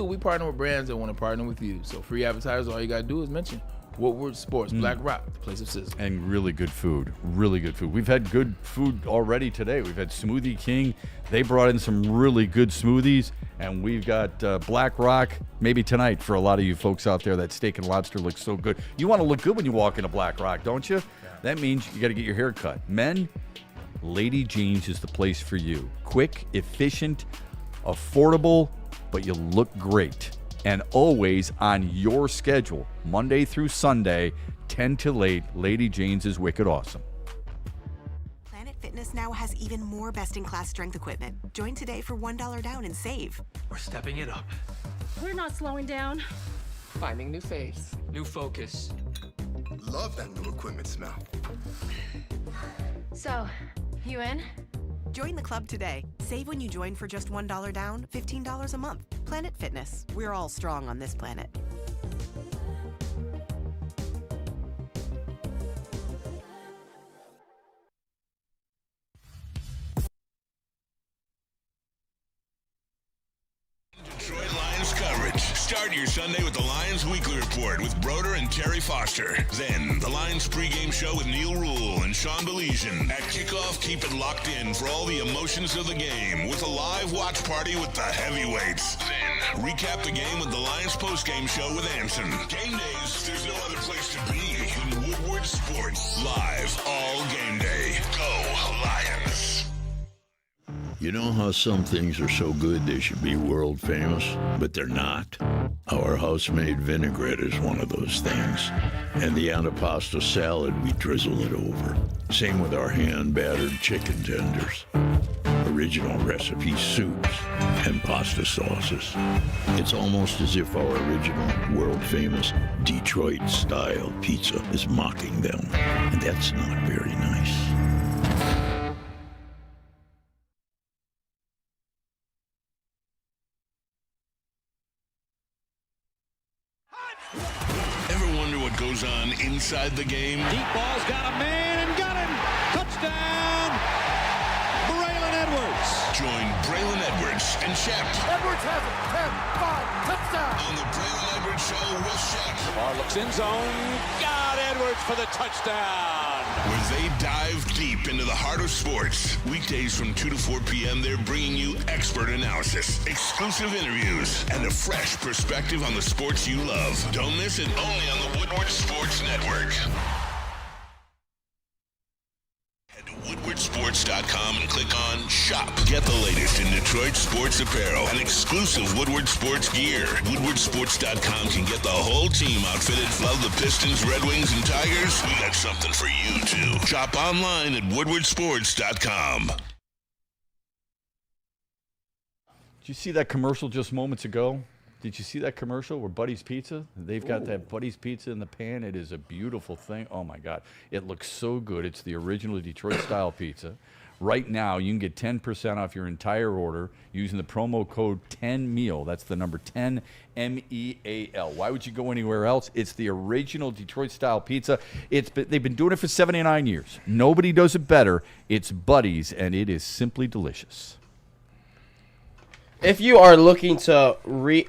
S6: We partner with brands that want to partner with you. So free appetizer, all you got to do is mention Woodward Sports, Black Rock, the place of sizzle.
S5: And really good food. We've had good food already today. We've had Smoothie King. They brought in some really good smoothies. And we've got Black Rock, maybe tonight for a lot of you folks out there. That steak and lobster looks so good. You want to look good when you walk into Black Rock, don't you? Yeah. That means you got to get your hair cut. Men, Lady Jeans is the place for you. Quick, efficient, affordable, but you look great. And always on your schedule, Monday through Sunday, 10 till 8, Lady Jeans is wicked awesome.
S8: Planet Fitness now has even more best-in-class strength equipment. Join today for $1 down and save.
S10: We're stepping it up.
S9: We're not slowing down.
S10: Finding new face, new focus.
S3: Love that new equipment smell.
S9: So, you in?
S8: Join the club today. Save when you join for just $1 down, $15 a month. Planet Fitness. We're all strong on this planet.
S1: Start your Sunday with the Lions Weekly Report with Broder and Terry Foster. Then, the Lions pregame show with Neil Rule and Sean Baligian. At kickoff, keep it locked in for all the emotions of the game with a live watch party with the heavyweights. Then, recap the game with the Lions postgame show with Anson. Game days, there's no other place to be than Woodward Sports. Live all game day. Go Lions.
S12: You know how some things are so good they should be world famous, but they're not? Our house-made vinaigrette is one of those things. And the antipasto salad, we drizzle it over. Same with our hand-battered chicken tenders. Original recipe soups and pasta sauces. It's almost as if our original, world-famous Detroit-style pizza is mocking them. And that's not very nice.
S1: Ever wonder what goes on inside the game?
S13: Deep ball's got a man and got him. Touchdown, Braylon Edwards.
S1: Join Braylon Edwards and Shep.
S13: Edwards has it. 10-5, touchdown.
S1: On the Braylon Edwards Show with Shep.
S13: The ball looks in zone. Got Edwards for the touchdown.
S1: Where they dive deep into the heart of sports. Weekdays from 2 to 4 p.m., they're bringing you expert analysis, exclusive interviews, and a fresh perspective on the sports you love. Don't miss it, only on the Woodward Sports Network. Head to woodwardsports.com and click on Shop. Get the latest in Detroit sports apparel and exclusive Woodward Sports gear. Woodwardsports.com can get the whole team outfitted. Love the Pistons, Red Wings, and Tigers? We got something for you, too. Shop online at woodwardsports.com.
S5: Did you see that commercial just moments ago? Did you see that commercial where Buddy's Pizza? They've got that Buddy's Pizza in the pan. It is a beautiful thing. Oh, my God. It looks so good. It's the original Detroit-style pizza. Right now, you can get 10% off your entire order using the promo code 10MEAL. That's the number 10, MEAL. Why would you go anywhere else? It's the original Detroit-style pizza. They've been doing it for 79 years. Nobody does it better. It's Buddy's, and it is simply delicious.
S7: If you are looking to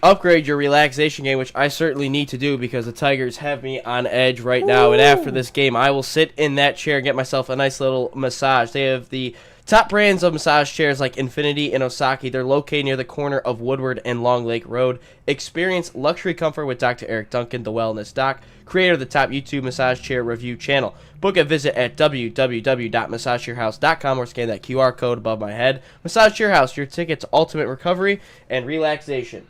S7: upgrade your relaxation game, which I certainly need to do because the Tigers have me on edge right now, and after this game, I will sit in that chair and get myself a nice little massage. They have the top brands of massage chairs like Infinity and Osaki. They're located near the corner of Woodward and Long Lake Road. Experience luxury comfort with Dr. Eric Duncan, the Wellness Doc, creator of the top YouTube massage chair review channel. Book a visit at www.massagechairhouse.com or scan that QR code above my head. Massage Chair House, your ticket to ultimate recovery and relaxation.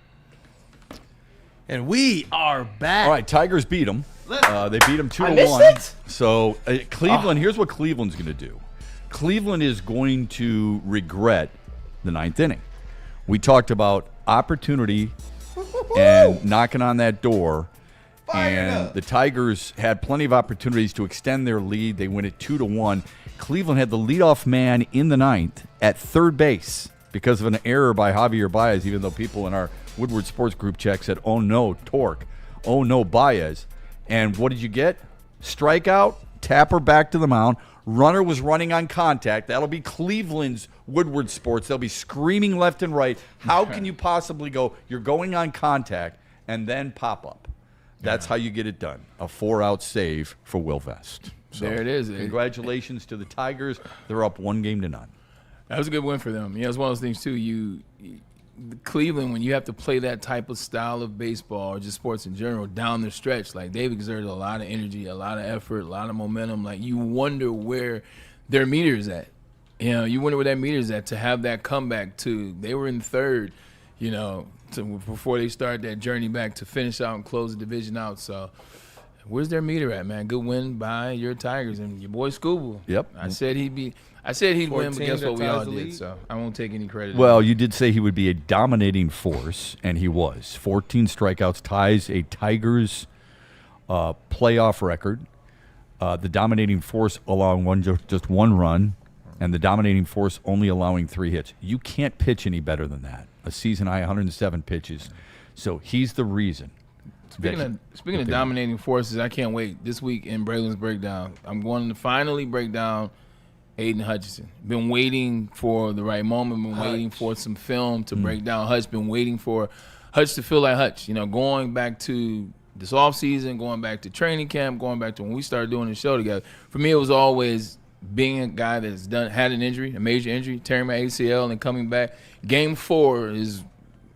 S4: And we are back.
S5: All right, Tigers beat them. They beat them 2-1.
S7: I missed it?
S5: So Cleveland, here's what Cleveland's going to do. Cleveland is going to regret the ninth inning. We talked about opportunity and knocking on that door. And the Tigers had plenty of opportunities to extend their lead. They win it 2-1. Cleveland had the leadoff man in the ninth at third base because of an error by Javier Baez, even though people in our Woodward Sports Group check said, oh, no, Torque. Oh, no, Baez. And what did you get? Strikeout, tapper back to the mound. Runner was running on contact. That'll be Cleveland's Woodward Sports. They'll be screaming left and right. How can you possibly go, you're going on contact, and then pop up? That's how you get it done. A 4-out save for Will Vest. So,
S6: there it is.
S5: Congratulations to the Tigers. They're up 1-0.
S6: That was a good win for them. Yeah, it's one of those things, too. Cleveland, when you have to play that type of style of baseball or just sports in general down the stretch, like they've exerted a lot of energy, a lot of effort, a lot of momentum. Like you wonder where their meter is at. You wonder where that meter is at to have that comeback too. They were in third, before they start that journey back to finish out and close the division out. So where's their meter at, man? Good win by your Tigers and your boy Scooble.
S5: Yep.
S6: I said he'd win, but guess what we all did, so I won't take any credit.
S5: Well, you did say he would be a dominating force, and he was. 14 strikeouts, ties a Tigers playoff record. The dominating force allowing just one run, and the dominating force only allowing 3 hits. You can't pitch any better than that. A season-high 107 pitches. So he's the reason.
S6: Speaking of dominating forces, I can't wait. This week in Braylon's Breakdown, I'm going to finally break down Aiden Hutchinson. Been waiting for the right moment. Been waiting for some film to break down Hutch. Been waiting for Hutch to feel like Hutch. Going back to this offseason, going back to training camp, going back to when we started doing the show together. For me, it was always being a guy that's had an injury, a major injury, tearing my ACL and coming back. Game 4 is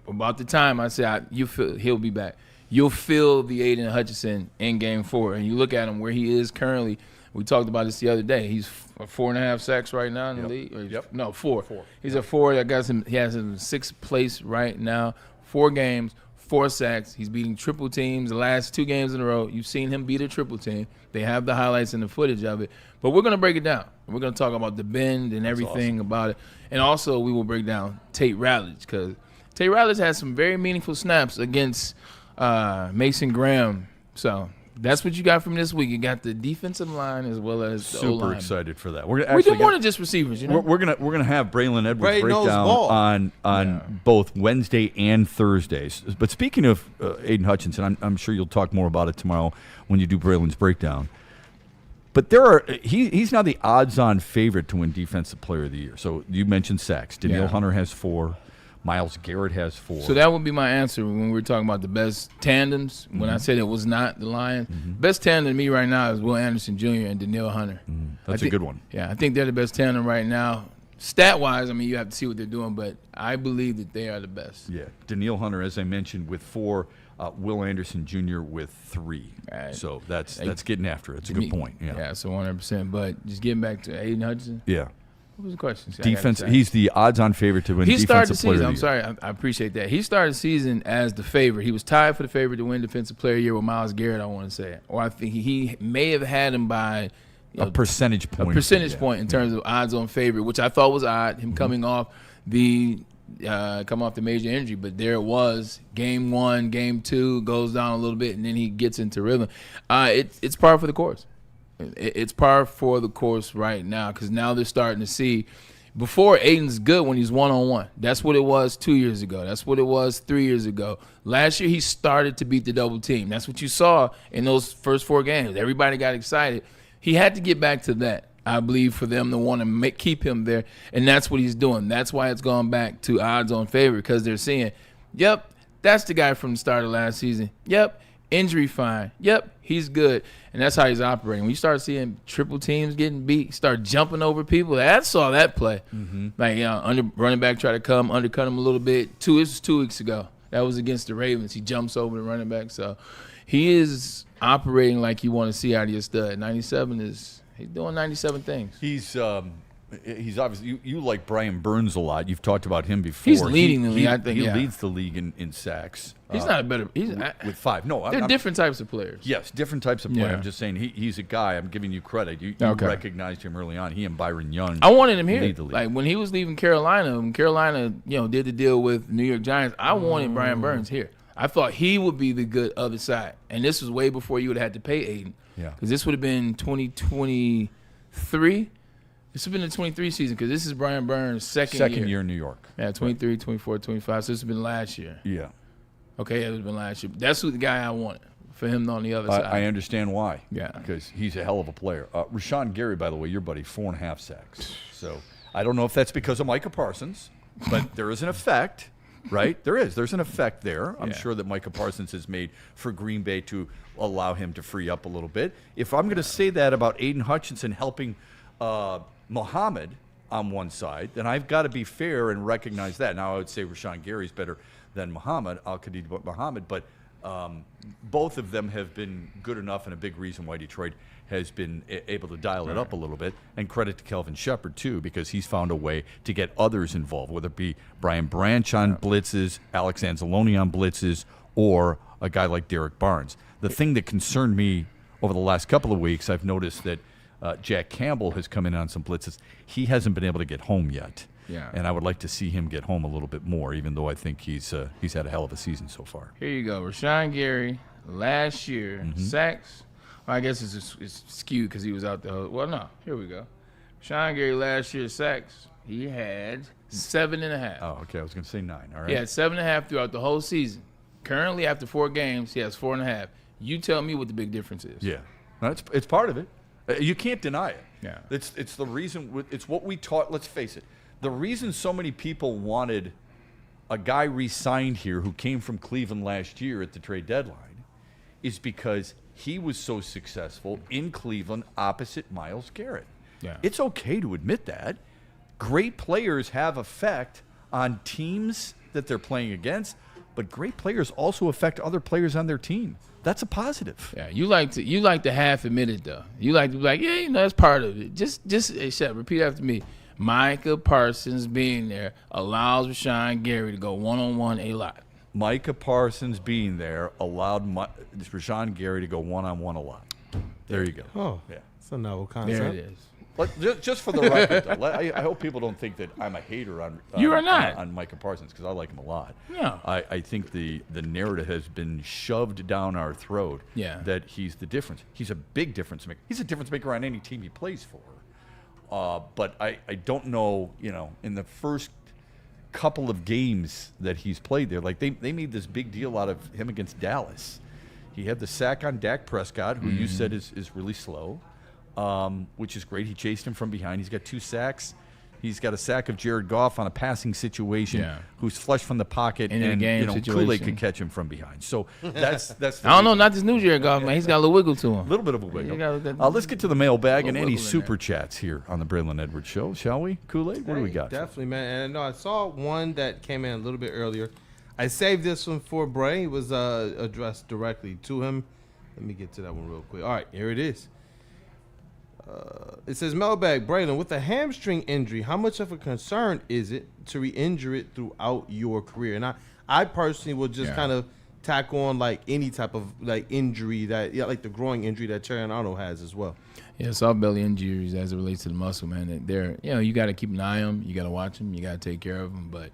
S6: about the time I said he'll be back. You'll feel the Aiden Hutchinson in Game 4, and you look at him where he is currently. We talked about this the other day. He's 4.5 sacks right now in the league. No, 4. He's at 4. He has him in 6th place right now. 4 games, 4 sacks. He's beating triple teams the last 2 games in a row. You've seen him beat a triple team. They have the highlights and the footage of it. But we're going to break it down. We're going to talk about the bend and everything about it. And also we will break down Tate Ratledge, because Tate Ratledge has some very meaningful snaps against Mason Graham. So that's what you got from this week. You got the defensive line as well as the O-line.
S5: Super excited for that.
S6: We do more than just receivers.
S5: We're gonna have Braylon Edwards break down on both Wednesday and Thursdays. But speaking of Aiden Hutchinson, I'm sure you'll talk more about it tomorrow when you do Braylon's breakdown. But he's now the odds-on favorite to win Defensive Player of the Year. So you mentioned sacks. Danielle Hunter has 4. Myles Garrett has 4.
S6: So that would be my answer when we were talking about the best tandems. When I said it was not the Lions, best tandem to me right now is Will Anderson Jr. and Danielle Hunter.
S5: That's a good one.
S6: Yeah, I think they're the best tandem right now. Stat-wise, you have to see what they're doing, but I believe that they are the best.
S5: Yeah, Danielle Hunter, as I mentioned, with 4. Will Anderson Jr. with 3.
S6: Right.
S5: So that's getting after it. It's a good point. Yeah,
S6: so 100%. But just getting back to Aiden Hutchinson.
S5: Yeah.
S6: What was the question?
S5: Defense. He's the odds-on favorite to win Defensive Player of the Year.
S6: I'm sorry. I appreciate that. He started the season as the favorite. He was tied for the favorite to win Defensive Player of the Year with Myles Garrett, I want to say. Or I think he may have had him by
S5: a percentage point.
S6: A percentage point in terms of odds-on favorite, which I thought was odd, him coming off the major injury. But there it was. Game 1, Game 2, goes down a little bit, and then he gets into rhythm. It's par for the course. It's par for the course right now, because now they're starting to see. Before, Aiden's good when he's one-on-one. That's what it was 2 years ago. That's what it was 3 years ago. Last year, he started to beat the double team. That's what you saw in those first 4 games. Everybody got excited. He had to get back to that, I believe, for them to want to keep him there, and that's what he's doing. That's why it's gone back to odds-on favorite, because they're seeing, yep, that's the guy from the start of last season. Yep, injury fine. Yep, he's good. And that's how he's operating. When you start seeing triple teams getting beat, start jumping over people, I saw that play. Running back try to come, undercut him a little bit. This was 2 weeks ago. That was against the Ravens. He jumps over the running back. So he is operating like you want to see out of your stud. 97 he's doing 97 things.
S5: He's obviously you like Brian Burns a lot. You've talked about him before.
S6: He's leading the league. I think
S5: he leads the league in sacks.
S6: He's not a better.
S5: With 5. No,
S6: they're different types of players.
S5: Yes, different types of players. I'm just saying he's a guy. I'm giving you credit. You recognized him early on. He and Byron Young.
S6: I wanted him here. Like when he was leaving Carolina, when Carolina did the deal with New York Giants, I wanted Brian Burns here. I thought he would be the good other side, and this was way before you would have had to pay Aiden.
S5: Yeah,
S6: because this would have been 2023. This has been the 23 season, because this is Brian Burns' second
S5: year in New York.
S6: Yeah, 23, 24, 25. So this has been last year.
S5: Yeah.
S6: Okay, it has been last year. That's who the guy I wanted for him on the other side.
S5: I understand why.
S6: Yeah.
S5: Because he's a hell of a player. Rashawn Gary, by the way, your buddy, 4.5 sacks. So I don't know if that's because of Micah Parsons, but there is an effect, right? There's an effect there. I'm sure that Micah Parsons has made for Green Bay to allow him to free up a little bit. If I'm going to say that about Aiden Hutchinson helping Muhammad on one side, then I've got to be fair and recognize that. Now, I would say Rashawn Gary's better than Muhammad, Al-Khadid Muhammad, but both of them have been good enough, and a big reason why Detroit has been able to dial it up a little bit. And credit to Kelvin Shepard, too, because he's found a way to get others involved, whether it be Brian Branch on blitzes, Alex Anzalone on blitzes, or a guy like Derek Barnes. The thing that concerned me over the last couple of weeks, I've noticed that Jack Campbell has come in on some blitzes. He hasn't been able to get home yet.
S6: Yeah.
S5: And I would like to see him get home a little bit more, even though I think he's had a hell of a season so far.
S6: Here you go. Rashawn Gary, last year, sacks. Well, I guess it's skewed because he was out there. Well, no. Here we go. Rashawn Gary, last year, sacks, he had 7.5.
S5: Oh, okay. I was going to say 9. All right.
S6: He had 7.5 throughout the whole season. Currently, after 4 games, he has 4.5. You tell me what the big difference is.
S5: Yeah. No, it's part of it. You can't deny it.
S6: Yeah.
S5: It's the reason. It's what we taught. Let's face it. The reason so many people wanted a guy re-signed here who came from Cleveland last year at the trade deadline is because he was so successful in Cleveland opposite Myles Garrett.
S6: Yeah.
S5: It's okay to admit that. Great players have effect on teams that they're playing against, but great players also affect other players on their team. That's a positive.
S6: Yeah, you like to half admit it though. You like to be like, yeah, that's part of it. Just hey, Shep, repeat after me. Micah Parsons being there allows Rashawn Gary to go one-on-one a lot.
S5: Micah Parsons being there allowed Rashawn Gary to go one-on-one a lot. There you go.
S4: Oh,
S5: yeah,
S4: it's a novel concept.
S6: There it is.
S5: But just for the record, though, I hope people don't think that I'm a hater on
S6: You are not.
S5: on Micah Parsons, because I like him a lot.
S6: No.
S5: I think the narrative has been shoved down our throat that he's the difference. He's a big difference maker. He's a difference maker on any team he plays for. But I don't know, in the first couple of games that he's played there, like they made this big deal out of him against Dallas. He had the sack on Dak Prescott, who you said is really slow. Which is great. He chased him from behind. He's got 2 sacks. He's got a sack of Jared Goff on a passing situation, who's flushed from the pocket,
S6: In a game
S5: Kool-Aid
S6: situation.
S5: could catch him from behind. So that's.
S6: I don't know, not this new Jared Goff, man. He's got a little wiggle to him.
S5: A little bit of a wiggle. Let's get to the mailbag and any super chats here on the Braylon Edwards Show, shall we? Kool-Aid, what do we got?
S4: Definitely, man. And I saw one that came in a little bit earlier. I saved this one for Bray. It was addressed directly to him. Let me get to that one real quick. All right, here it is. It says, mailbag, Braylon, with a hamstring injury, how much of a concern is it to re-injure it throughout your career? And I personally will just kind of tack on like any type of like injury like the growing injury that Terry Arnold has as well.
S6: Yeah, soft belly injuries as it relates to the muscle, man. They're, you got to keep an eye on them. You got to watch them. You got to take care of them. But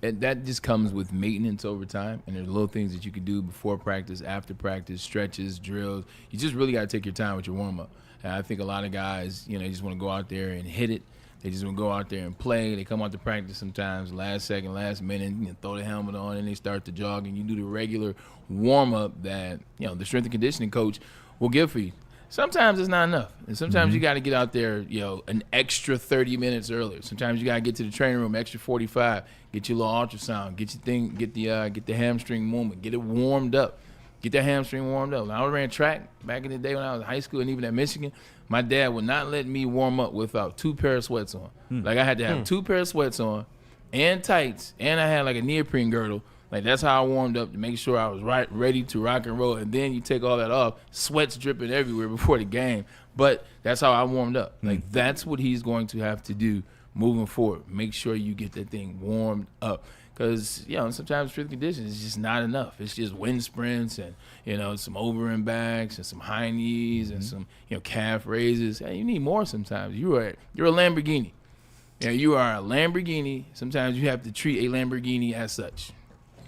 S6: that just comes with maintenance over time, and there's little things that you can do before practice, after practice, stretches, drills. You just really got to take your time with your warm-up. And I think a lot of guys, they just want to go out there and hit it. They just want to go out there and play. They come out to practice sometimes last second, last minute, throw the helmet on, and they start to jog, and you do the regular warm-up that, the strength and conditioning coach will give for you. Sometimes it's not enough, and sometimes you got to get out there, an extra 30 minutes earlier. Sometimes you got to get to the training room, extra 45, get your little ultrasound, get your thing, get the hamstring movement, get it warmed up, get that hamstring warmed up. When I ran track back in the day when I was in high school and even at Michigan, my dad would not let me warm up without 2 pair of sweats on. Like I had to have 2 pair of sweats on and tights, and I had like a neoprene girdle. Like that's how I warmed up to make sure I was ready to rock and roll. And then you take all that off, sweat's dripping everywhere before the game. But that's how I warmed up. Like that's what he's going to have to do moving forward. Make sure you get that thing warmed up. Because, sometimes strength conditions is just not enough. It's just wind sprints and, some over and backs and some high knees and some, calf raises. Hey, you need more sometimes. You're a Lamborghini. Yeah, you are a Lamborghini. Sometimes you have to treat a Lamborghini as such.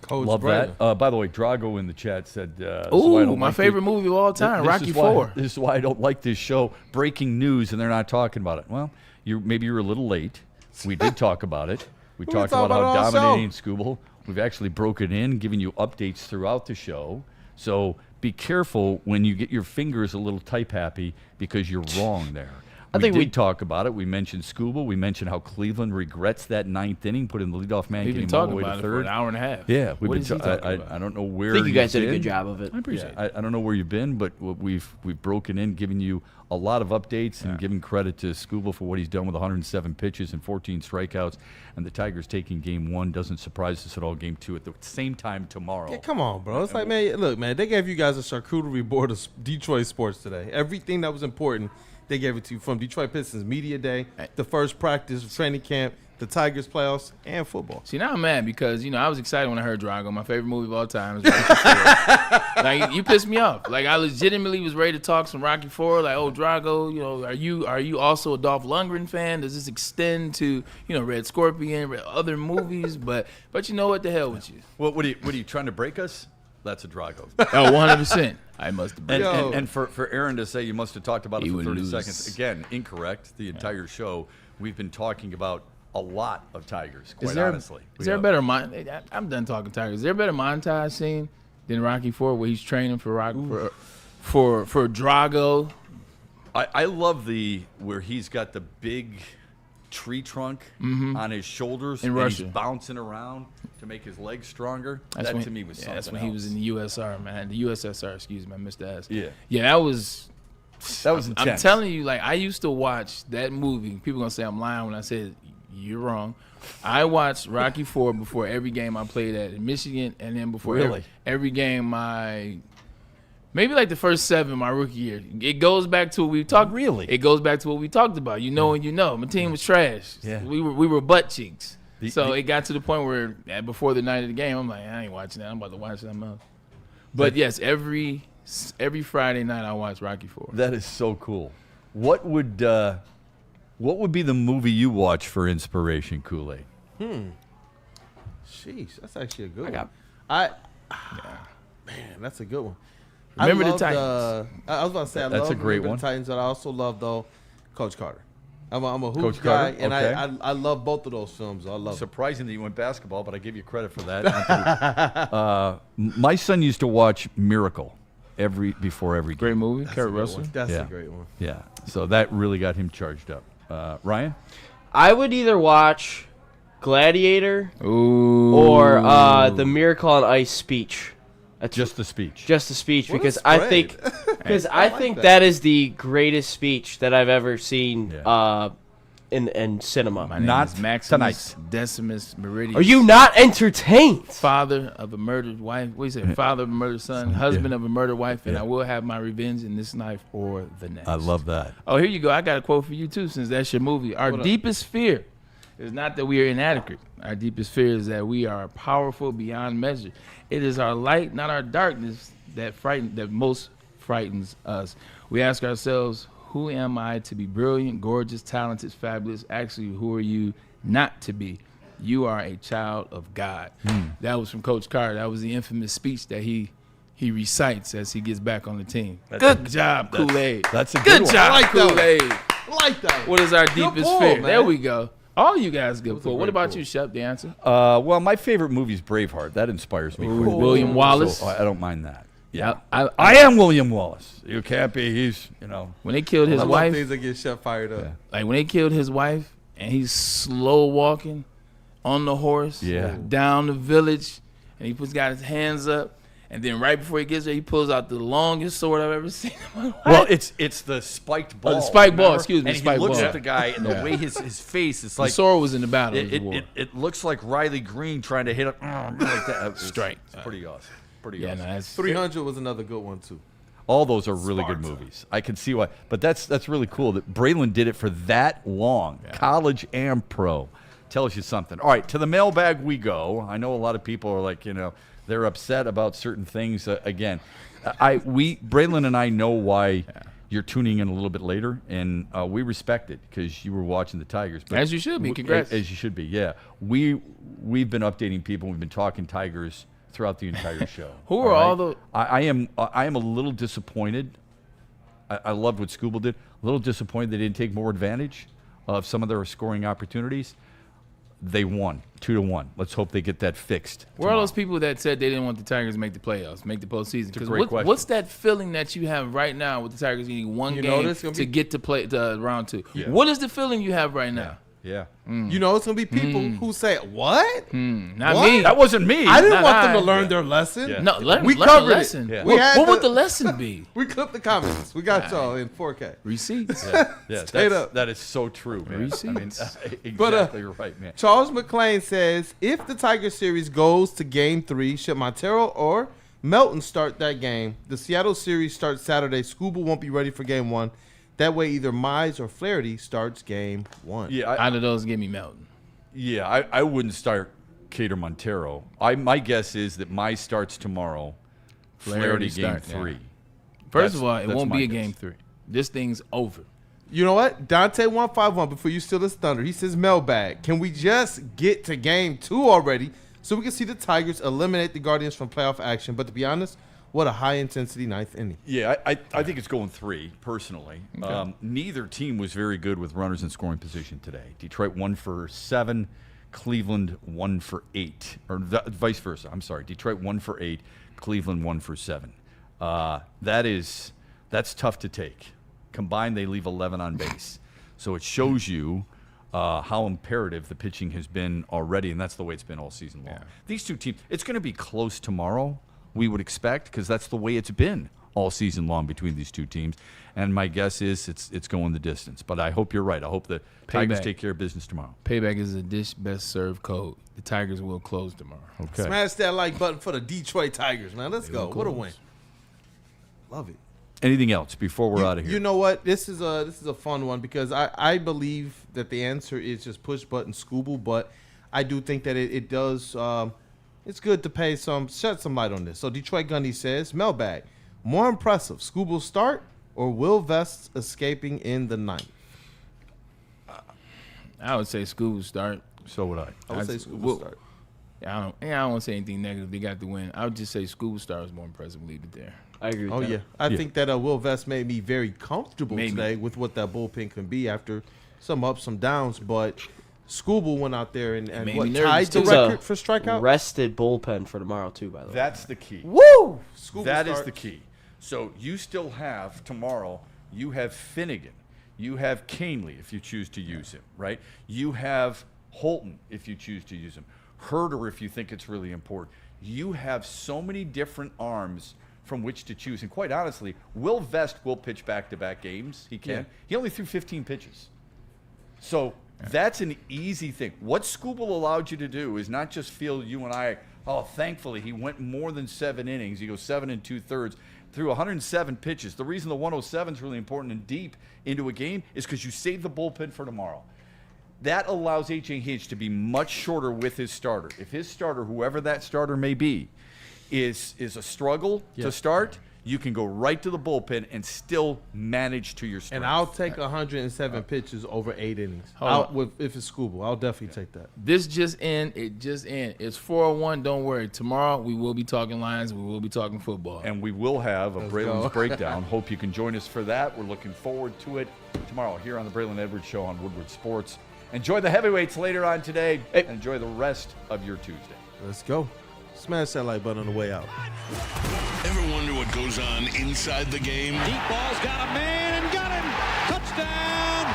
S4: Coach
S5: Love
S4: Braylon.
S5: that. By the way, Drago in the chat said,
S6: "Ooh, my favorite movie of all time, Rocky IV."
S5: This is why I don't like this show. Breaking news, and they're not talking about it. Well, maybe you're a little late. We did talk about it. We talked about how dominating Scooble. We've actually broken in, giving you updates throughout the show. So be careful when you get your fingers a little type-happy because you're wrong there. We did talk about it. We mentioned Scooble. We mentioned how Cleveland regrets that 9th inning, putting the leadoff man
S6: We've been
S5: getting all the
S6: talking
S5: way
S6: about
S5: to
S6: it
S5: third.
S6: for an hour and a half.
S5: Yeah, we've
S6: What
S5: been.
S6: is he talking about?
S5: I don't know where.
S7: I think you guys did a
S5: been.
S7: good job of it.
S6: I appreciate it.
S5: I don't know where you've been, but we've broken in, giving you a lot of updates and giving credit to Scooble for what he's done with 107 pitches and 14 strikeouts. And the Tigers taking Game 1 doesn't surprise us at all. Game 2 at the same time tomorrow.
S4: Yeah, come on, bro. It's like, man, look, man, they gave you guys a charcuterie board of Detroit sports today. Everything that was important, they gave it to you, from Detroit Pistons Media Day, the first practice, training camp, the Tigers playoffs, and football.
S6: See, now I'm mad because, I was excited when I heard Drago. My favorite movie of all time is Rocky IV. Like, you pissed me off. Like, I legitimately was ready to talk some Rocky IV. Like, oh, Drago, are you also a Dolph Lundgren fan? Does this extend to, Red Scorpion, other movies? But you know what? The hell with you.
S5: What are you trying to break us? That's a Drago.
S6: Oh, 100%. I must have been.
S5: And for Aaron to say you must have talked about it for 30
S6: lose.
S5: seconds. Again, incorrect. The entire show, we've been talking about a lot of Tigers, quite honestly.
S6: Is there a better I'm done talking Tigers. Is there a better montage scene than Rocky IV where he's training for Drago?
S5: I love where he's got the big tree trunk on his shoulders
S6: In
S5: and
S6: Russia.
S5: he's bouncing around to make his legs stronger.
S6: That's
S5: That
S6: when,
S5: to me was something
S6: that's when
S5: else.
S6: he was in the USR, man. The USSR, excuse me, I missed that.
S5: Yeah.
S6: Yeah, that was
S5: intense.
S6: I'm telling you, like, I used to watch that movie. People gonna say I'm lying when I say you're wrong. I watched Rocky IV before every game I played at in Michigan, and then before every game maybe like the first 7 my rookie year. It goes back to what we talked.
S5: Really?
S6: It goes back to what we talked about. You know, and you know, my team was trash.
S5: Yeah.
S6: We were butt cheeks. So it got to the point where before the night of the game, I'm like, I ain't watching that. I'm about to watch something else. But yes, every Friday night I watch Rocky IV.
S5: That is so cool. What would be the movie you watch for inspiration, Kool-Aid?
S4: Sheesh, that's actually a good
S6: got-
S4: one. Man, that's a good one.
S6: Remember the
S4: love
S6: Titans.
S4: I was about to say
S5: That's
S4: love
S5: a great
S4: Remember
S5: one.
S4: the Titans, but I also love though Coach Carter. I'm a hoops
S5: Coach
S4: guy,
S5: Carter?
S4: and
S5: Okay.
S4: I love both of those films. I love them.
S5: Surprising that you went basketball, but I give you credit for that. My son used to watch Miracle before every game.
S6: Great movie,
S4: That's
S6: Kurt
S4: a good
S6: Russell.
S4: one. That's
S5: Yeah.
S4: a great one.
S5: Yeah, so that really got him charged up. Ryan?
S7: I would either watch Gladiator
S6: Ooh.
S7: or the Miracle on Ice speech.
S5: Just the speech.
S7: Just the speech,
S4: What a
S7: because I
S4: spread.
S7: think I think
S4: that.
S7: that is the greatest speech that I've ever seen
S5: Yeah.
S7: in cinema.
S6: My name
S5: Not
S6: is Maximus
S5: tonight.
S6: Decimus Meridius.
S7: Are you not entertained?
S6: Father of a murdered wife. What do you say? Father of a murdered son, husband of a murdered wife, and I will have my revenge in this life or the next.
S5: I love that.
S6: Oh, here you go. I got a quote for you too, since that's your movie. Our deepest fear is not that we are inadequate. Our deepest fear is that we are powerful beyond measure. It is our light, not our darkness, that most frightens us. We ask ourselves, who am I to be brilliant, gorgeous, talented, fabulous? Actually, who are you not to be? You are a child of God. That was from Coach Carter. That was the infamous speech that he recites as he gets back on the team. Good job, Kool-Aid.
S5: That's a good one.
S6: job,
S4: I like that one.
S6: Kool-Aid.
S4: I like that.
S6: What is our
S4: Good
S6: deepest
S4: pull,
S6: fear?
S4: man.
S6: There we go. All you guys good
S4: was a
S6: pull. What
S4: great
S6: about
S4: pull.
S6: you, Shep? The answer?
S5: Well, my favorite movie is Braveheart. That inspires me. quite a bit.
S6: William Wallace.
S5: So I don't mind that. Yeah.
S6: I
S5: am William Wallace. You can't be. He's,
S6: when they killed his
S4: I love
S6: wife,
S4: things that get Shep fired up.
S6: like when they killed his wife, and he's slow walking on the horse down the village, and got his hands up, and then right before he gets there, he pulls out the longest sword I've ever seen.
S5: Well, it's the spiked ball.
S6: the spiked ball,
S5: remember?
S6: excuse me,
S5: And
S6: spiked
S5: he looks
S6: ball.
S5: at the guy, and the way his face, it's
S6: The
S5: like
S6: sword was in the battle. of the war.
S5: it looks like Riley Green trying to hit a like that.
S6: Strike.
S5: It's pretty awesome. Pretty
S6: Yeah,
S5: awesome.
S6: no, that's
S4: 300 was another good one too.
S5: All those are really good movies. I can see why. But that's really cool that Braylon did it for that long, college and pro. Tells you something. All right, to the mailbag we go. I know a lot of people are like, they're upset about certain things. Again, Braylon and I know why you're tuning in a little bit later, and we respect it because you were watching the Tigers. But
S6: As you should be. Congrats.
S5: As you should be. Yeah, we've been updating people. We've been talking Tigers throughout the entire show.
S6: Who are all the?
S5: I am a little disappointed. I loved what Scooble did. A little disappointed they didn't take more advantage of some of their scoring opportunities. They won 2-1. Let's hope they get that fixed.
S6: Where are those people that said they didn't want the Tigers to make the playoffs, make the postseason?
S5: a great question.
S6: What's that feeling that you have right now with the Tigers needing one game to get to play to round 2?
S5: Yeah.
S6: What is the feeling you have right now?
S5: Yeah.
S4: You know, it's gonna be people who say, "What?
S6: Not
S4: What?
S6: me.
S5: That wasn't me.
S4: I didn't
S6: Not
S4: want them
S6: I.
S4: to learn their lesson."
S5: Yeah.
S6: No,
S4: We
S6: learn
S4: covered
S6: a
S4: it.
S6: lesson.
S5: Yeah.
S4: We had
S6: What would
S4: the-
S6: the lesson be?
S4: We clipped the comments. We got y'all in 4K.
S6: Receipts.
S5: Yeah,
S4: Straight up.
S5: that is so true, man.
S6: Receipts.
S5: I mean,
S4: But,
S5: exactly right, man.
S4: Charles McClain says, if the Tiger series goes to Game 3, should Montero or Melton start that game? The Seattle series starts Saturday. Scooble won't be ready for Game 1. That way, either Mize or Flaherty starts Game 1.
S5: Yeah,
S6: Out of those, give me Melton.
S5: I wouldn't start Cater Montero. My guess is that Mize starts tomorrow. Flaherty game
S6: start,
S5: 3.
S6: yeah. First of all, it
S5: That's
S6: won't
S5: my
S6: be a
S5: guess.
S6: game 3. This thing's over.
S4: You know what? Dante151, before you steal this thunder, he says, mailbag, can we just get to Game 2 already so we can see the Tigers eliminate the Guardians from playoff action? But to be honest, what a high-intensity ninth inning.
S5: Yeah, I think it's going 3, personally.
S6: Okay.
S5: Neither team was very good with runners in scoring position today. Detroit 1 for 7, Cleveland 1 for 8. Or vice versa. I'm sorry. Detroit 1 for 8, Cleveland 1 for 7. That's tough to take. Combined, they leave 11 on base. So it shows you how imperative the pitching has been already, and that's the way it's been all season long. These two teams, it's going to be close tomorrow, we would expect, because that's the way it's been all season long between these two teams. And my guess is it's going the distance. But I hope you're right. I hope the Tigers take care of business tomorrow.
S6: Payback is a dish best served code. The Tigers will close tomorrow.
S5: Okay.
S4: Smash that like button for the Detroit Tigers, man. Let's go. What a win. Love it.
S5: Anything else before we're out of here?
S4: You know what? This is a fun one because I believe that the answer is just push button Scooble, but I do think that it does. It's good to shed some light on this. So Detroit Gundy says, mailbag, more impressive, Scooble start or Will Vest escaping in the ninth?
S6: I would say Scooble start.
S5: So would I.
S4: I would say Scooble start.
S6: I don't want to say anything negative. They got the win. I would just say Scooble start was more impressive. Leave it there.
S7: I agree with that.
S4: Yeah. I think that Will Vest made me very comfortable today with what that bullpen can be after some ups, some downs. But Scooble went out there and tied the record for strikeout.
S7: Rested bullpen for tomorrow, too, by the way.
S5: That's the key.
S4: Woo!
S5: That is the key. So you still have tomorrow, you have Finnegan. You have Canely if you choose to use him, right? You have Holton if you choose to use him. Herder if you think it's really important. You have so many different arms from which to choose. And quite honestly, Will Vest will pitch back-to-back games. He can. Yeah. He only threw 15 pitches. So that's an easy thing. What Scooble allowed you to do is not just feel you and I, thankfully he went more than 7 innings. He goes 7 2/3, threw 107 pitches. The reason the 107 is really important and deep into a game is because you save the bullpen for tomorrow. That allows A.J. Hinch to be much shorter with his starter. If his starter, whoever that starter may be, is a struggle to start, you can go right to the bullpen and still manage to your strength.
S4: And I'll take 107 pitches over 8 innings. If it's Scooble, I'll definitely take that.
S6: This just in. It just in. It's 4:01. Don't worry. Tomorrow we will be talking Lions. We will be talking football.
S5: And we will have a Braylon's Breakdown. Hope you can join us for that. We're looking forward to it tomorrow here on the Braylon Edwards Show on Woodward Sports. Enjoy the heavyweights later on today. And enjoy the rest of your Tuesday.
S4: Let's go. Smash that like button on the way out.
S1: Ever wonder what goes on inside the game?
S13: Deep ball's got a man and got him. Touchdown,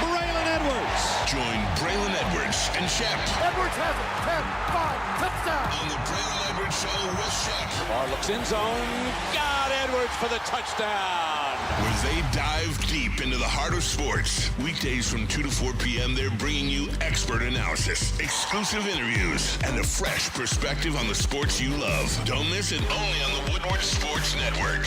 S13: Braylon Edwards.
S1: Join Braylon Edwards and Shep.
S13: Edwards has it. 10-5, touchdown.
S1: On the Braylon Edwards Show with Shep.
S13: Barr looks in zone. Got Edwards for the touchdown.
S1: Where they dive deep into the heart of sports. Weekdays from 2 to 4 p.m., they're bringing you expert analysis, exclusive interviews, and a fresh perspective on the sports you love. Don't miss it, only on the Woodward Sports Network.